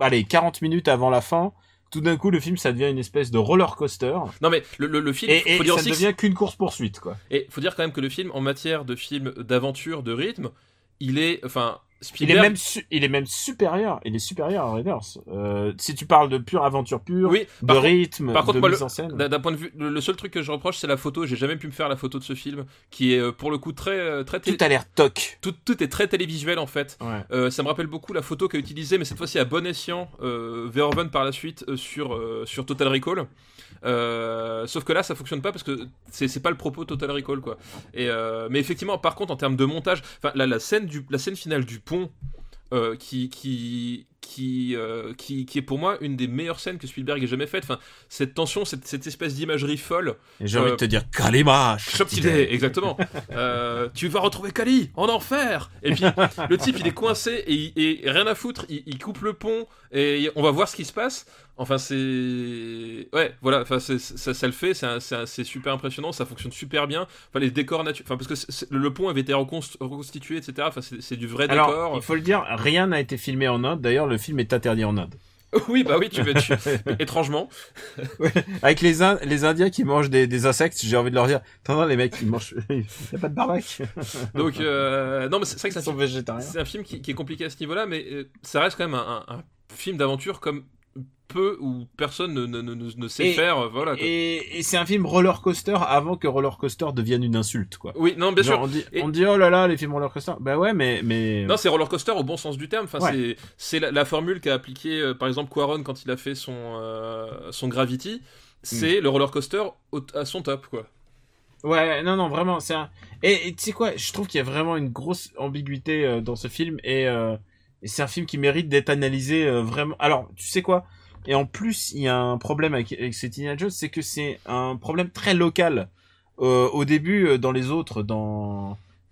Allez, 40 minutes avant la fin, tout d'un coup, le film, ça devient une espèce de roller coaster. Non, mais le film, et faut dire ça aussi devient qu'une course-poursuite, quoi. Et faut dire quand même que le film, en matière de film d'aventure, de rythme, il est, enfin, Spielberg... Il est même supérieur. Il est supérieur à Raiders. Si tu parles de pure aventure pure, oui, de rythme, par contre, de moi, mise en scène. D'un point de vue, le seul truc que je reproche, c'est la photo. J'ai jamais pu me faire la photo de ce film, qui est pour le coup très Tout a l'air toc. Tout est très télévisuel en fait. Ouais. Ça me rappelle beaucoup la photo qu'a utilisée, mais cette fois-ci à bon escient, Verhoeven par la suite sur Total Recall. Sauf que là, ça fonctionne pas parce que c'est pas le propos Total Recall quoi. Mais effectivement, par contre, en termes de montage, enfin la scène finale du pont. Qui est pour moi une des meilleures scènes que Spielberg ait jamais faites. Enfin, cette tension, cette espèce d'imagerie folle. Et j'ai envie de te dire, Kalima, Shoptide, exactement. Tu vas retrouver Kali en enfer. Et puis le type, il est coincé et rien à foutre. Il coupe le pont et on va voir ce qui se passe. Enfin, ouais, voilà. Enfin, ça le fait. C'est super impressionnant. Ça fonctionne super bien. Enfin, les décors naturels. Enfin, parce que le pont avait été reconstitué, etc. Enfin, c'est du vrai décor. Alors, il faut le dire, rien n'a été filmé en Inde. D'ailleurs, le film est interdit en Inde. Oui, bah oui, étrangement. Ouais, avec les Indiens qui mangent des insectes, j'ai envie de leur dire, attends, les mecs, ils mangent, il y a pas de barbac. Donc, non, mais c'est vrai que Ils sont végétariens. C'est un film qui est compliqué à ce niveau-là, mais ça reste quand même un film d'aventure comme peu ou personne ne sait faire, voilà. Quoi. Et c'est un film roller coaster avant que roller coaster devienne une insulte, quoi. Oui, non, bien sûr. On dit oh là là, les films roller coaster. Bah ouais, mais. Non, c'est roller coaster au bon sens du terme. Enfin, ouais. c'est la formule qu'a appliqué, par exemple, Quaron quand il a fait son Gravity. C'est le roller coaster à son top, quoi. Ouais, non, vraiment, c'est un. Et tu sais quoi, je trouve qu'il y a vraiment une grosse ambiguïté dans ce film et c'est un film qui mérite d'être analysé vraiment. Alors, tu sais quoi? Et en plus, il y a un problème avec cet Indiana Jones, c'est que c'est un problème très local. Au début, dans les autres,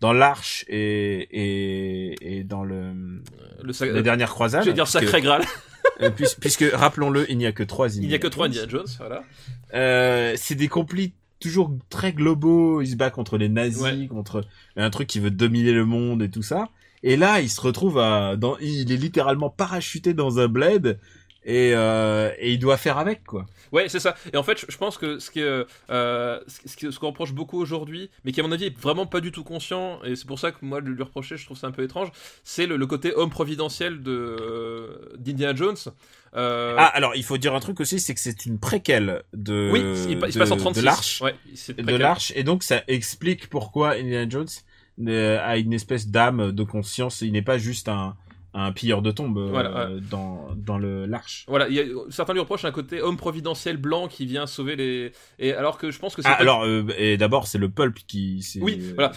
dans l'Arche et dans les dernières croisades. Je vais dire Sacré Graal. Puisque rappelons-le, il n'y a que 3 Indiana. Il n'y a que 3 Indiana Jones, voilà. C'est des conflits toujours très globaux. Il se bat contre les nazis, contre un truc qui veut dominer le monde et tout ça. Et là, il se retrouve il est littéralement parachuté dans un bled et il doit faire avec, quoi. Ouais, c'est ça. Et en fait, je pense que ce qu'on reproche beaucoup aujourd'hui, mais qui à mon avis est vraiment pas du tout conscient, et c'est pour ça que moi de lui reprocher, je trouve ça un peu étrange, c'est le côté homme providentiel d'Indiana Jones. Alors il faut dire un truc aussi, c'est que c'est une préquelle il se passe en 36. De l'Arche. Ouais, de l'Arche, et donc ça explique pourquoi Indiana Jones a une espèce d'âme de conscience. Il n'est pas juste un pilleur de tombes dans l'Arche. Voilà, certains lui reprochent un côté homme providentiel blanc qui vient sauver et alors que je pense que c'est et d'abord c'est le pulp qui voilà.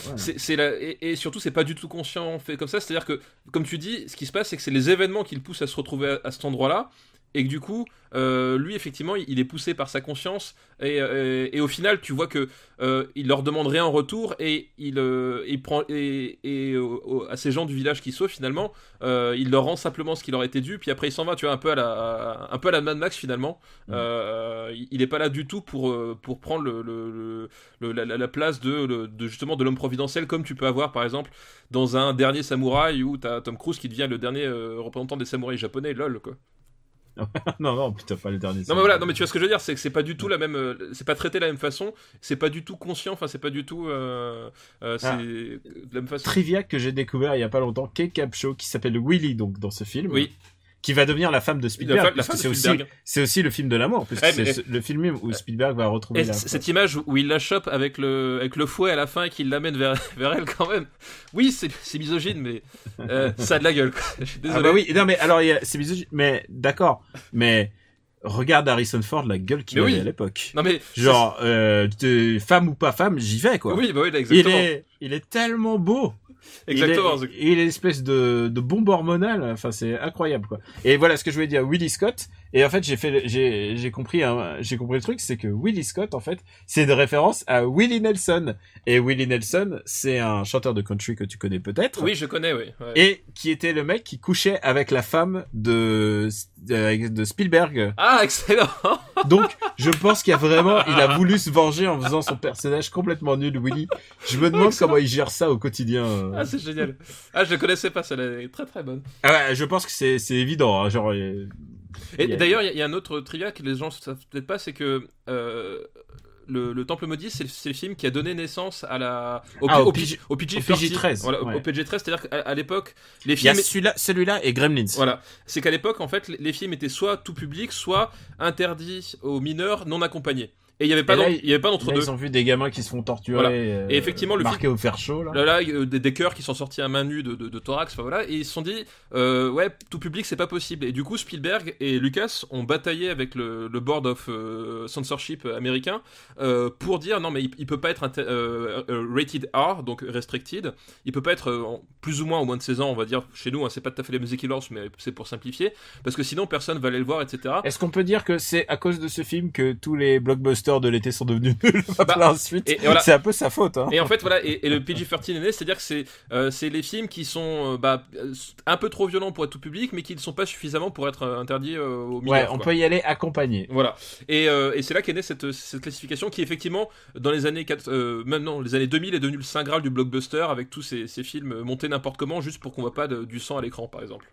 Et surtout c'est pas du tout conscient fait comme ça, c'est-à-dire que comme tu dis, ce qui se passe c'est que c'est les événements qui le poussent à se retrouver à cet endroit-là. Et que du coup, lui effectivement, il est poussé par sa conscience et au final, tu vois que il leur demande rien en retour et il prend à ces gens du village qui sauvent finalement, il leur rend simplement ce qui leur était dû. Puis après, il s'en va, tu vois, un peu à la Mad Max finalement. Il est pas là du tout pour prendre la place de justement de l'homme providentiel, comme tu peux avoir par exemple dans un dernier samouraï où t'as Tom Cruise qui devient le dernier représentant des samouraïs japonais, lol quoi. non, putain, pas les derniers. Non, mais voilà, mais tu vois ce que je veux dire, c'est que c'est pas du tout la même, c'est pas traité de la même façon, c'est pas du tout conscient, enfin, c'est pas du tout, c'est de la même façon. Trivia que j'ai découvert il y a pas longtemps, Kate Capshaw, qui s'appelle Willy, donc, dans ce film. Oui. Qui va devenir la femme de Spielberg, parce que c'est aussi le film de l'amour, parce que c'est le film où Spielberg va retrouver cette image où il la chope avec le fouet à la fin et qu'il l'amène vers elle quand même. Oui, c'est misogyne, mais ça a de la gueule, quoi. Je suis désolé. Ah bah oui, non mais alors c'est misogyne, mais d'accord, mais regarde Harrison Ford, la gueule qu'il avait à l'époque. Non mais genre femme ou pas femme, j'y vais, quoi. Oui, bah oui, exactement. Il est tellement beau. Exactement. Il est une espèce de bombe hormonale. Enfin, c'est incroyable, quoi. Et voilà ce que je voulais dire. Willie Scott. Et en fait, j'ai compris le truc, c'est que Willie Scott, en fait, c'est une référence à Willie Nelson. Et Willie Nelson, c'est un chanteur de country que tu connais peut-être. Oui, je connais, oui. Ouais. Et qui était le mec qui couchait avec la femme de Spielberg. Ah, excellent. Donc, je pense il a voulu se venger en faisant son personnage complètement nul, Willie. Je me demande comment il gère ça au quotidien. Ah, c'est génial. Ah, je connaissais pas, celle-là est très très bonne. Ah ouais, je pense que c'est évident, hein, genre. Et d'ailleurs, il y a un autre trivia que les gens ne savent peut-être pas, c'est que le Temple Maudit, c'est le film qui a donné naissance au PG-13. Voilà, au PG-13, c'est-à-dire qu'à l'époque, les films... celui-là et Gremlins. Voilà, c'est qu'à l'époque, en fait, les films étaient soit tout public, soit interdits aux mineurs non accompagnés. Et il y avait pas d'entre deux. Ils ont vu des gamins qui se font torturer. Voilà. Et effectivement, le marqué au fer chaud, là. Là, des cœurs qui sont sortis à main nue de thorax, enfin voilà. Et ils se sont dit, ouais, tout public, c'est pas possible. Et du coup, Spielberg et Lucas ont bataillé avec le board of censorship américain pour dire non, mais il peut pas être rated R, donc restricted. Il peut pas être plus ou moins au moins de 16 ans, on va dire. Chez nous, hein, c'est pas tout à fait les Music Killers, mais c'est pour simplifier, parce que sinon personne va aller le voir, etc. Est-ce qu'on peut dire que c'est à cause de ce film que tous les blockbusters de l'été sont devenus nuls ensuite, voilà. C'est un peu sa faute, hein. Et en fait voilà, et le PG-13 est né, c'est-à-dire que c'est les films qui sont un peu trop violents pour être tout public, mais qui ne sont pas suffisamment pour être interdits aux mineurs. Ouais, on peut y aller accompagné. Voilà. Et c'est là qu'est née cette classification qui effectivement dans les années les années 2000 est devenue le saint graal du blockbuster, avec tous ces films montés n'importe comment juste pour qu'on voit pas du sang à l'écran par exemple.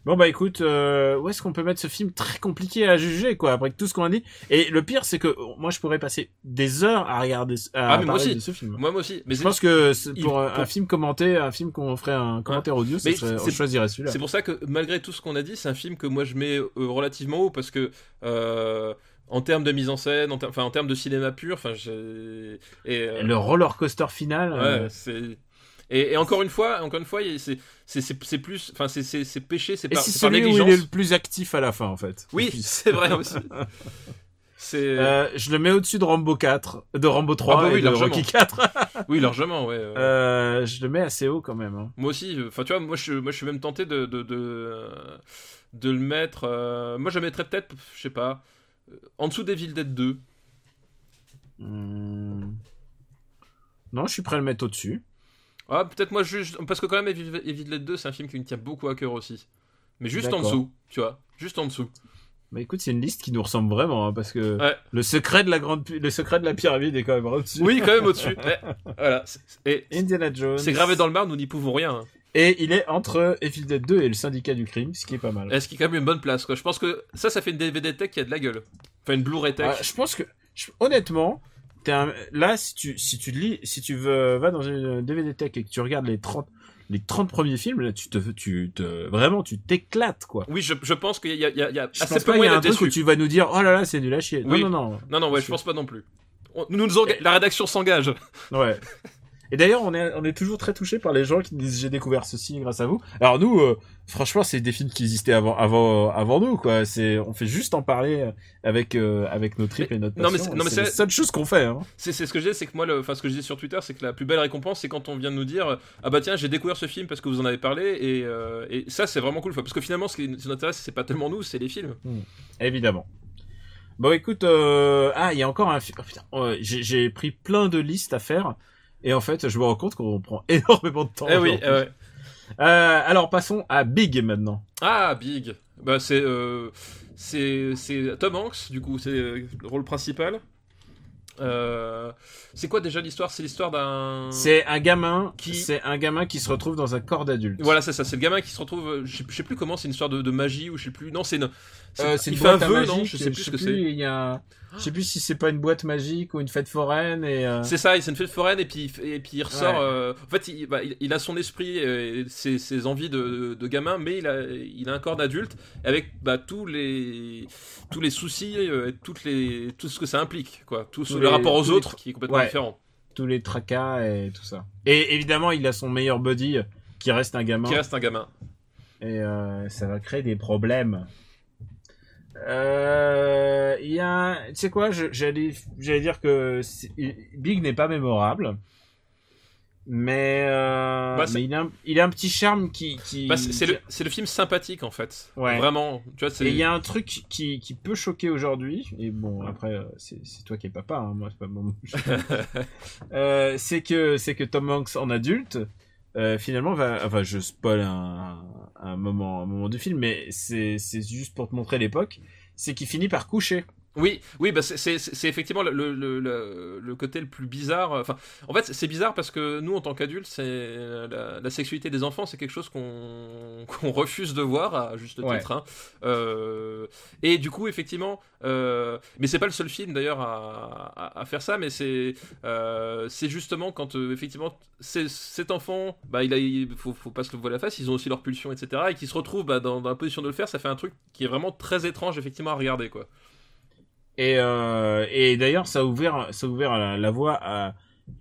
Bon bah écoute, où est-ce qu'on peut mettre ce film très compliqué à juger, quoi, après tout ce qu'on a dit. Et le pire, c'est que moi je pourrais passer des heures à regarder mais moi aussi. de ce film. Moi aussi. Mais je pense que pour un film commenté, un film qu'on ferait un commentaire audio, on choisirait celui-là. C'est pour ça que malgré tout ce qu'on a dit, c'est un film que moi je mets relativement haut, parce que en termes de mise en scène, en termes de cinéma pur, le roller coaster final. Ouais, c'est. Et encore une fois, c'est plus, enfin c'est péché, c'est par négligence. Et c'est celui où il est le plus actif à la fin, en fait. Oui, c'est vrai aussi. Je le mets au-dessus de Rambo 4, de Rambo 3 et de Rocky 4. Oui, largement, ouais. Je le mets assez haut quand même. Hein. Moi aussi, enfin tu vois, moi je suis même tenté de le mettre. Moi je mettrais peut-être, je sais pas, en dessous d'Evil Dead 2. Non, je suis prêt à le mettre au-dessus. Ah, peut-être moi juste. Parce que quand même, Evil Dead 2, c'est un film qui me tient beaucoup à cœur aussi. Mais juste en D'accord. dessous, tu vois. Juste en dessous. Bah écoute, c'est une liste qui nous ressemble vraiment, hein, parce que Ouais. le secret de la pyramide est quand même au-dessus. Oui, quand même au-dessus. Ouais. Voilà. Et Indiana Jones. c'est gravé dans le marbre, nous n'y pouvons rien. Hein. Et il est entre Evil Dead 2 et le Syndicat du crime, ce qui est pas mal. Est-ce qu'il y a quand même une bonne place, quoi. Je pense que ça fait une DVD tech qui a de la gueule. Enfin, une Blu-ray tech. Je pense que, honnêtement, là, si tu vas dans une DVD tech et que tu regardes les 30 premiers films, là, vraiment, tu t'éclates, quoi. Oui, je pense qu'il y a Je assez pense peu pas qu'il y moyen a un d'être truc où déçu. tu vas nous dire, oh là là, c'est nul à chier. Oui. Non. Non, ouais, je pense pas non plus. La rédaction s'engage. Ouais. Et d'ailleurs, on est toujours très touchés par les gens qui disent j'ai découvert ceci grâce à vous. Alors nous, franchement, c'est des films qui existaient avant nous, quoi. On fait juste en parler avec nos tripes et notre Non, mais passion. non, mais c'est la c'est- seule chose qu'on fait, hein. C'est ce que je disais, c'est que moi, ce que je disais sur Twitter, c'est que la plus belle récompense, c'est quand on vient de nous dire ah bah tiens, j'ai découvert ce film parce que vous en avez parlé, et ça, c'est vraiment cool, parce que finalement, ce qui nous intéresse, c'est pas tellement nous, c'est les films. Évidemment. Bon, écoute, il y a encore un film. Oh, putain, j'ai pris plein de listes à faire. Et en fait, je me rends compte qu'on prend énormément de temps. Eh oui, aujourd'hui. ouais. Alors, passons à Big maintenant. Ah, Big. Bah, c'est Tom Hanks, du coup, c'est le rôle principal. C'est quoi déjà l'histoire? C'est l'histoire d'un. C'est un gamin Qui- qui se retrouve dans un corps d'adulte. Voilà, c'est ça, c'est le gamin qui se retrouve. Je sais plus comment, c'est une histoire de magie ou je sais plus. Non, c'est une. C'est il une fait un boîte à vœu, magique, non? Je sais plus ce que c'est. Il y a, je sais plus si c'est pas une boîte magique ou une fête foraine et. C'est ça, c'est une fête foraine et puis il ressort. Ouais. En fait, il a son esprit, et ses envies de gamin, mais il a un corps d'adulte avec tous les soucis, tout ce que ça implique, quoi. Le rapport aux autres qui est complètement différent. Tous les tracas et tout ça. Et évidemment, il a son meilleur buddy qui reste un gamin. Qui reste un gamin. Et ça va créer des problèmes. Il y a, tu sais quoi, j'allais dire que Big n'est pas mémorable, mais il a un petit charme qui c'est le film sympathique en fait. Ouais. Vraiment, tu vois, et il y a un truc qui peut choquer aujourd'hui. Et bon, après, c'est toi qui es papa, hein, moi c'est pas mon. C'est que Tom Hanks en adulte. Finalement, je spoil un moment du film, mais c'est juste pour te montrer l'époque. C'est qu'il finit par coucher. Oui, bah c'est effectivement le côté le plus bizarre. Enfin, en fait, c'est bizarre parce que nous, en tant qu'adultes, c'est la sexualité des enfants, c'est quelque chose qu'on refuse de voir à juste titre. Hein. Et du coup, effectivement, mais c'est pas le seul film d'ailleurs à faire ça, mais c'est justement quand effectivement cet enfant, il faut pas se le voiler la face, ils ont aussi leur pulsion, etc., et qui se retrouvent dans la position de le faire, ça fait un truc qui est vraiment très étrange effectivement à regarder, quoi. Et d'ailleurs, ça a ouvert la voie à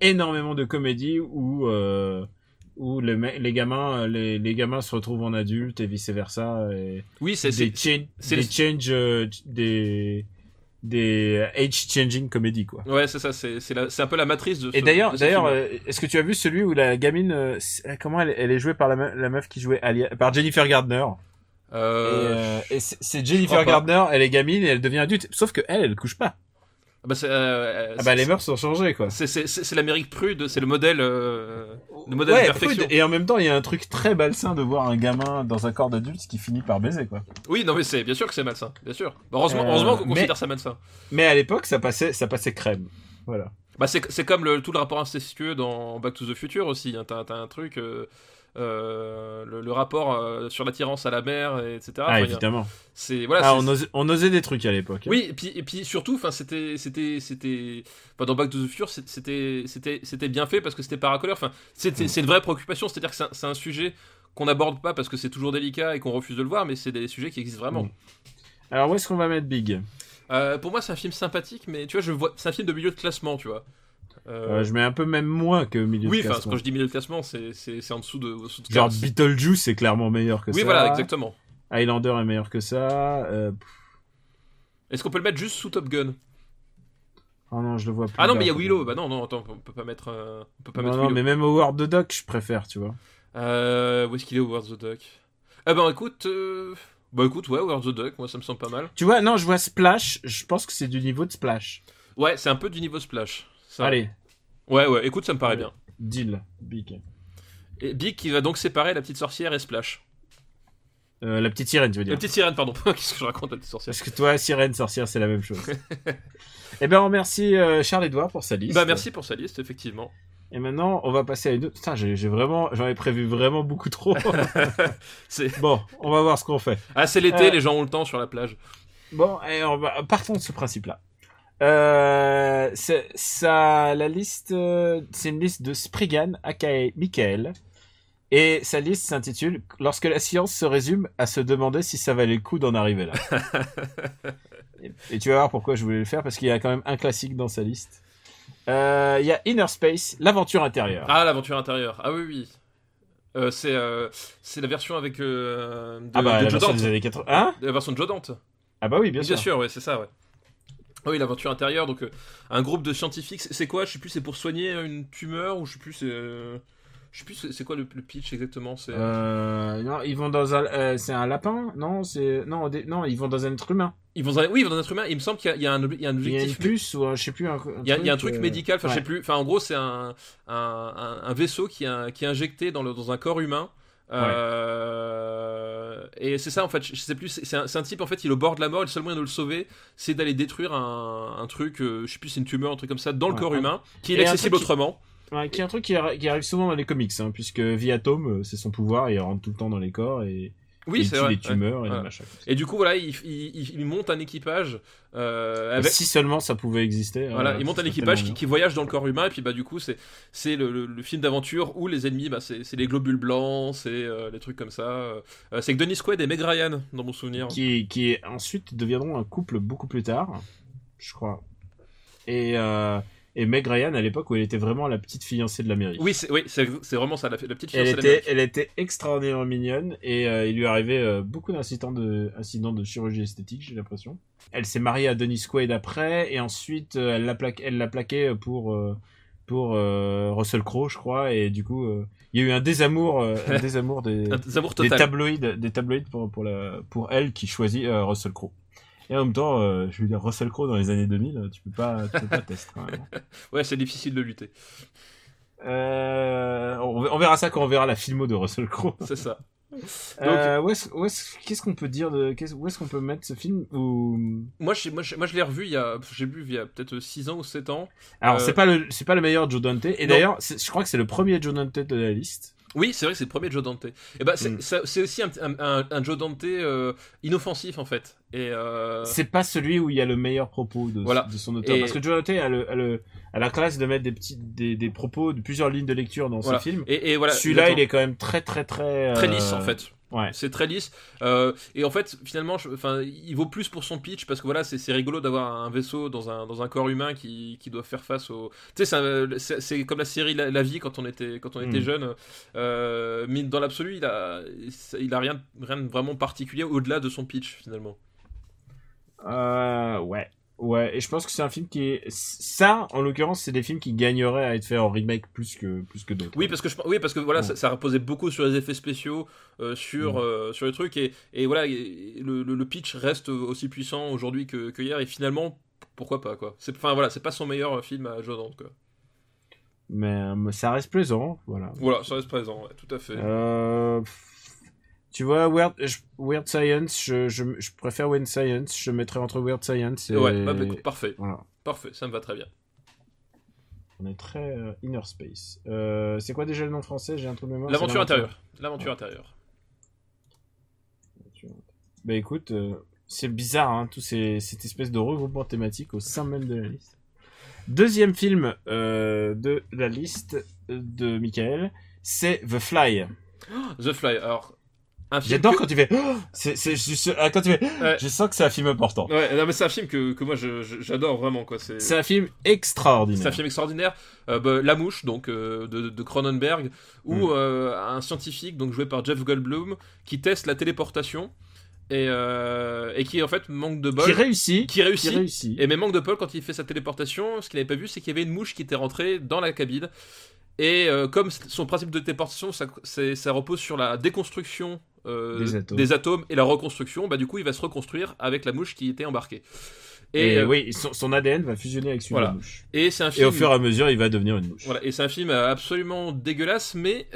énormément de comédies où les gamins se retrouvent en adultes et vice versa. Et oui, des age changing comédies, quoi. Ouais, c'est ça, c'est un peu la matrice de. Et d'ailleurs, est-ce que tu as vu celui où la gamine, comment elle est jouée par la meuf qui jouait par Jennifer Gardner? Et c'est Jennifer Gardner, elle est gamine et elle devient adulte. Sauf que elle couche pas. Les mœurs sont changées, quoi. C'est l'Amérique prude, c'est le modèle de perfection. Prude, et en même temps, il y a un truc très malsain de voir un gamin dans un corps d'adulte qui finit par baiser, quoi. Oui, non, mais c'est bien sûr que c'est malsain, bien sûr. Heureusement qu'on considère ça malsain. Mais à l'époque, ça passait crème. Voilà. C'est comme tout le rapport incestueux dans Back to the Future aussi. Hein. T'as un truc. Le rapport sur l'attirance à la mer, etc. Ah, évidemment. On osait des trucs à l'époque. Oui, et puis surtout, c'était dans Back to the Future, c'était bien fait parce que c'était paracoleur. C'est une vraie préoccupation, c'est-à-dire que c'est un sujet qu'on n'aborde pas parce que c'est toujours délicat et qu'on refuse de le voir, mais c'est des sujets qui existent vraiment. Alors où est-ce qu'on va mettre Big? Pour moi, c'est un film sympathique, mais tu vois, c'est un film de milieu de classement, tu vois. Je mets un peu même moins que milieu de classement. Oui, quand je dis milieu de classement, c'est en dessous de genre Beetlejuice, c'est clairement meilleur que ça. Oui, voilà, exactement. Highlander est meilleur que ça. Est-ce qu'on peut le mettre juste sous Top Gun? Oh non, je le vois plus. Ah non, mais il y a Willow. Bah non, attends, on peut pas mettre non, Willow. Mais même Howard the Duck, je préfère, tu vois. Où est-ce qu'il est, Howard the Duck? Écoute, ouais, Howard the Duck, moi ça me semble pas mal. Tu vois, non, je vois Splash, je pense que c'est du niveau de Splash. Ouais, c'est un peu du niveau Splash. Ça. Allez. Ouais, écoute, ça me paraît bien. Deal, Big. Et Big qui va donc séparer la petite sorcière et Splash. La petite sirène, tu veux dire. La petite sirène, pardon. Qu'est-ce que je raconte, la petite sorcière? Parce que toi, sirène, sorcière, c'est la même chose. Eh ben, on remercie Charles-Édouard pour sa liste. Bah, merci pour sa liste, effectivement. Et maintenant, on va passer à une autre. Putain, j'en ai prévu vraiment beaucoup trop. Bon, on va voir ce qu'on fait. Ah, c'est l'été, les gens ont le temps sur la plage. Bon, et partons de ce principe-là. La liste, c'est une liste de Spriggan, aka Michael. Et sa liste s'intitule « Lorsque la science se résume à se demander si ça valait le coup d'en arriver là ». Et tu vas voir pourquoi je voulais le faire, parce qu'il y a quand même un classique dans sa liste. Il y a Inner Space, l'aventure intérieure. Ah, l'aventure intérieure. Ah oui. C'est la version avec la Joe version Dante. des années 80. Hein? La version de Joe Dante. Ah bah oui, bien sûr. Bien sûr, ouais, c'est ça, ouais. Oui, l'aventure intérieure, donc un groupe de scientifiques, c'est quoi? Je sais plus, c'est pour soigner une tumeur, ou je sais plus, c'est quoi le pitch exactement? Non, ils vont dans un, c'est un lapin? Non, ils vont dans un être humain. Ils vont dans un être humain. Il me semble qu'il y a un objectif. Il y a une puce ou je sais plus. Il y a un truc médical. Enfin, ouais. je sais plus. Enfin, en gros, c'est un vaisseau qui est injecté dans un corps humain. Et c'est ça en fait. Je sais plus. C'est un type en fait. Il est au bord de la mort. Et le seul moyen de le sauver, c'est d'aller détruire un truc. Je sais plus. C'est une tumeur, un truc comme ça dans le corps humain, qui est inaccessible autrement. Ouais, qui est un truc qui arrive souvent dans les comics, hein, puisque Viatom, c'est son pouvoir, il rentre tout le temps dans les corps et oui, il tue les tumeurs et les machins. Et du coup, voilà, il monte un équipage. Avec... Si seulement ça pouvait exister. Voilà, il monte un équipage qui voyage dans le corps humain, et puis bah du coup, c'est le film d'aventure où les ennemis, bah, c'est les globules blancs, c'est les trucs comme ça. C'est que Dennis Quaid et Meg Ryan, dans mon souvenir. Qui ensuite deviendront un couple beaucoup plus tard, je crois. Et Meg Ryan, à l'époque où elle était vraiment la petite fiancée de l'Amérique. Oui, c'est vraiment ça, la petite fiancée de l'Amérique. Elle était extraordinairement mignonne et il lui arrivait beaucoup d'incidents de chirurgie esthétique, j'ai l'impression. Elle s'est mariée à Dennis Quaid après et ensuite elle l'a plaqué pour Russell Crowe, je crois, et du coup il y a eu un désamour des tabloïds pour elle qui choisit Russell Crowe. Et en même temps, je veux dire, Russell Crowe dans les années 2000, tu peux pas tester. Ouais, c'est difficile de lutter. On verra ça quand on verra la filmo de Russell Crowe. C'est ça. Donc, qu'est-ce qu'on peut dire où est-ce qu'on peut mettre ce film Moi, je l'ai revu il y a peut-être 6 ans ou 7 ans. Alors, c'est pas le meilleur Joe Dante. Et d'ailleurs, je crois que c'est le premier Joe Dante de la liste. Oui, c'est vrai que c'est le premier Joe Dante. Et bah, c'est aussi un Joe Dante inoffensif en fait. Et c'est pas celui où il y a le meilleur propos de son auteur. Parce que Joe Dante a la classe de mettre des propos de plusieurs lignes de lecture dans ce film. Et voilà. Celui-là, il est quand même très lisse en fait. Ouais. C'est très lisse. Et en fait, finalement, il vaut plus pour son pitch parce que voilà, c'est rigolo d'avoir un vaisseau dans un corps humain qui doit faire face au. Tu sais, c'est comme la série La Vie quand on était jeune. Mais dans l'absolu, il a rien vraiment particulier au-delà de son pitch finalement. Ouais, et je pense que c'est un film ça, en l'occurrence, c'est des films qui gagneraient à être faits en remake plus que d'autres. Oui, parce que voilà, ça reposait beaucoup sur les effets spéciaux, sur les trucs, et voilà, le pitch reste aussi puissant aujourd'hui que hier, et finalement, pourquoi pas, quoi. C'est pas son meilleur film à Joe Dante, quoi. Mais ça reste plaisant, voilà. Voilà, ça reste présent, ouais, tout à fait. Tu vois, Weird Science, je préfère Weird Science, je mettrais entre Weird Science et... Ouais, écoute, parfait. Voilà. Parfait, ça me va très bien. On est très Inner Space. C'est quoi déjà le nom français? J'ai un trou de mémoire. L'aventure intérieure. L'aventure intérieure. Bah écoute, c'est bizarre, hein, cette espèce de regroupement thématique au sein même de la liste. Deuxième film de la liste de Michael, c'est The Fly. The Fly, alors... J'adore quand tu fais quand tu fais je sens que c'est un film important. Ouais, non mais c'est un film que moi j'adore vraiment, quoi. C'est un film extraordinaire. C'est un film extraordinaire. La Mouche, donc de Cronenberg, où un scientifique, donc joué par Jeff Goldblum, qui teste la téléportation et qui en fait manque de bol. Qui réussit. Et mais manque de bol quand il fait sa téléportation. Ce qu'il n'avait pas vu, c'est qu'il y avait une mouche qui était rentrée dans la cabine. Et comme son principe de téléportation, ça repose sur la déconstruction des atomes et la reconstruction, bah du coup il va se reconstruire avec la mouche qui était embarquée. Et oui, son ADN va fusionner avec celui de la Voilà. mouche. Et c'est un Et film. au fur et à mesure, il va devenir une mouche. Voilà. Et c'est un film absolument dégueulasse, mais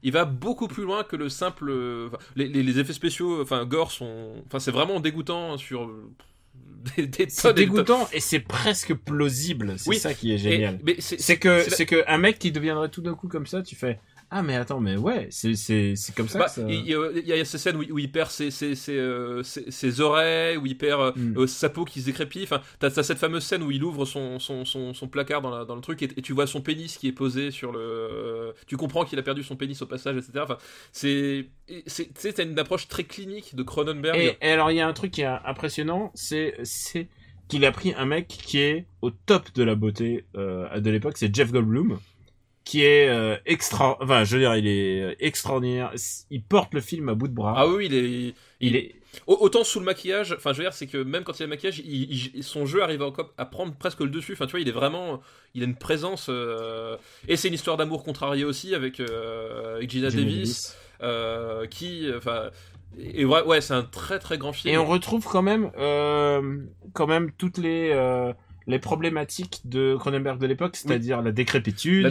il va beaucoup plus loin que le simple. Les effets spéciaux, enfin gore sont. Enfin, c'est vraiment dégoûtant sur. Des C'est tonnes et des dégoûtant et c'est presque plausible. C'est Oui. ça qui est tonnes. génial. Mais C'est que un mec qui deviendrait tout d'un coup comme ça, tu fais ah mais attends mais ouais c'est comme ça. Bah, que ça... il y a ces scènes où il perd ses oreilles, où il perd sa peau qui se décrépit. Enfin, t'as cette fameuse scène où il ouvre son placard dans le truc et tu vois son pénis qui est posé sur le. Tu comprends qu'il a perdu son pénis au passage, etc. Enfin, t'as une approche très clinique de Cronenberg. Et alors il y a un truc qui est impressionnant, c'est qu'il a pris un mec qui est au top de la beauté de l'époque, c'est Jeff Goldblum, qui est enfin je veux dire il est extraordinaire, il porte le film à bout de bras. Ah oui, il est autant sous le maquillage, enfin je veux dire c'est que même quand il y a le maquillage, son jeu arrive à prendre presque le dessus. Enfin tu vois, il a une présence et c'est une histoire d'amour contrariée aussi avec Gina Davis. Qui enfin et ouais c'est un très très grand film et on retrouve quand même toutes les problématiques de Cronenberg de l'époque, c'est-à-dire la décrépitude,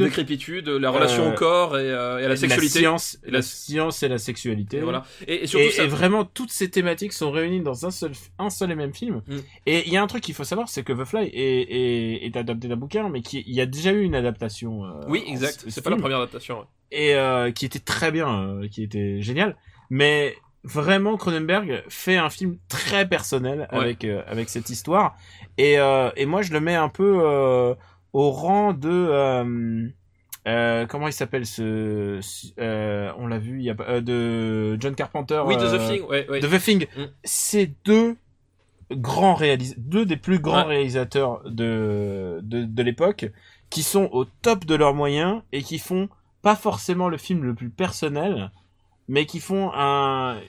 la relation au corps et à la sexualité, la science et la sexualité, et voilà, et surtout et vraiment toutes ces thématiques sont réunies dans un seul et même film. Et il y a un truc qu'il faut savoir, c'est que The Fly est adapté d'un bouquin, mais il y a déjà eu une adaptation. Oui, exact. C'est pas la première adaptation. Ouais. Et qui était très bien, qui était génial. Mais vraiment, Cronenberg fait un film très personnel avec cette histoire. Et moi, je le mets un peu au rang de comment il s'appelle on l'a vu, il y a de John Carpenter. Oui, de The Thing. Ouais. De The Thing. C'est deux des plus grands réalisateurs de l'époque, qui sont au top de leurs moyens et qui font pas forcément le film le plus personnel, mais qui font un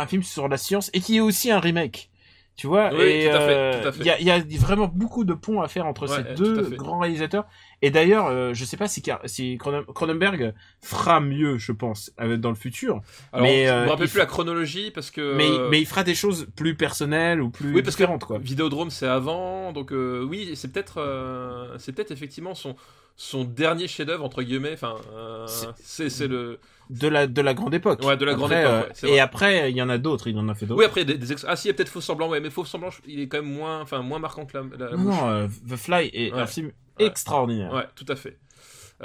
film sur la science et qui est aussi un remake. Tu vois, oui, et tout à fait. Il y a vraiment beaucoup de ponts à faire entre ces deux grands réalisateurs. Et d'ailleurs, je sais pas si Cronenberg fera mieux, je pense, dans le futur. Alors, mais je me rappelle plus la chronologie parce que. Mais il fera des choses plus personnelles ou plus différentes, quoi. Vidéodrome c'est avant, donc oui, c'est peut-être effectivement son dernier chef-d'œuvre entre guillemets. Enfin, c'est le de la grande époque. Ouais, de la grande époque. Ouais, et après, il y en a d'autres. Il en a fait d'autres. Oui, après il y a peut-être Faux Semblant, ouais, mais Faux Semblant, il est quand même moins marquant que la non, The Fly est un film extraordinaire. Ouais, tout à fait.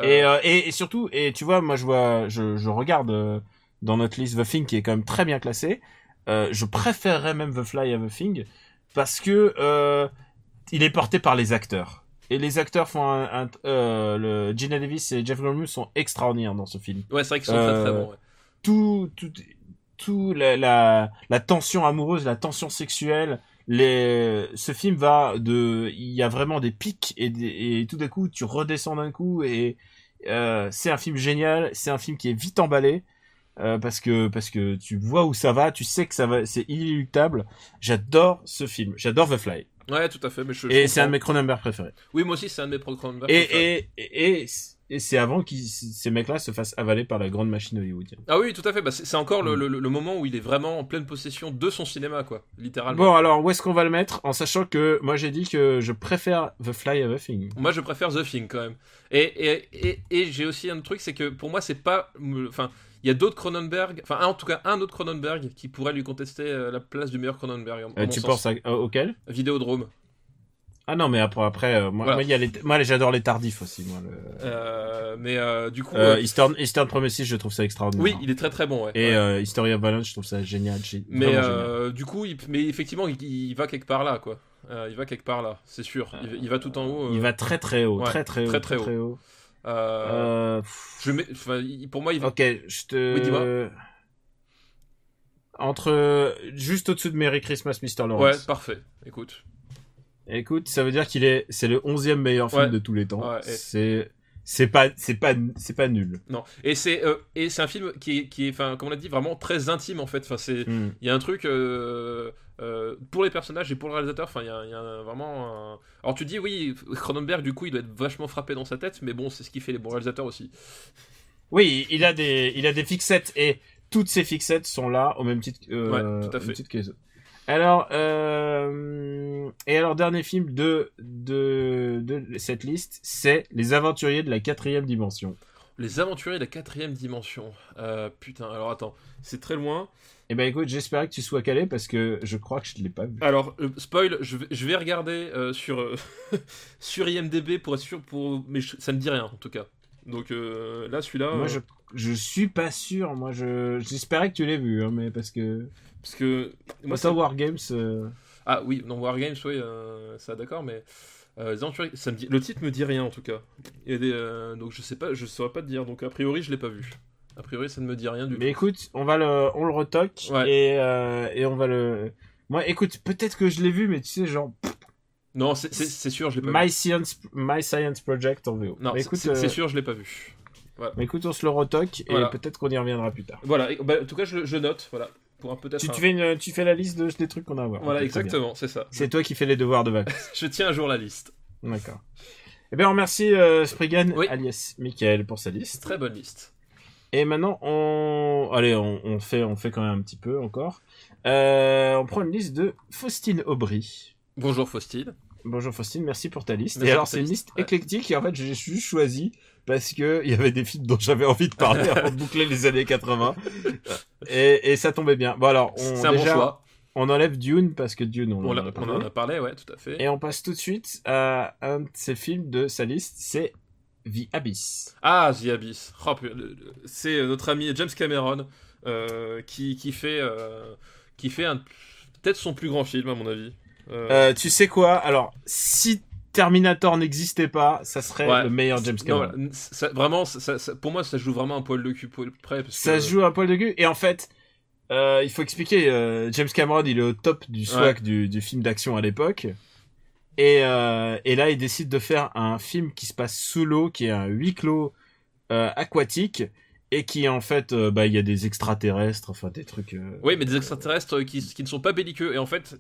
Et surtout, et tu vois, moi je regarde dans notre liste The Thing qui est quand même très bien classé. Je préférerais même The Fly à The Thing parce que il est porté par les acteurs. Et les acteurs font le Gina Davis et Jeff Goldblum sont extraordinaires dans ce film. Ouais, c'est vrai qu'ils sont très très bons. Ouais. Tout la tension amoureuse, la tension sexuelle, ce film il y a vraiment des pics et tout d'un coup tu redescends d'un coup et c'est un film génial, c'est un film qui est vite emballé. Parce que tu vois où ça va, tu sais que ça va, c'est inéluctable. J'adore ce film, j'adore The Fly. Ouais, tout à fait. Mais et c'est un de mes Cronenberg préférés. Oui, moi aussi, c'est un de mes Cronenberg préférés. Et c'est avant que ces mecs-là se fassent avaler par la grande machine hollywoodienne. Ah oui, tout à fait. Bah, c'est encore le moment où il est vraiment en pleine possession de son cinéma, quoi, littéralement. Bon, alors où est-ce qu'on va le mettre, en sachant que moi j'ai dit que je préfère The Fly à The Thing. Moi, je préfère The Thing quand même. Et j'ai aussi un truc, c'est que pour moi, c'est pas, enfin. Il y a d'autres Cronenberg, enfin en tout cas un autre Cronenberg qui pourrait lui contester la place du meilleur Cronenberg. Tu penses auquel ? Vidéodrome. Ah non, mais après moi j'adore les tardifs aussi, moi. Mais du coup, Eastern Promises, je trouve ça extraordinaire. Oui, il est très très bon. Ouais. Et History of Violence, je trouve ça génial. Mais du coup, mais effectivement, il va quelque part là, quoi. Il va quelque part là, c'est sûr. Il va tout en haut. Il va très très haut, très haut. Pour moi, il va. Ok, je te. Oui, dis-moi. Entre juste au-dessous de Merry Christmas, Mr. Lawrence. Ouais, parfait. Écoute, c'est ça veut dire c'est le 11e meilleur film de tous les temps. Ouais, c'est pas nul. Non. Et c'est un film qui est, enfin, comme on l'a dit, vraiment très intime en fait. Enfin, il y a un truc pour les personnages et pour le réalisateur. Enfin, il y a vraiment. Alors tu dis oui, Cronenberg du coup il doit être vachement frappé dans sa tête, mais bon, c'est ce qui fait les bons réalisateurs aussi. Oui, il a des fixettes et toutes ces fixettes sont là au même titre. Ouais, tout à fait. Alors, et alors, dernier film de cette liste, c'est Les Aventuriers de la 4e dimension. Les Aventuriers de la 4e dimension. Putain, alors attends, c'est très loin. Eh ben écoute, j'espérais que tu sois calé parce que je crois que je ne l'ai pas vu. Alors, spoil, je vais regarder sur IMDb pour être sûr, mais ça me dit rien en tout cas. Donc là, celui-là. Moi, je suis pas sûr. Moi, j'espérais que tu l'aies vu, hein, mais parce que moi, ça Wargames. Ah oui, non Wargames, oui, ça d'accord, mais les Aventuriers, le titre me dit rien en tout cas. Donc je sais pas, je saurais pas te dire. Donc a priori, je l'ai pas vu. A priori, ça ne me dit rien du tout. Mais écoute, on le retoque et on va le. Moi, écoute, peut-être que je l'ai vu, mais tu sais, genre. Non, c'est sûr, je l'ai pas vu. My Science Project en VO. Non, écoute, c'est sûr, je l'ai pas vu. Voilà. Mais écoute, on se le retoque et peut-être qu'on y reviendra plus tard. Voilà, en tout cas, je note, voilà. Pour Tu fais la liste des trucs qu'on a à voir. Voilà, exactement, c'est ça. C'est toi qui fais les devoirs de vacances. Je tiens à jour la liste. D'accord. Eh bien, on remercie Spriggan, alias Michael, pour sa liste. Très bonne liste. Et maintenant, on fait quand même un petit peu encore. On prend une liste de Faustine Aubry. Bonjour Faustine. Bonjour Faustine, merci pour ta liste. Et alors, c'est une liste éclectique et en fait, j'ai juste choisi parce que il y avait des films dont j'avais envie de parler avant de boucler les années 80. Et ça tombait bien. Bon alors, c'est un bon choix. On enlève Dune parce que Dune, on en a parlé, ouais, tout à fait. Et on passe tout de suite à un de ces films de sa liste, c'est The Abyss. Ah, The Abyss. Oh, c'est notre ami James Cameron qui fait peut-être son plus grand film à mon avis. Tu sais quoi? Alors, si Terminator n'existait pas, ça serait le meilleur James Cameron. Non, vraiment, pour moi, ça joue vraiment un poil de cul près. Ça joue un poil de cul. Et en fait, il faut expliquer, James Cameron, il est au top du swag du film d'action à l'époque. Et là, il décide de faire un film qui se passe sous l'eau, qui est un huis clos aquatique. Et qui en fait, il y a des extraterrestres, enfin des trucs. Oui, mais des extraterrestres qui ne sont pas belliqueux et en fait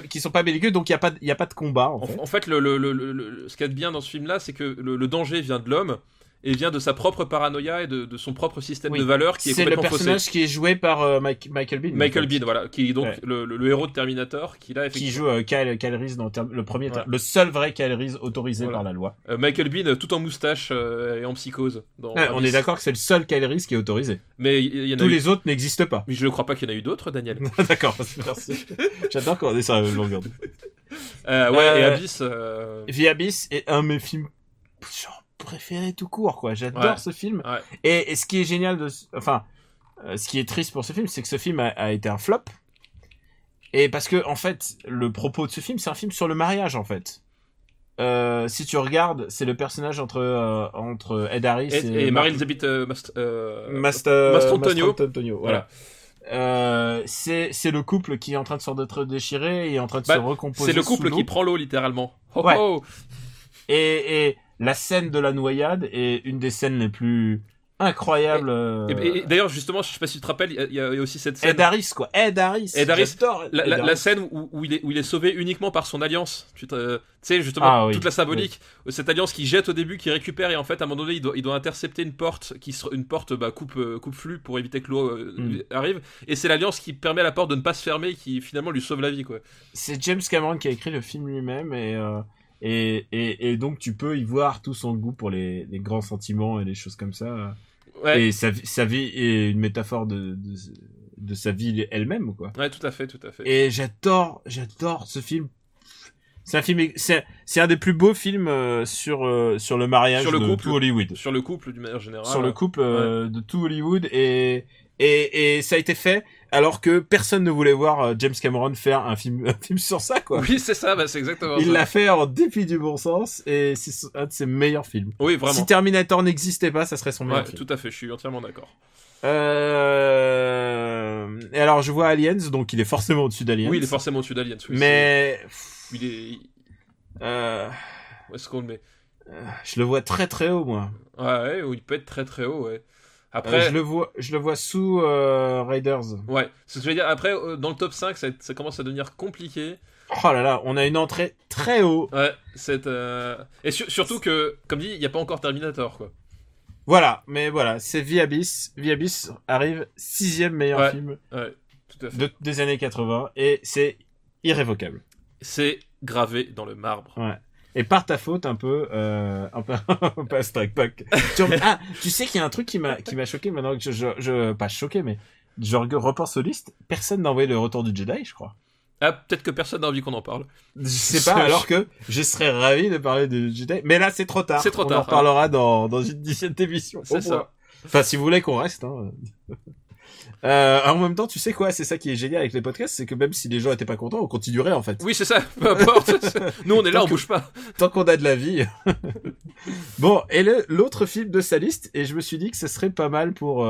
qui sont pas belliqueux, donc il y a pas de combat. En fait, ce qu'il y a de bien dans ce film-là, c'est que le danger vient de l'homme et vient de sa propre paranoïa et de son propre système de valeurs qui est complètement faussé. C'est le personnage qui est joué par Michael Bean. Michael Bean, voilà, qui est donc le héros de Terminator, qui joue Kyle Reese dans le premier, le seul vrai Kyle Reese autorisé par la loi. Michael Bean tout en moustache et en psychose. On est d'accord que c'est le seul Kyle Reese qui est autorisé. Mais tous les autres n'existent pas. Mais je ne crois pas qu'il y en a eu d'autres, Daniel. D'accord, merci. J'adore quand on est sur la même longueur. Et Abyss. The Abyss est un de mes films préféré tout court, quoi. J'adore ce film. Et ce qui est génial ce qui est triste pour ce film, c'est que ce film a été un flop. Et parce que, en fait, le propos de ce film, c'est un film sur le mariage, en fait. Si tu regardes, c'est le personnage entre Ed Harris et Mary-Elizabeth Mastrantonio. Voilà. C'est le couple qui est en train de se déchirer et en train de se recomposer. C'est le couple qui prend l'eau, littéralement. Et la scène de la noyade est une des scènes les plus incroyables. Et d'ailleurs, justement, je sais pas si tu te rappelles, il y a aussi cette scène. Ed Harris. J'adore la scène où il est sauvé uniquement par son alliance. Tu sais, justement, toute la symbolique. Cette alliance qui jette au début, qui récupère, et en fait, à un moment donné, il doit intercepter une porte coupe-flux pour éviter que l'eau arrive. Et c'est l'alliance qui permet à la porte de ne pas se fermer, qui finalement lui sauve la vie, quoi. C'est James Cameron qui a écrit le film lui-même, et donc tu peux y voir tout son goût pour les grands sentiments et les choses comme ça. Et sa vie est une métaphore de sa vie elle-même, quoi. Ouais, tout à fait. Et j'adore ce film. C'est un film, c'est un des plus beaux films sur le mariage de tout Hollywood. Sur le couple d'une manière générale. Sur le couple de tout Hollywood et ça a été fait alors que personne ne voulait voir James Cameron faire un film sur ça, quoi. Oui, c'est ça, c'est exactement ça. Il l'a fait en dépit du bon sens et c'est un de ses meilleurs films. Oui, vraiment. Si Terminator n'existait pas, ça serait son meilleur film. Tout à fait, je suis entièrement d'accord. Et alors, je vois Aliens, donc il est forcément au-dessus d'Aliens. Oui, il est forcément au-dessus d'Aliens. Oui, mais il est... Où est-ce qu'on le met? Je le vois très très haut, moi. Ouais, il peut être très très haut, ouais. Après, je le vois sous Raiders. Ouais, c'est ce que je veux dire. Après, dans le top 5, ça commence à devenir compliqué. Oh là là, on a une entrée très haut. Ouais, et surtout que, comme dit, il n'y a pas encore Terminator, quoi. Voilà, mais voilà, c'est The Abyss. The Abyss arrive 6e meilleur film tout à fait. des années 80. Et c'est irrévocable. C'est gravé dans le marbre. Ouais. Et par ta faute, un peu pas Strike Back. Tu sais qu'il y a un truc qui m'a choqué maintenant que je pas choqué, mais je repense aux listes. Personne n'a envoyé le Retour du Jedi, je crois. Ah, peut-être que personne n'a envie qu'on en parle. Je sais pas, alors que je serais ravi de parler de Jedi. Mais là, c'est trop tard. C'est trop tard. On en reparlera dans une 10e émission. C'est ça. Enfin, si vous voulez qu'on reste, hein. En même temps, tu sais quoi, c'est ça qui est génial avec les podcasts, c'est que même si les gens étaient pas contents, on continuerait en fait. Oui, c'est ça, peu importe. Nous, on est là, on bouge pas. Tant qu'on a de la vie. Bon, et l'autre film de sa liste, et je me suis dit que ce serait pas mal pour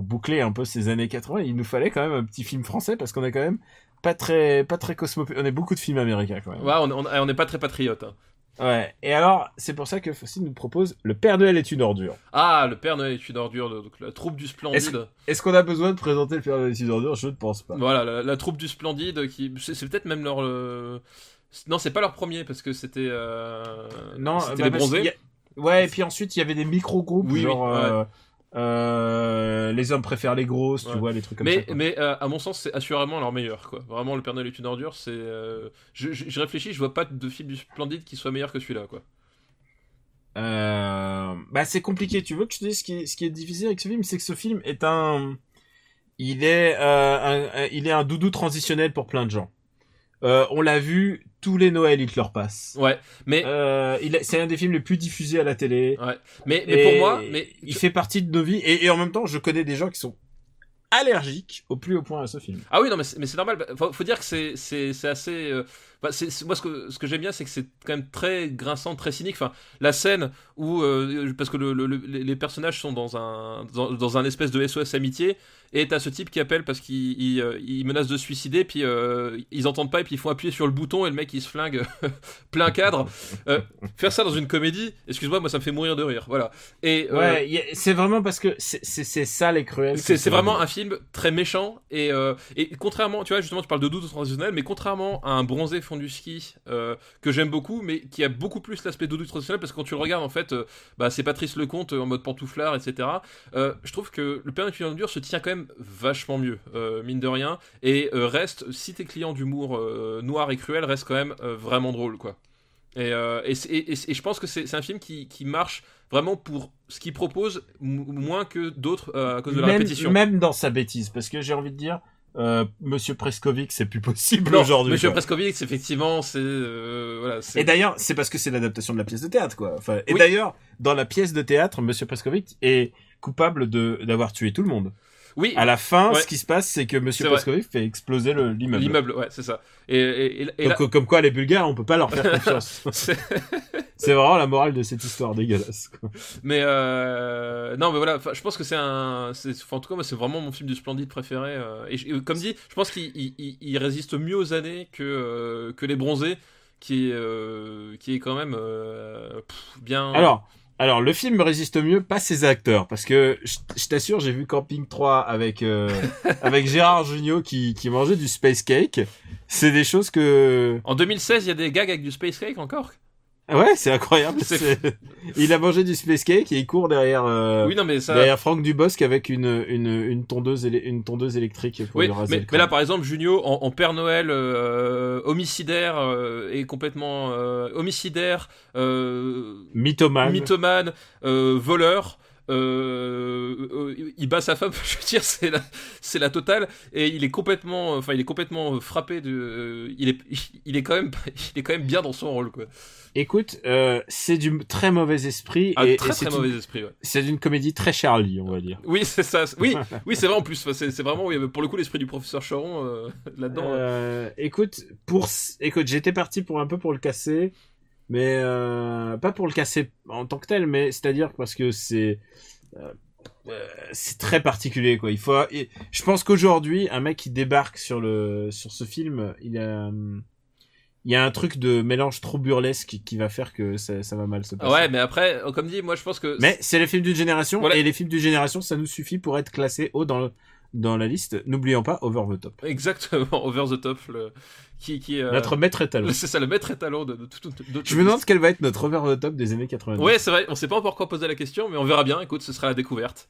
boucler un peu ces années 80, il nous fallait quand même un petit film français, parce qu'on est quand même pas très cosmopolite. On a beaucoup de films américains quand même. Ouais, on est pas très patriote. Hein. Ouais. Et alors, c'est pour ça que Faucine nous propose Le Père Noël est une ordure. Ah, Le Père Noël est une ordure, donc la troupe du Splendide. Est-ce qu'on a besoin de présenter Le Père Noël est une ordure? Je ne pense pas. Voilà, la troupe du Splendide, c'est peut-être même leur... Non, c'est pas leur premier, parce que c'était... Non, c'était les Bronzés. Ouais, et puis ensuite, il y avait des micro-groupes, oui, genre... les hommes préfèrent les grosses, tu vois, les trucs comme ça. Mais à mon sens, c'est assurément leur meilleur, quoi. Vraiment, Le Père Noël est une ordure, c'est... Je réfléchis, je vois pas de film du Splendide qui soit meilleur que celui-là, quoi. Bah, c'est compliqué. Tu veux que je te dise ce qui est difficile avec ce film, c'est que ce film est il est un doudou transitionnel pour plein de gens. On l'a vu, tous les Noëls, il te leur passe. Ouais, mais... c'est un des films les plus diffusés à la télé. Ouais, mais pour moi... il fait partie de nos vies, et en même temps, je connais des gens qui sont allergiques au plus haut point à ce film. Ah oui, non, mais c'est normal. Faut dire que c'est assez... moi, ce que j'aime bien, c'est que c'est quand même très grinçant, très cynique. Enfin, la scène où... parce que les personnages sont dans un espèce de SOS amitié, et t'as ce type qui appelle parce qu'il menace de se suicider, puis ils entendent pas, et puis ils font appuyer sur le bouton, et le mec il se flingue plein cadre. Faire ça dans une comédie, excuse-moi, moi ça me fait mourir de rire. Voilà. Et ouais, c'est vraiment parce que c'est ça les cruels. C'est vraiment un film très méchant, et contrairement, tu vois, justement, tu parles de doudou traditionnel, mais contrairement à un Bronzé fond du ski que j'aime beaucoup, mais qui a beaucoup plus l'aspect doudou traditionnel, parce que quand tu le regardes, en fait, c'est Patrice Lecomte en mode pantouflard, etc. Je trouve que Le Père Noël est une ordure se tient quand même vachement mieux, mine de rien, et reste, si t'es client d'humour noir et cruel, reste quand même vraiment drôle, quoi. Et je pense que c'est un film qui marche vraiment pour ce qu'il propose, moins que d'autres à cause de la répétition. Même dans sa bêtise, parce que j'ai envie de dire, Monsieur Preskovic, c'est plus possible aujourd'hui. Monsieur Preskovic, effectivement, c'est voilà. Et d'ailleurs, c'est parce que c'est l'adaptation de la pièce de théâtre, quoi. Enfin, et oui. d'ailleurs, dans la pièce de théâtre, Monsieur Preskovic est coupable d'avoir tué tout le monde. Oui. À la fin, ouais. ce qui se passe, c'est que Monsieur Preskovic fait exploser l'immeuble. L'immeuble, ouais, c'est ça. Et donc, là... comme quoi, les Bulgares, on peut pas leur faire confiance. C'est vraiment la morale de cette histoire dégueulasse, quoi. Mais non, mais voilà, je pense que en tout cas, moi, c'est vraiment mon film du Splendide préféré. Et comme dit, je pense qu'il résiste mieux aux années que Les Bronzés, qui est quand même bien. Alors, le film résiste mieux, pas ses acteurs, parce que je t'assure, j'ai vu Camping 3 avec Gérard Jugnot qui mangeait du space cake. C'est des choses que... En 2016, il y a des gags avec du space cake encore. Ouais, c'est incroyable. Il a mangé du space cake et il court derrière oui, non, mais ça... derrière Franck Dubosc avec une tondeuse électrique pour oui, lui raser mais là par exemple Junio en Père Noël homicidaire est complètement homicidaire mythomane voleur il bat sa femme, je veux dire, c'est la totale, et il est complètement frappé de, il est quand même bien dans son rôle, quoi. Écoute, c'est du très mauvais esprit, très mauvais esprit, ouais. C'est d'une comédie très Charlie, on va dire. Oui, c'est ça. Oui, c'est vrai en plus. C'est vraiment, oui, pour le coup, l'esprit du professeur Charon là-dedans. Écoute, j'étais parti pour le casser. Mais pas pour le casser en tant que tel, mais c'est-à-dire parce que c'est très particulier, quoi. Je pense qu'aujourd'hui, un mec qui débarque sur ce film, il y a un truc de mélange trop burlesque qui va faire que ça va mal se passer. Ouais, mais après, comme dit, moi je pense que... Mais c'est les films d'une génération, voilà. Et les films d'une génération, ça nous suffit pour être classés haut dans la liste. N'oublions pas Over the Top. Exactement, Over the Top, qui notre maître étalon. C'est ça, le maître étalon de Je me demande quel va être notre Over the Top des années 90. Ouais, c'est vrai, on sait pas encore quoi poser la question, mais on verra bien, écoute, ce sera la découverte.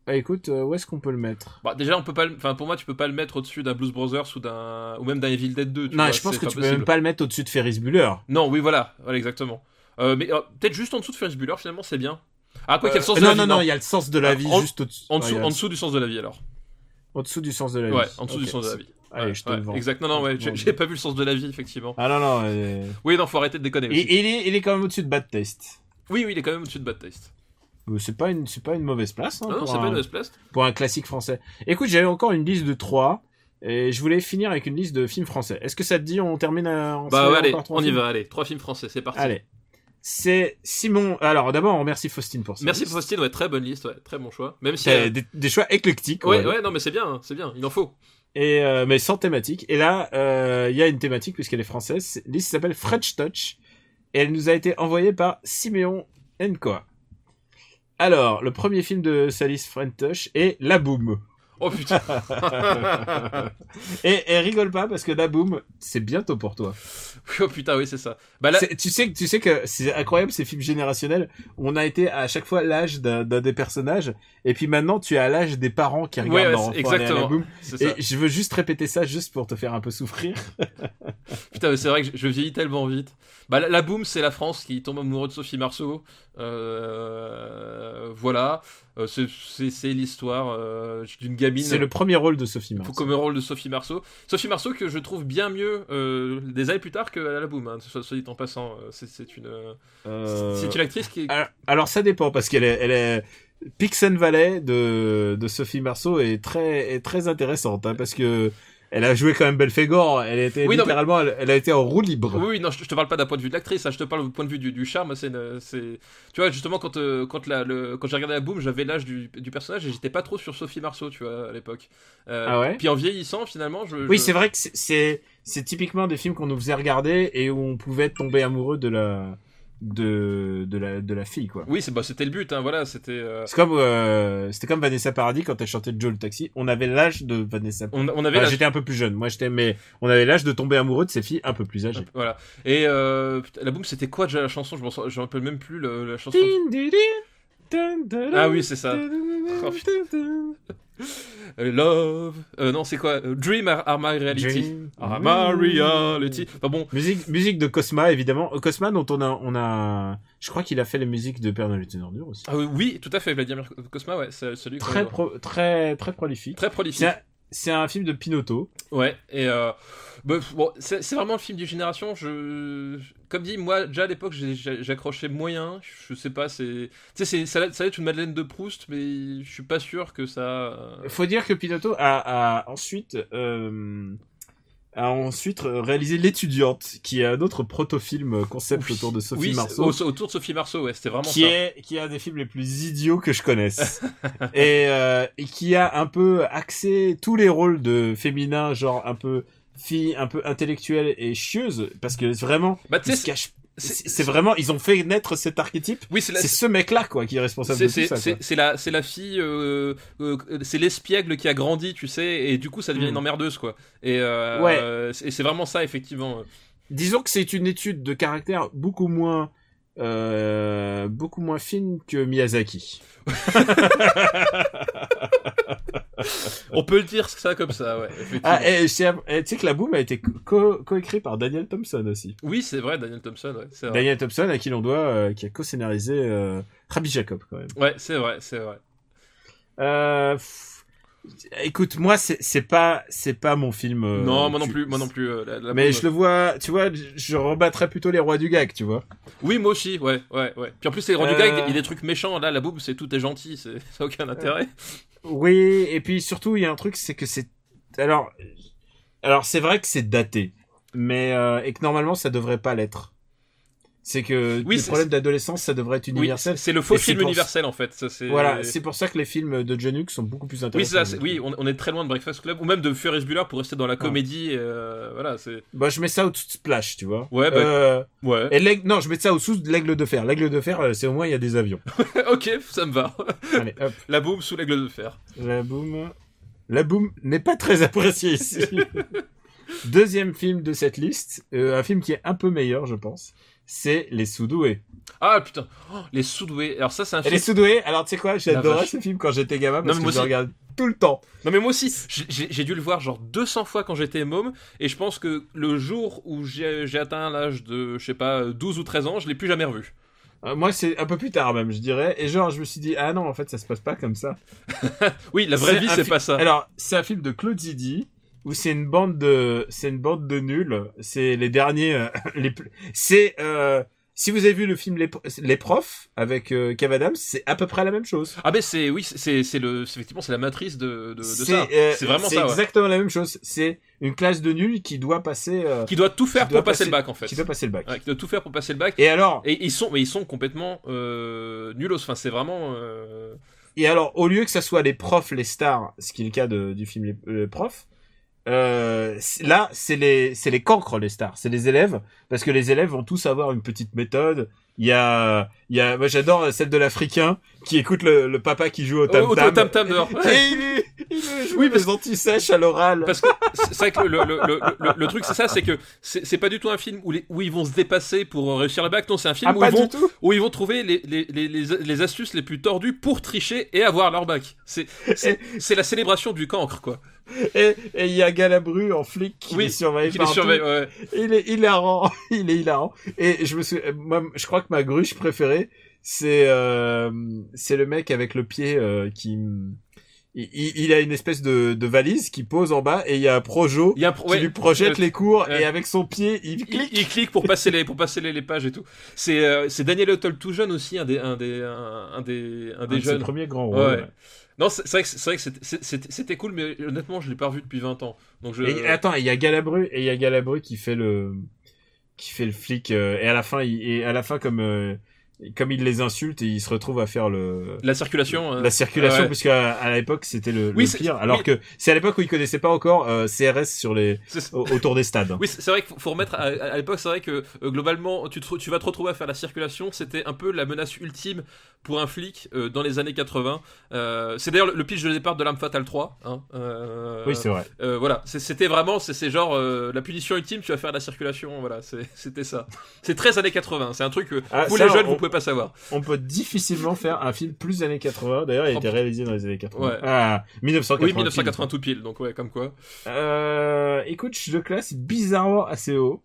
Bah écoute, où est-ce qu'on peut le mettre? Bah, déjà, on peut pas. Enfin, pour moi, tu peux pas le mettre au-dessus d'un Blues Brothers ou même d'un Evil Dead 2. Non, vois, je pense c'est que pas tu peux possible. même pas le mettre au-dessus de Ferris Bueller. Non, oui, voilà, exactement. Mais peut-être juste en dessous de Ferris Bueller, finalement, c'est bien. Ah, quoi qu'il y a le sens de non, la vie. non, il y a le sens de la vie juste au-dessus. En dessous du sens de la vie, alors. En dessous du sens de la vie. Ouais, en dessous du sens de la vie. Allez, je te le vends. Exact. Non, ouais, j'ai pas vu le sens de la vie, effectivement. Ah non. Oui, non, faut arrêter de déconner aussi. Il est quand même au-dessus de Bad Taste. Oui, il est quand même au-dessus de Bad Taste. C'est pas une mauvaise place. Non, c'est pas une mauvaise place. Pour un classique français. Écoute, j'avais encore une liste de 3. Et je voulais finir avec une liste de films français. Est-ce que ça te dit, on termine Bah ouais, allez, on y films va, allez. 3 films français, c'est parti. Allez. C'est Simon. Alors d'abord, on remercie Faustine pour ça. Merci Faustine, ouais, très bonne liste, ouais, très bon choix. Même si des choix éclectiques. Ouais, non, mais c'est bien, il en faut. Et mais sans thématique. Et là, il y a une thématique puisqu'elle est française. La liste s'appelle French Touch et elle nous a été envoyée par Siméon Nkoa. Alors, le premier film de sa liste French Touch est La Boom. Oh putain. et rigole pas parce que La Boom, c'est bientôt pour toi. Oh putain, oui, c'est ça. Bah là... Tu sais que c'est incroyable ces films générationnels où on a été à chaque fois l'âge d'un des personnages et puis maintenant tu es à l'âge des parents qui regardent exactement. La Boom. C'est et ça. je veux juste répéter ça juste pour te faire un peu souffrir. Putain, mais c'est vrai que je vieillis tellement vite. Bah la Boom, c'est la France qui tombe amoureux de Sophie Marceau. Voilà. C'est l'histoire d'une gamine. C'est le premier rôle de Sophie Marceau. Comme rôle de Sophie Marceau. Sophie Marceau que je trouve bien mieux des années plus tard que La Boom. Hein, soit dit en passant, c'est une actrice qui. Alors ça dépend parce qu'elle est Pixen Valley de Sophie Marceau est très intéressante hein, parce que elle a joué quand même Belphégor, elle était littéralement, elle a été en roue libre. Oui, non, je te parle pas d'un point de vue de l'actrice, hein, je te parle du point de vue du charme. C'est, tu vois, justement quand j'ai regardé La Boom, j'avais l'âge du personnage et j'étais pas trop sur Sophie Marceau, tu vois, à l'époque. Ah ouais. Puis en vieillissant, finalement, c'est vrai que c'est typiquement des films qu'on nous faisait regarder et où on pouvait tomber amoureux de la fille quoi. Oui, c'était le but hein, voilà, c'était c'était comme Vanessa Paradis quand elle chantait Joe le taxi, on avait l'âge de Vanessa. On avait l'âge... j'étais un peu plus jeune, mais on avait l'âge de tomber amoureux de ces filles un peu plus âgées. Voilà. Et La Boom, c'était quoi déjà la chanson, je me rappelle même plus la chanson. Ah oui, c'est ça. Oh, Love, non c'est quoi? Dream are my reality. Are my reality. Enfin bon. Musique de Cosma évidemment. Cosma dont on a, je crois qu'il a fait les musiques de Père Noël est une ordure aussi. Ah oui, tout à fait. Vladimir Cosma, ouais, c'est celui. Très prolifique. Très prolifique. C'est un film de Pinotto. Ouais, et bon, c'est vraiment le film du génération. Comme dit, moi, déjà à l'époque, j'accrochais moyen. Je sais pas, ça va être une Madeleine de Proust, mais je suis pas sûr que ça. Faut dire que Pinotto a ensuite réalisé L'étudiante, qui est un autre proto-film concept autour de Sophie Marceau. Autour de Sophie Marceau, ouais, c'était vraiment qui est un des films les plus idiots que je connaisse. et qui a un peu axé tous les rôles de féminins, genre un peu fille, un peu intellectuelle et chieuse, parce que vraiment, c'est vraiment, ils ont fait naître cet archétype. Oui, c'est ce mec-là, quoi, qui est responsable de tout ça. C'est la fille, c'est l'espiègle qui a grandi, tu sais, et du coup, ça devient une emmerdeuse, quoi. Et c'est vraiment ça, effectivement. Disons que c'est une étude de caractère beaucoup moins fine que Miyazaki. On peut le dire ça comme ça, ouais. Tu sais que La Boom a été co-écrit par Daniel Thompson aussi. Oui, c'est vrai, Daniel Thompson, ouais. C'est vrai. Daniel Thompson, à qui l'on doit, qui a co-scénarisé Rabbi Jacob, quand même. Ouais, c'est vrai. Écoute, moi, c'est pas mon film. Non, moi non plus. Mais je le vois, tu vois, je rebattrais plutôt Les Rois du Gag, tu vois. Oui, moi aussi, ouais. Puis en plus, Les Rois du Gag, il y a des trucs méchants. Là, La Boom, tout est gentil, ça a aucun intérêt. Oui, et puis surtout, il y a un truc, c'est que c'est... Alors c'est vrai que c'est daté, mais et que normalement, ça devrait pas l'être. C'est que les problèmes d'adolescence, ça devrait être universel. Oui, c'est le faux film universel, en fait. Voilà, c'est pour ça que les films de John Hughes sont beaucoup plus intéressants. Oui, on est très loin de Breakfast Club, ou même de Ferris Bueller pour rester dans la comédie. Voilà, c'est... Bah, je mets ça au-dessous de Splash, tu vois. Ouais, ouais. Et non, je mets ça au-dessous de l'Aigle de Fer. L'Aigle de Fer, c'est au moins, il y a des avions. Ok, ça me va. Allez, hop. La Boom sous l'Aigle de Fer. La Boom n'est pas très apprécié ici. Deuxième film de cette liste, un film qui est un peu meilleur, je pense. c'est Les Sous-Doués. Ah putain, Les Sous-Doués. Alors ça, c'est un Et film. Les Sous-Doués, alors tu sais quoi, j'adorais vache. ce film quand j'étais gamin parce Non, mais que moi je le aussi. regarde tout le temps. Non mais moi aussi, j'ai dû le voir genre 200 fois quand j'étais môme, et je pense que le jour où j'ai atteint l'âge de, je sais pas, 12 ou 13 ans, je l'ai plus jamais revu. Moi, c'est un peu plus tard même, je dirais. Et genre, je me suis dit, ah non, en fait, ça se passe pas comme ça. Oui, la vraie vie, un c'est fi- pas ça. Alors, c'est un film de Claude Zidi où c'est une bande de nuls. C'est les derniers. Si vous avez vu le film Les Profs avec Kev Adams, c'est à peu près la même chose. Ah ben c'est effectivement c'est la matrice de ça. C'est vraiment c'est ça. Ouais. exactement la même chose. C'est une classe de nuls qui doit passer. Qui doit tout faire qui doit pour passer le bac en fait. Qui doit passer le bac. Ouais, qui doit tout faire pour passer le bac. Et alors, Et ils sont complètement nulos. Enfin c'est vraiment. au lieu que ça soit les profs, les stars, ce qui est le cas du film les Profs, là, c'est les cancres, les stars. C'est les élèves, parce que les élèves vont tous avoir une petite méthode. Moi j'adore celle de l'Africain qui écoute le papa qui joue au tam-tam. Au tam-tam dehors. Et il joue des anti-sèches à l'oral. Parce que c'est vrai que le truc c'est ça, c'est que c'est pas du tout un film où ils vont se dépasser pour réussir le bac. Non, c'est un film où ils vont trouver les astuces les plus tordues pour tricher et avoir leur bac. C'est la célébration du cancre, quoi. Et il y a Galabru en flic qui les surveille partout. Ouais. Il est hilarant. Il est hilarant. Et moi, je crois que ma gruche préférée, c'est le mec avec le pied qui... Il a une espèce de valise qui pose en bas et il y a un projo qui lui projette les cours et avec son pied il clique. Il clique pour passer les pages et tout. C'est Daniel Auteuil tout jeune aussi, un des jeunes. C'est le premier grand rôle. Ouais. Non, c'est vrai que c'était cool, mais honnêtement, je l'ai pas revu depuis 20 ans. Donc Attends, il y a Galabru qui fait le flic et à la fin comme il les insulte et il se retrouve à faire la circulation puisque à l'époque c'était le pire alors que c'est à l'époque où il connaissait pas encore CRS sur autour des stades. Oui, c'est vrai qu'il faut remettre à l'époque, c'est vrai que globalement tu vas te retrouver à faire la circulation, c'était un peu la menace ultime pour un flic dans les années 80. C'est d'ailleurs le pitch de départ de L'Arme Fatale 3 hein. Oui, c'est vrai. Voilà, c'était vraiment c'est genre la punition ultime, tu vas faire la circulation, voilà, c'était ça. C'est très années 80, c'est un truc que vous les jeunes vous pouvez pas savoir. On peut difficilement faire un film plus années 80. D'ailleurs, il a été réalisé dans les années 80. Ouais. Ah, 1980. Oui, 1980 tout pile, donc ouais, comme quoi. Écoute, je le classe bizarrement assez haut.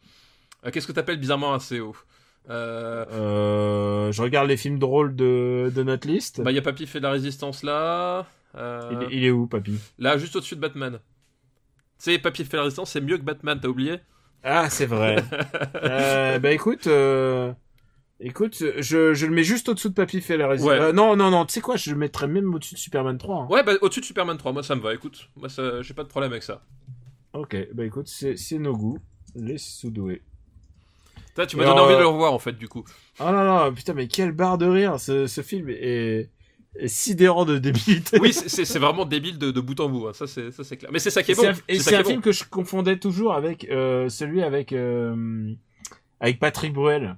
Qu'est-ce que t'appelles bizarrement assez haut? Je regarde les films drôles de notre liste. Bah, y a Papy fait de la résistance là. Il est où, Papy? Là, juste au-dessus de Batman. Tu sais, Papy fait de la résistance, c'est mieux que Batman, t'as oublié? Ah, c'est vrai. Bah écoute, je le mets juste au-dessous de Papy fait la résistance. Ouais. Non, tu sais quoi, je le mettrais même au-dessus de Superman 3. Hein. Ouais, bah au-dessus de Superman 3, moi ça me va, écoute. Moi j'ai pas de problème avec ça. Ok, bah écoute, c'est nos goûts. Les Sous-Doués. Tu m'as donné envie de le revoir en fait, du coup. Oh là, putain, mais quelle barre de rire, ce film est sidérant de débilité. Oui, c'est vraiment débile de bout en bout, hein. Ça c'est clair. Mais c'est ça qui est bon. C'est un film que je confondais toujours avec celui avec Patrick Bruel.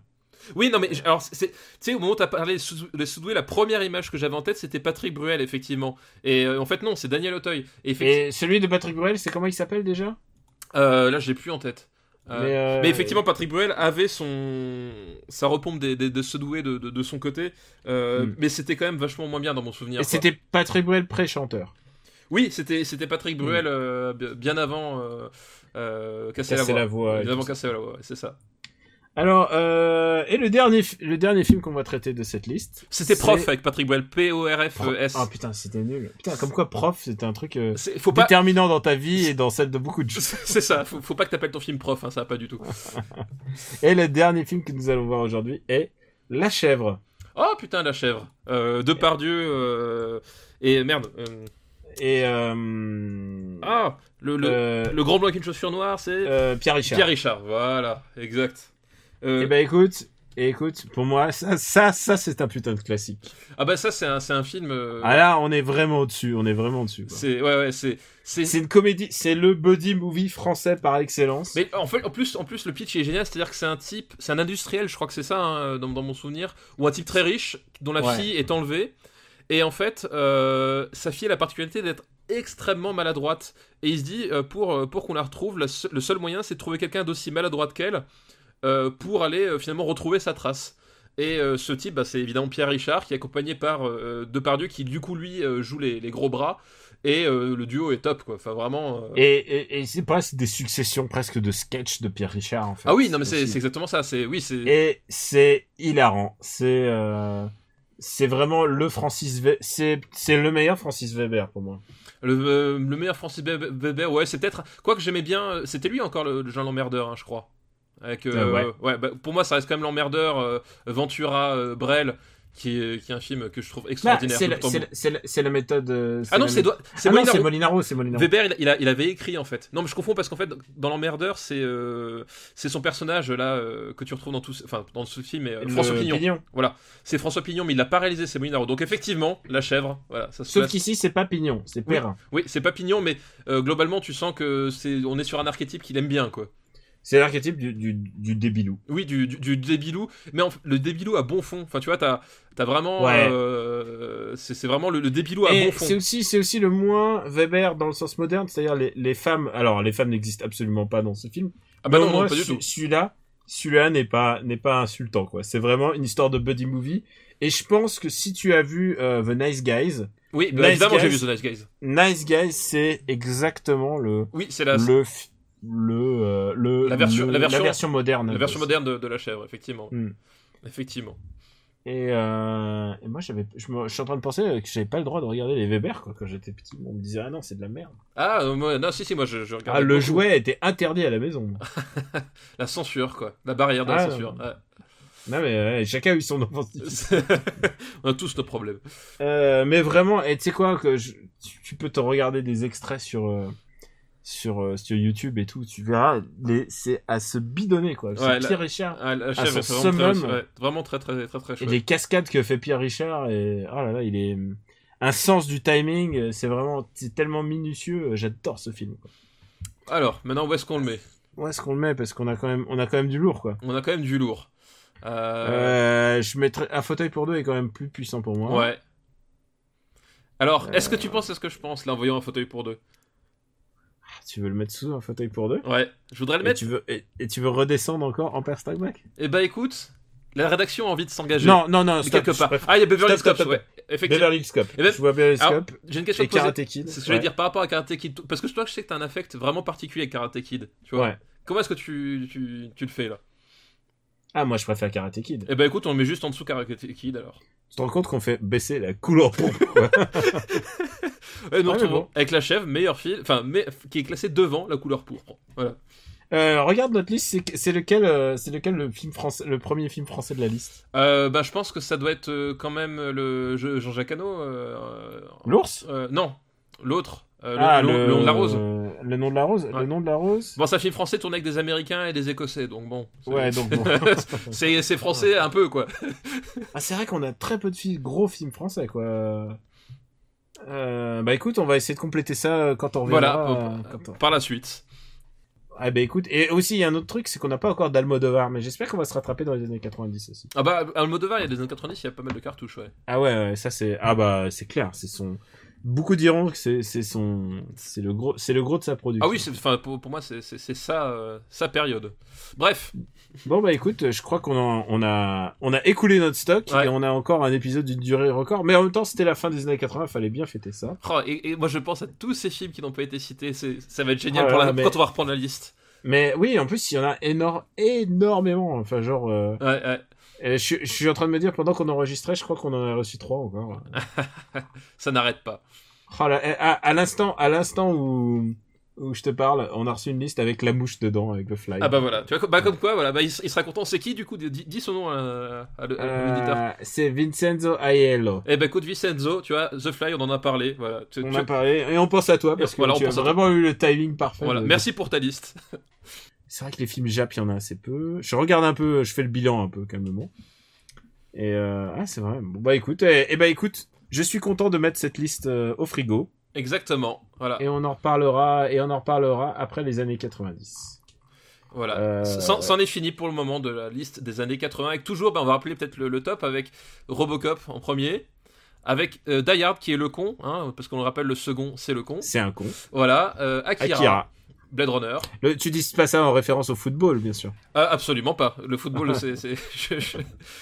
Oui, non, mais alors, tu sais, au moment où t'as parlé des Sous-Doués, la première image que j'avais en tête, c'était Patrick Bruel, effectivement. Et en fait, non, c'est Daniel Auteuil. Et celui de Patrick Bruel, c'est comment il s'appelle déjà? Là, je l'ai plus en tête. Mais effectivement, Patrick Bruel avait sa repompe de Sous-Doués de son côté, mais c'était quand même vachement moins bien dans mon souvenir. Et c'était Patrick Bruel pré-chanteur. Oui, c'était Patrick Bruel bien avant Casser la voix. Bien avant Casser la voix, c'est ça. Alors, et le dernier film qu'on va traiter de cette liste, c'était Prof avec Patrick Bruel, P-O-R-F-E-S. Ah putain, c'était nul. Putain, comme quoi Prof, c'était un truc déterminant dans ta vie et dans celle de beaucoup de gens. C'est ça, faut pas que t'appelles ton film Prof, hein, ça va pas du tout. Et le dernier film que nous allons voir aujourd'hui est La Chèvre. Oh putain, La Chèvre. Depardieu et merde. Le grand blanc avec une chaussure noire, c'est Pierre Richard. Pierre Richard, voilà, exact. Et bah écoute, pour moi, ça c'est un putain de classique. Ah bah ça c'est un film. Ah là, on est vraiment au-dessus, quoi. C'est une comédie, c'est le buddy movie français par excellence. Mais en plus le pitch est génial, c'est-à-dire que c'est un industriel, je crois que c'est ça hein, dans mon souvenir, ou un type très riche dont la fille est enlevée. Et en fait, sa fille a la particularité d'être extrêmement maladroite. Et il se dit, pour qu'on la retrouve, le seul moyen, c'est de trouver quelqu'un d'aussi maladroite qu'elle, pour aller finalement retrouver sa trace. Et ce type, c'est évidemment Pierre Richard, qui est accompagné par Depardieu, qui du coup lui joue les gros bras. Et le duo est top, quoi. Enfin, vraiment. Et c'est des successions presque de sketchs de Pierre Richard, en fait. Ah oui, non, mais c'est exactement ça. Et c'est hilarant. C'est vraiment le Francis Weber. C'est le meilleur Francis Weber pour moi. Le meilleur Francis Weber, ouais, c'est peut-être. Quoique j'aimais bien. C'était lui encore le genre l'emmerdeur, hein, je crois. Avec, pour moi, ça reste quand même l'emmerdeur. Ventura, Brel. Qui est un film que je trouve extraordinaire. C'est la méthode. C'est Molinaro. Weber, il avait écrit en fait. Non, mais je confonds parce qu'en fait, dans l'emmerdeur, c'est son personnage là que tu retrouves dans ce film, François Pignon. Voilà, c'est François Pignon, mais il l'a pas réalisé, c'est Molinaro. Donc effectivement, la chèvre. Voilà. Sauf qu'ici, c'est pas Pignon, c'est Perrin. Oui, c'est pas Pignon, mais globalement, tu sens que on est sur un archétype qu'il aime bien, quoi. C'est l'archétype du débilou. Oui, du débilou, mais le débilou à bon fond. Enfin, tu vois, t'as vraiment... Ouais. C'est vraiment le débilou à bon fond. C'est aussi le moins Weber dans le sens moderne, c'est-à-dire les femmes... Alors, les femmes n'existent absolument pas dans ce film. Ah bah non, pas du tout. Celui-là n'est pas insultant, quoi. C'est vraiment une histoire de buddy movie. Et je pense que si tu as vu The Nice Guys... Oui, évidemment, j'ai vu The Nice Guys. Nice Guys, c'est exactement le... Oui, c'est la version moderne. La version moderne de la chèvre, effectivement. Effectivement. Et moi, je suis en train de penser que j'avais pas le droit de regarder les Weber, quoi, quand j'étais petit. On me disait, ah non, c'est de la merde. Ah, non, si, moi, je regardais. Ah, le jouet était interdit à la maison. La censure, quoi. La barrière de la censure. Ouais. Non, mais chacun a eu son enfance difficile. On a tous nos problèmes. Mais vraiment, et tu sais quoi, tu peux te regarder des extraits sur YouTube et tout, tu verras, c'est à se bidonner, quoi. C'est Pierre Richard la à son summum. Vraiment très très très très chouette. Et les cascades que fait Pierre Richard, et oh là là, il est un sens du timing, c'est tellement minutieux, j'adore ce film, quoi. Alors, maintenant, où est-ce qu'on le met? Où est-ce qu'on le met? Parce qu'on a quand même du lourd, quoi. On a quand même du lourd. Je mettrais Un fauteuil pour deux est quand même plus puissant pour moi. Ouais. Alors, est-ce que tu penses à ce que je pense, là, en voyant Un fauteuil pour deux? Tu veux le mettre sous Un fauteuil pour deux? Ouais, je voudrais le mettre. Et tu veux redescendre encore Empire Strikes Back? Eh ben écoute, la rédaction a envie de s'engager. Non, stop, quelque part. Ah, il y a Beverly Hills Cop, ouais. Effectivement. Beverly Hills Cop. Ben, je vois Beverly Hills Cop. J'ai une question et Karate Kid. C'est ce que je voulais dire par rapport à Karate Kid. Parce que toi, je sais que t'as un affect vraiment particulier avec Karate Kid. Tu vois. Ouais. Comment est-ce que tu le fais là? Ah, moi je préfère Karate Kid. Eh ben écoute, on le met juste en dessous Karate Kid alors. Tu te rends compte qu'on fait baisser la couleur pour nous retrouvons avec La Chèvre, meilleur film, qui est classé devant La Couleur pourpre. Voilà. Regarde notre liste, c'est lequel le premier film français de la liste? Je pense que ça doit être quand même le Jean-Jacques Hano. L'ours? Non, l'autre. Le nom de la rose. Le nom de la rose. Ouais. Le nom de la rose. Bon, c'est un film français tourné avec des Américains et des Écossais, donc bon. Ouais, donc bon. c'est français un peu, quoi. Ah, c'est vrai qu'on a très peu de gros films français, quoi. Écoute, on va essayer de compléter ça quand on reviendra. Voilà, par la suite. Ah écoute, et aussi il y a un autre truc, c'est qu'on n'a pas encore d'Almodovar, mais j'espère qu'on va se rattraper dans les années 90 aussi. Ah bah, Almodovar, il y a des années 90, il y a pas mal de cartouches, ouais. Ah ouais, ça c'est... Ah bah, c'est clair, c'est son... Beaucoup diront que c'est le gros de sa production. Ah oui, pour moi, c'est sa période. Bref. Bon bah écoute, je crois qu'on a écoulé notre stock, ouais. Et on a encore un épisode d'une durée record, mais en même temps c'était la fin des années 80, fallait bien fêter ça. Oh, et moi je pense à tous ces films qui n'ont pas été cités, ça va être génial quand on va reprendre la liste. Mais oui, en plus il y en a énormément, enfin genre... Ouais. Je suis en train de me dire, pendant qu'on enregistrait, je crois qu'on en a reçu 3 encore. Ça n'arrête pas. Oh là, à l'instant où je te parle, on a reçu une liste avec la mouche dedans, avec le fly. Ah bah voilà, tu vois, comme quoi, voilà, il sera content. C'est qui du coup? Dis son nom à l'éditeur. C'est Vincenzo Aiello. Eh ben écoute, Vincenzo, tu vois, The Fly, on en a parlé. Voilà. On a parlé, et on pense à toi, parce que tu as vraiment eu le timing parfait. Voilà, merci pour ta liste. C'est vrai que les films Jap, il y en a assez peu. Je regarde un peu, je fais le bilan un peu, calmement. Et c'est vrai. Bon, bah écoute, écoute, je suis content de mettre cette liste au frigo. Exactement, voilà. Et on en reparlera après les années 90. Voilà. C'en est fini pour le moment de la liste des années 80. Avec toujours, on va rappeler peut-être le top avec Robocop en premier. Avec Die Hard qui est le con, hein, parce qu'on le rappelle, le second, c'est le con. C'est un con. Voilà. Akira. Blade Runner. Tu dis pas ça en référence au football, bien sûr. Ah, absolument pas. Le football,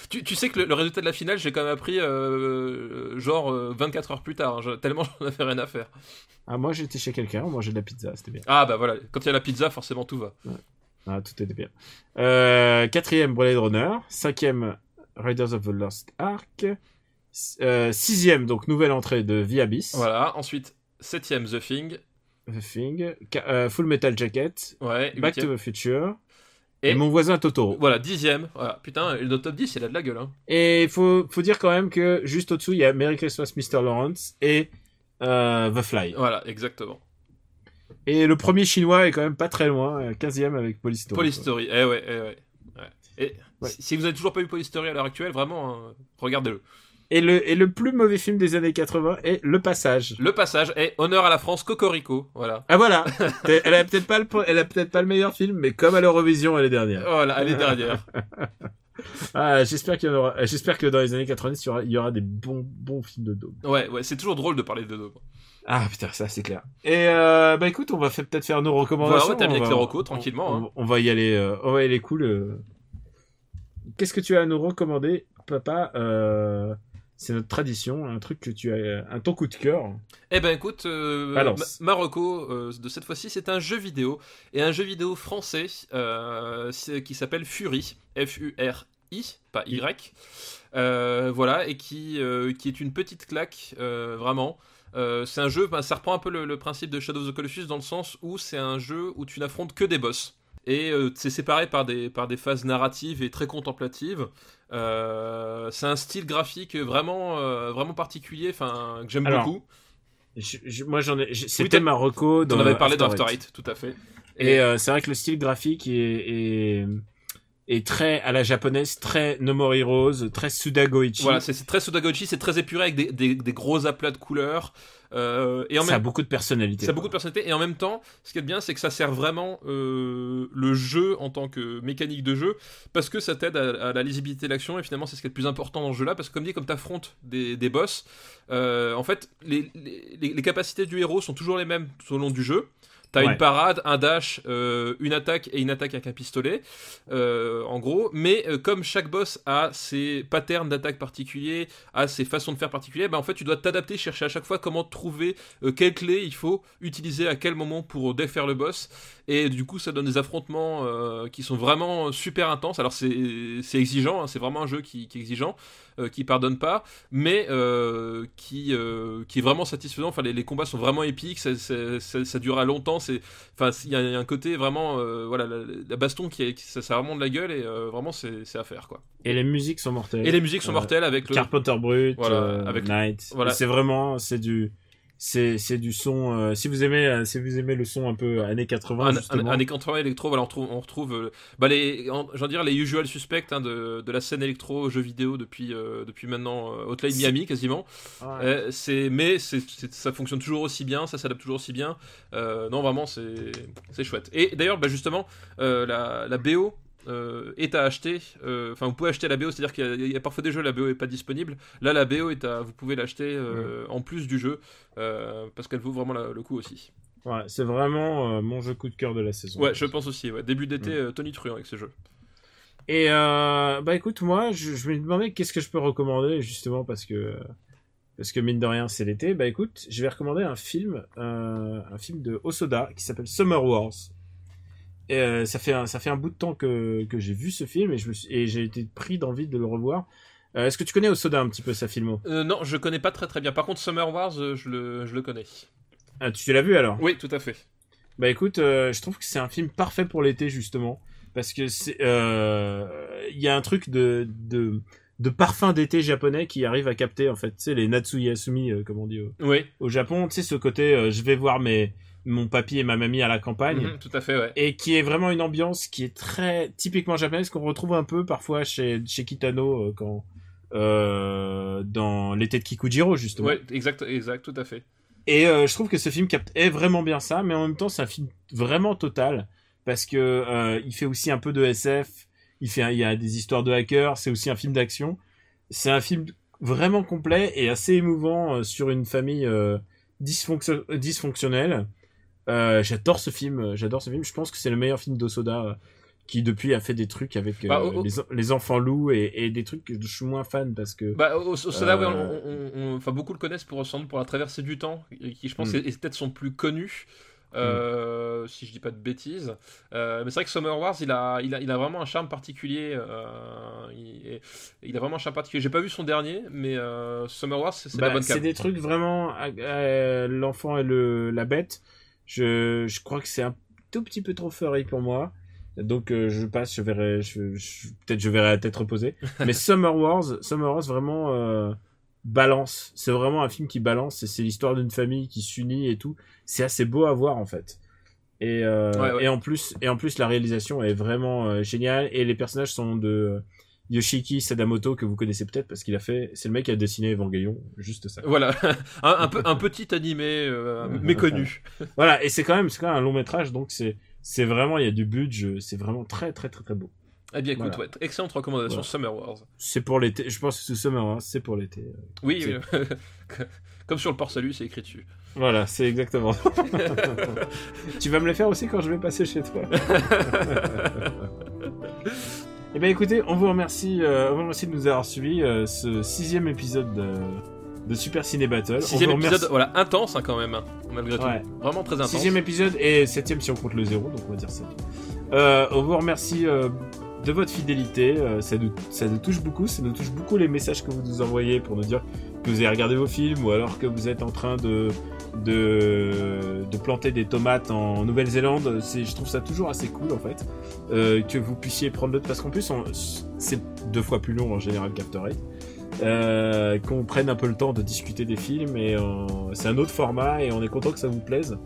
Tu sais que le résultat de la finale, j'ai quand même appris 24 heures plus tard. Tellement j'en avais rien à faire. Ah, moi j'étais chez quelqu'un, on mangeait de la pizza, c'était bien. Ah bah voilà, quand il y a la pizza, forcément tout va. Ouais. Ah, tout était bien. 4e, Blade Runner. 5e, Raiders of the Lost Ark. 6e, donc nouvelle entrée de The Abyss. Voilà, ensuite 7e, The Thing. The Thing. Full Metal Jacket. Ouais, Back 8e. to the Future. Et Mon voisin Totoro. Voilà, 10e. Voilà. Putain, notre top 10, il a de la gueule. Hein. Et faut dire quand même que juste au-dessous, il y a Merry Christmas Mr. Lawrence et The Fly. Voilà, exactement. Et le premier chinois est quand même pas très loin, 15e avec Police Story. Police Story, ouais. Et Ouais. si vous n'avez toujours pas vu Police Story à l'heure actuelle, vraiment, hein, regardez-le. Et le plus mauvais film des années 80 est Le Passage. Le Passage est honneur à la France, Cocorico, voilà. Ah voilà. Elle a peut-être pas le meilleur film, mais comme à l'Eurovision, elle est dernière. Voilà, elle est dernière. Ah, j'espère qu'il y en aura. J'espère que dans les années 90, il y aura des bons films de daube. Ouais, c'est toujours drôle de parler de deux. Ah putain, ça c'est clair. Et bah écoute, on va peut-être faire nos recommandations. Voilà, on va terminer avec les recos, tranquillement. Hein. On va y aller cool. Qu'est-ce que tu as à nous recommander, papa? C'est notre tradition, un truc que tu as, ton coup de cœur. Eh ben écoute, ma reco de cette fois-ci, c'est un jeu vidéo, et un jeu vidéo français qui s'appelle Fury, F-U-R-I, pas Y. Voilà, et qui est une petite claque, vraiment. C'est un jeu, ça reprend un peu le principe de Shadow of the Colossus dans le sens où c'est un jeu où tu n'affrontes que des boss. Et c'est séparé par des phases narratives et très contemplatives. C'est un style graphique vraiment particulier, que j'aime beaucoup. Moi c'était ma reco. On avait parlé d'After Eight, tout à fait. Et c'est vrai que le style graphique est très à la japonaise, très No More Heroes, très Sudagoichi. Voilà, c'est très Sudagoichi, c'est très épuré avec des gros aplats de couleurs. Ça a beaucoup de personnalité. Ça a beaucoup de personnalité, et en même temps, ce qui est bien, c'est que ça sert vraiment le jeu en tant que mécanique de jeu, parce que ça t'aide à la lisibilité de l'action, et finalement, c'est ce qui est le plus important dans ce jeu-là, parce que comme t'affrontes des boss, en fait, les capacités du héros sont toujours les mêmes tout au long du jeu. T'as une parade, un dash, une attaque et une attaque avec un pistolet, en gros. Mais comme chaque boss a ses patterns d'attaque particuliers, a ses façons de faire particulières, en fait tu dois t'adapter, chercher à chaque fois comment trouver quelle clé il faut utiliser à quel moment pour défaire le boss. Et du coup ça donne des affrontements qui sont vraiment super intenses. Alors c'est exigeant, hein, c'est vraiment un jeu qui est exigeant, qui pardonne pas, mais qui est vraiment satisfaisant. Enfin les combats sont vraiment épiques, ça dure longtemps. Il y a un côté vraiment la baston ça a vraiment de la gueule, et vraiment c'est à faire, quoi. Et les musiques sont mortelles. Et les musiques sont mortelles avec le Carpenter Brut, avec Night. Voilà. C'est vraiment c'est du son si vous aimez le son un peu années 80 justement. Années 80 électro, voilà, on retrouve les usual suspects, hein, de la scène électro jeux vidéo depuis maintenant Hotline Miami quasiment. Ouais. Mais ça fonctionne toujours aussi bien, ça s'adapte toujours aussi bien. Non, vraiment c'est chouette. Et d'ailleurs justement la BO est à acheter. Vous pouvez acheter la BO, c'est-à-dire qu'il y a parfois des jeux, la BO est pas disponible. Là, la BO vous pouvez l'acheter en plus du jeu, parce qu'elle vaut vraiment le coup aussi. Ouais, c'est vraiment mon jeu coup de cœur de la saison. Ouais, je pense aussi. Ouais. Début d'été, Tony Truant avec ce jeu. Et écoute, moi, je me demandais qu'est-ce que je peux recommander, justement, parce que mine de rien, c'est l'été. Bah écoute, je vais recommander un film de Hosoda qui s'appelle Summer Wars. Et ça fait un bout de temps que j'ai vu ce film, et j'ai été pris d'envie de le revoir. Est-ce que tu connais Hosoda un petit peu, sa filmo? Non, je connais pas très très bien. Par contre, Summer Wars, je le connais. Ah, tu l'as vu alors? Oui, tout à fait. Bah écoute, je trouve que c'est un film parfait pour l'été, justement, parce que il y a un truc de parfum d'été japonais qui arrive à capter, en fait, tu sais, les Natsuya Asumi, comme on dit au Japon, tu sais, ce côté je vais voir mon papy et ma mamie à la campagne. Tout à fait, ouais. Et qui est vraiment une ambiance qui est très typiquement japonaise, qu'on retrouve un peu parfois chez Kitano dans l'été de Kikujiro, justement. Ouais, exact, tout à fait. Et je trouve que ce film est vraiment bien ça, mais en même temps c'est un film vraiment total, parce que il fait aussi un peu de SF, il y a des histoires de hackers, c'est aussi un film d'action. C'est un film vraiment complet et assez émouvant sur une famille dysfonctionnelle. J'adore ce film. Je pense que c'est le meilleur film d'Osoda qui depuis a fait des trucs avec les enfants loups et des trucs que je suis moins fan parce que. Osoda, enfin beaucoup le connaissent pour la traversée du temps, qui je pense est peut-être son plus connu. Si je dis pas de bêtises, mais c'est vrai que Summer Wars il a vraiment un charme particulier. Il a vraiment un charme particulier. J'ai pas vu son dernier, mais Summer Wars c'est la bonne cam. C'est des trucs vraiment l'enfant et la bête. Je crois que c'est un tout petit peu trop furry pour moi. Donc je passe, je verrai à la tête reposée. Mais Summer Wars vraiment balance. C'est vraiment un film qui balance. Et c'est l'histoire d'une famille qui s'unit et tout. C'est assez beau à voir en fait. Et en plus la réalisation est vraiment géniale. Et les personnages sont de Yoshiki Sadamoto que vous connaissez peut-être parce c'est le mec qui a dessiné Evangelion, juste ça. Voilà, un petit animé méconnu. Voilà, et c'est quand même un long métrage, donc c'est vraiment, il y a du budget, c'est vraiment très très très très beau. Eh bien écoute, voilà. Excellente recommandation, voilà. Summer Wars. C'est pour l'été, je pense que ce Summer Wars, c'est pour l'été. Oui. Comme sur le port-salut, c'est écrit dessus. Voilà, c'est exactement. Tu vas me les faire aussi quand je vais passer chez toi. Eh bien écoutez, on vous remercie de nous avoir suivis ce 6e épisode de Super Ciné Battle. 6e épisode, voilà, intense quand même, malgré tout. Vraiment très intense. 6e épisode et 7e si on compte le 0, donc on va dire 7. On vous remercie de votre fidélité, ça nous touche beaucoup, les messages que vous nous envoyez pour nous dire que vous avez regardé vos films ou alors que vous êtes en train de planter des tomates en Nouvelle-Zélande. Je trouve ça toujours assez cool en fait, que vous puissiez prendre d'autres, parce qu'en plus c'est 2 fois plus long en général qu'After Eight, qu'on prenne un peu le temps de discuter des films et c'est un autre format et on est content que ça vous plaise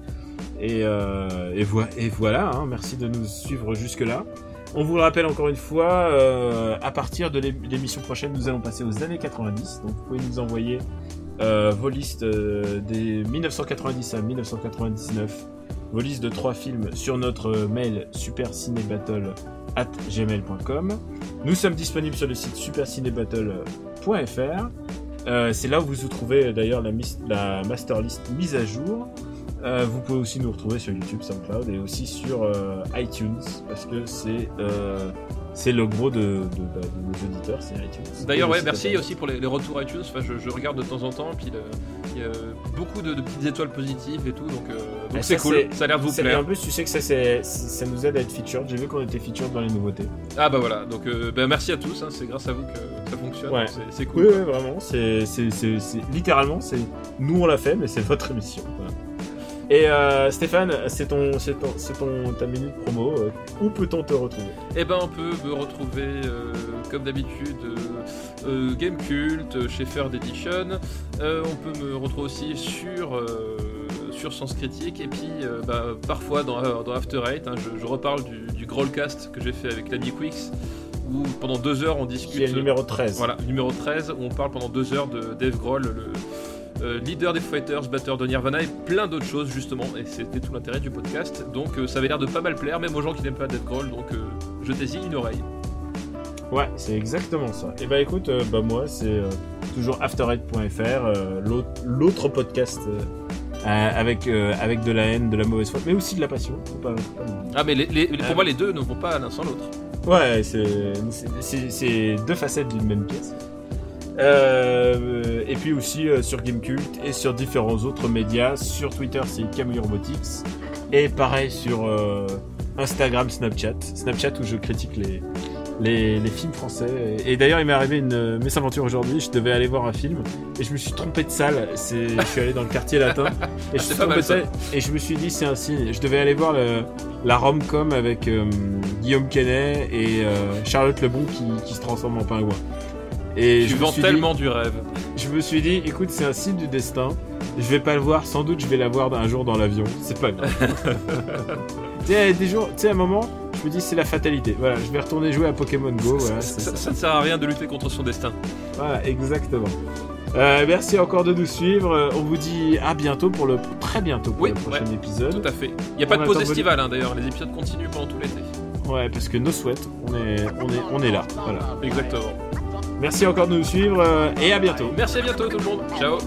et voilà, hein, merci de nous suivre jusque là. On vous le rappelle encore une fois, à partir de l'émission prochaine nous allons passer aux années 90, donc vous pouvez nous envoyer vos listes des 1990 à 1999, vos listes de 3 films sur notre mail supercinébattle@gmail.com. Nous sommes disponibles sur le site supercinébattle.fr. C'est là où vous trouvez d'ailleurs la master list mise à jour. Vous pouvez aussi nous retrouver sur YouTube, SoundCloud et aussi sur iTunes, parce que c'est le gros de nos auditeurs, c'est iTunes. D'ailleurs, merci aussi pour les retours iTunes. Enfin, je regarde de temps en temps, puis il y a beaucoup de petites étoiles positives et tout, donc c'est cool. Ça a l'air de vous plaire. Et en plus, tu sais que ça nous aide à être featured. J'ai vu qu'on était featured dans les nouveautés. Ah bah voilà. Donc merci à tous. Hein, c'est grâce à vous que ça fonctionne. Ouais. C'est cool. Oui, vraiment. C'est littéralement, c'est nous on l'a fait, mais c'est votre émission. Voilà. Et Stéphane, c'est ta minute promo. Où peut-on te retrouver ? Eh ben, on peut me retrouver comme d'habitude Gamecult, chez Third Edition. On peut me retrouver aussi sur Sens Critique, et puis parfois dans After Eight, hein, je reparle du Growlcast que j'ai fait avec l'ami Quix, où pendant 2 heures on discute. C'est le numéro 13. Voilà, numéro 13, où on parle pendant 2 heures de Dave Grohl, leader des Foo Fighters, batteur de Nirvana et plein d'autres choses justement, et c'était tout l'intérêt du podcast, donc ça avait l'air de pas mal plaire même aux gens qui n'aiment pas Dave Grohl, donc jetez-y une oreille. Ouais, c'est exactement ça. Et bah écoute, moi c'est toujours afterite.fr, l'autre podcast avec de la haine, de la mauvaise foi, mais aussi de la passion. Ah mais pour moi les deux ne vont pas l'un sans l'autre. Ouais, c'est 2 facettes d'une même pièce. Et puis aussi sur Gamecult et sur différents autres médias. Sur Twitter c'est Camille Robotics, et pareil sur Instagram, Snapchat où je critique les films français. Et d'ailleurs il m'est arrivé une mésaventure aujourd'hui, je devais aller voir un film et je me suis trompé de salle. Je suis allé dans le quartier latin et je suis trompé de salle, et je me suis dit c'est un signe. Je devais aller voir la rom-com avec Guillaume Canet et Charlotte Lebon qui se transforme en pingouin. Et tu vends tellement du rêve. Je me suis dit, écoute, c'est un signe du destin. Je vais pas le voir, sans doute je vais la voir un jour dans l'avion. C'est pas grave. Tu sais, des jours, tu sais, à un moment, je me dis c'est la fatalité. Voilà, je vais retourner jouer à Pokémon Go. Voilà, ça ne sert à rien de lutter contre son destin. Voilà, exactement. Merci encore de nous suivre. On vous dit à bientôt très bientôt pour le prochain épisode. Tout à fait. Il n'y a pas de pause estivale d'ailleurs. Les épisodes continuent pendant tout l'été. Ouais, parce que nos souhaits, on est là. Voilà. Exactement. Merci encore de nous suivre et à bientôt. Merci, à bientôt tout le monde. Ciao.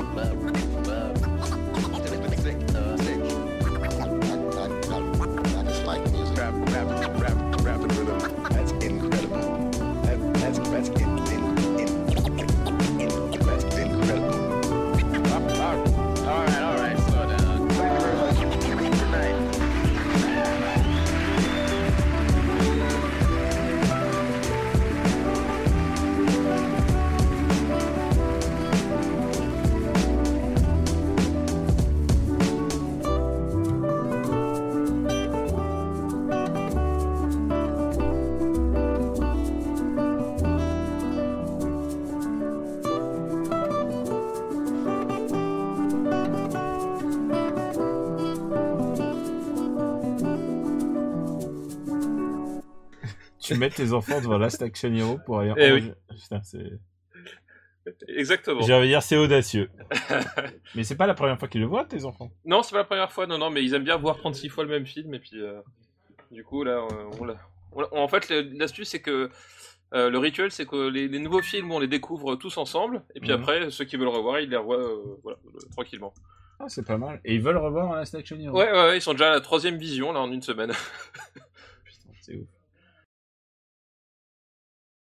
tu mets tes enfants devant Last Action Hero pour aller... Eh oui. Putain, c'est... Exactement. J'ai envie de dire, c'est audacieux. Mais c'est pas la première fois qu'ils le voient, tes enfants. Non, c'est pas la première fois, non, mais ils aiment bien voir 36 fois le même film, et puis du coup, là, en fait, l'astuce, c'est que le rituel, c'est que les nouveaux films, on les découvre tous ensemble, et puis après, ceux qui veulent revoir, ils les revoient tranquillement. Ah, c'est pas mal. Et ils veulent revoir Last Action Hero. Ouais, ils sont déjà à la 3e vision, là, en une semaine. Putain, c'est ouf.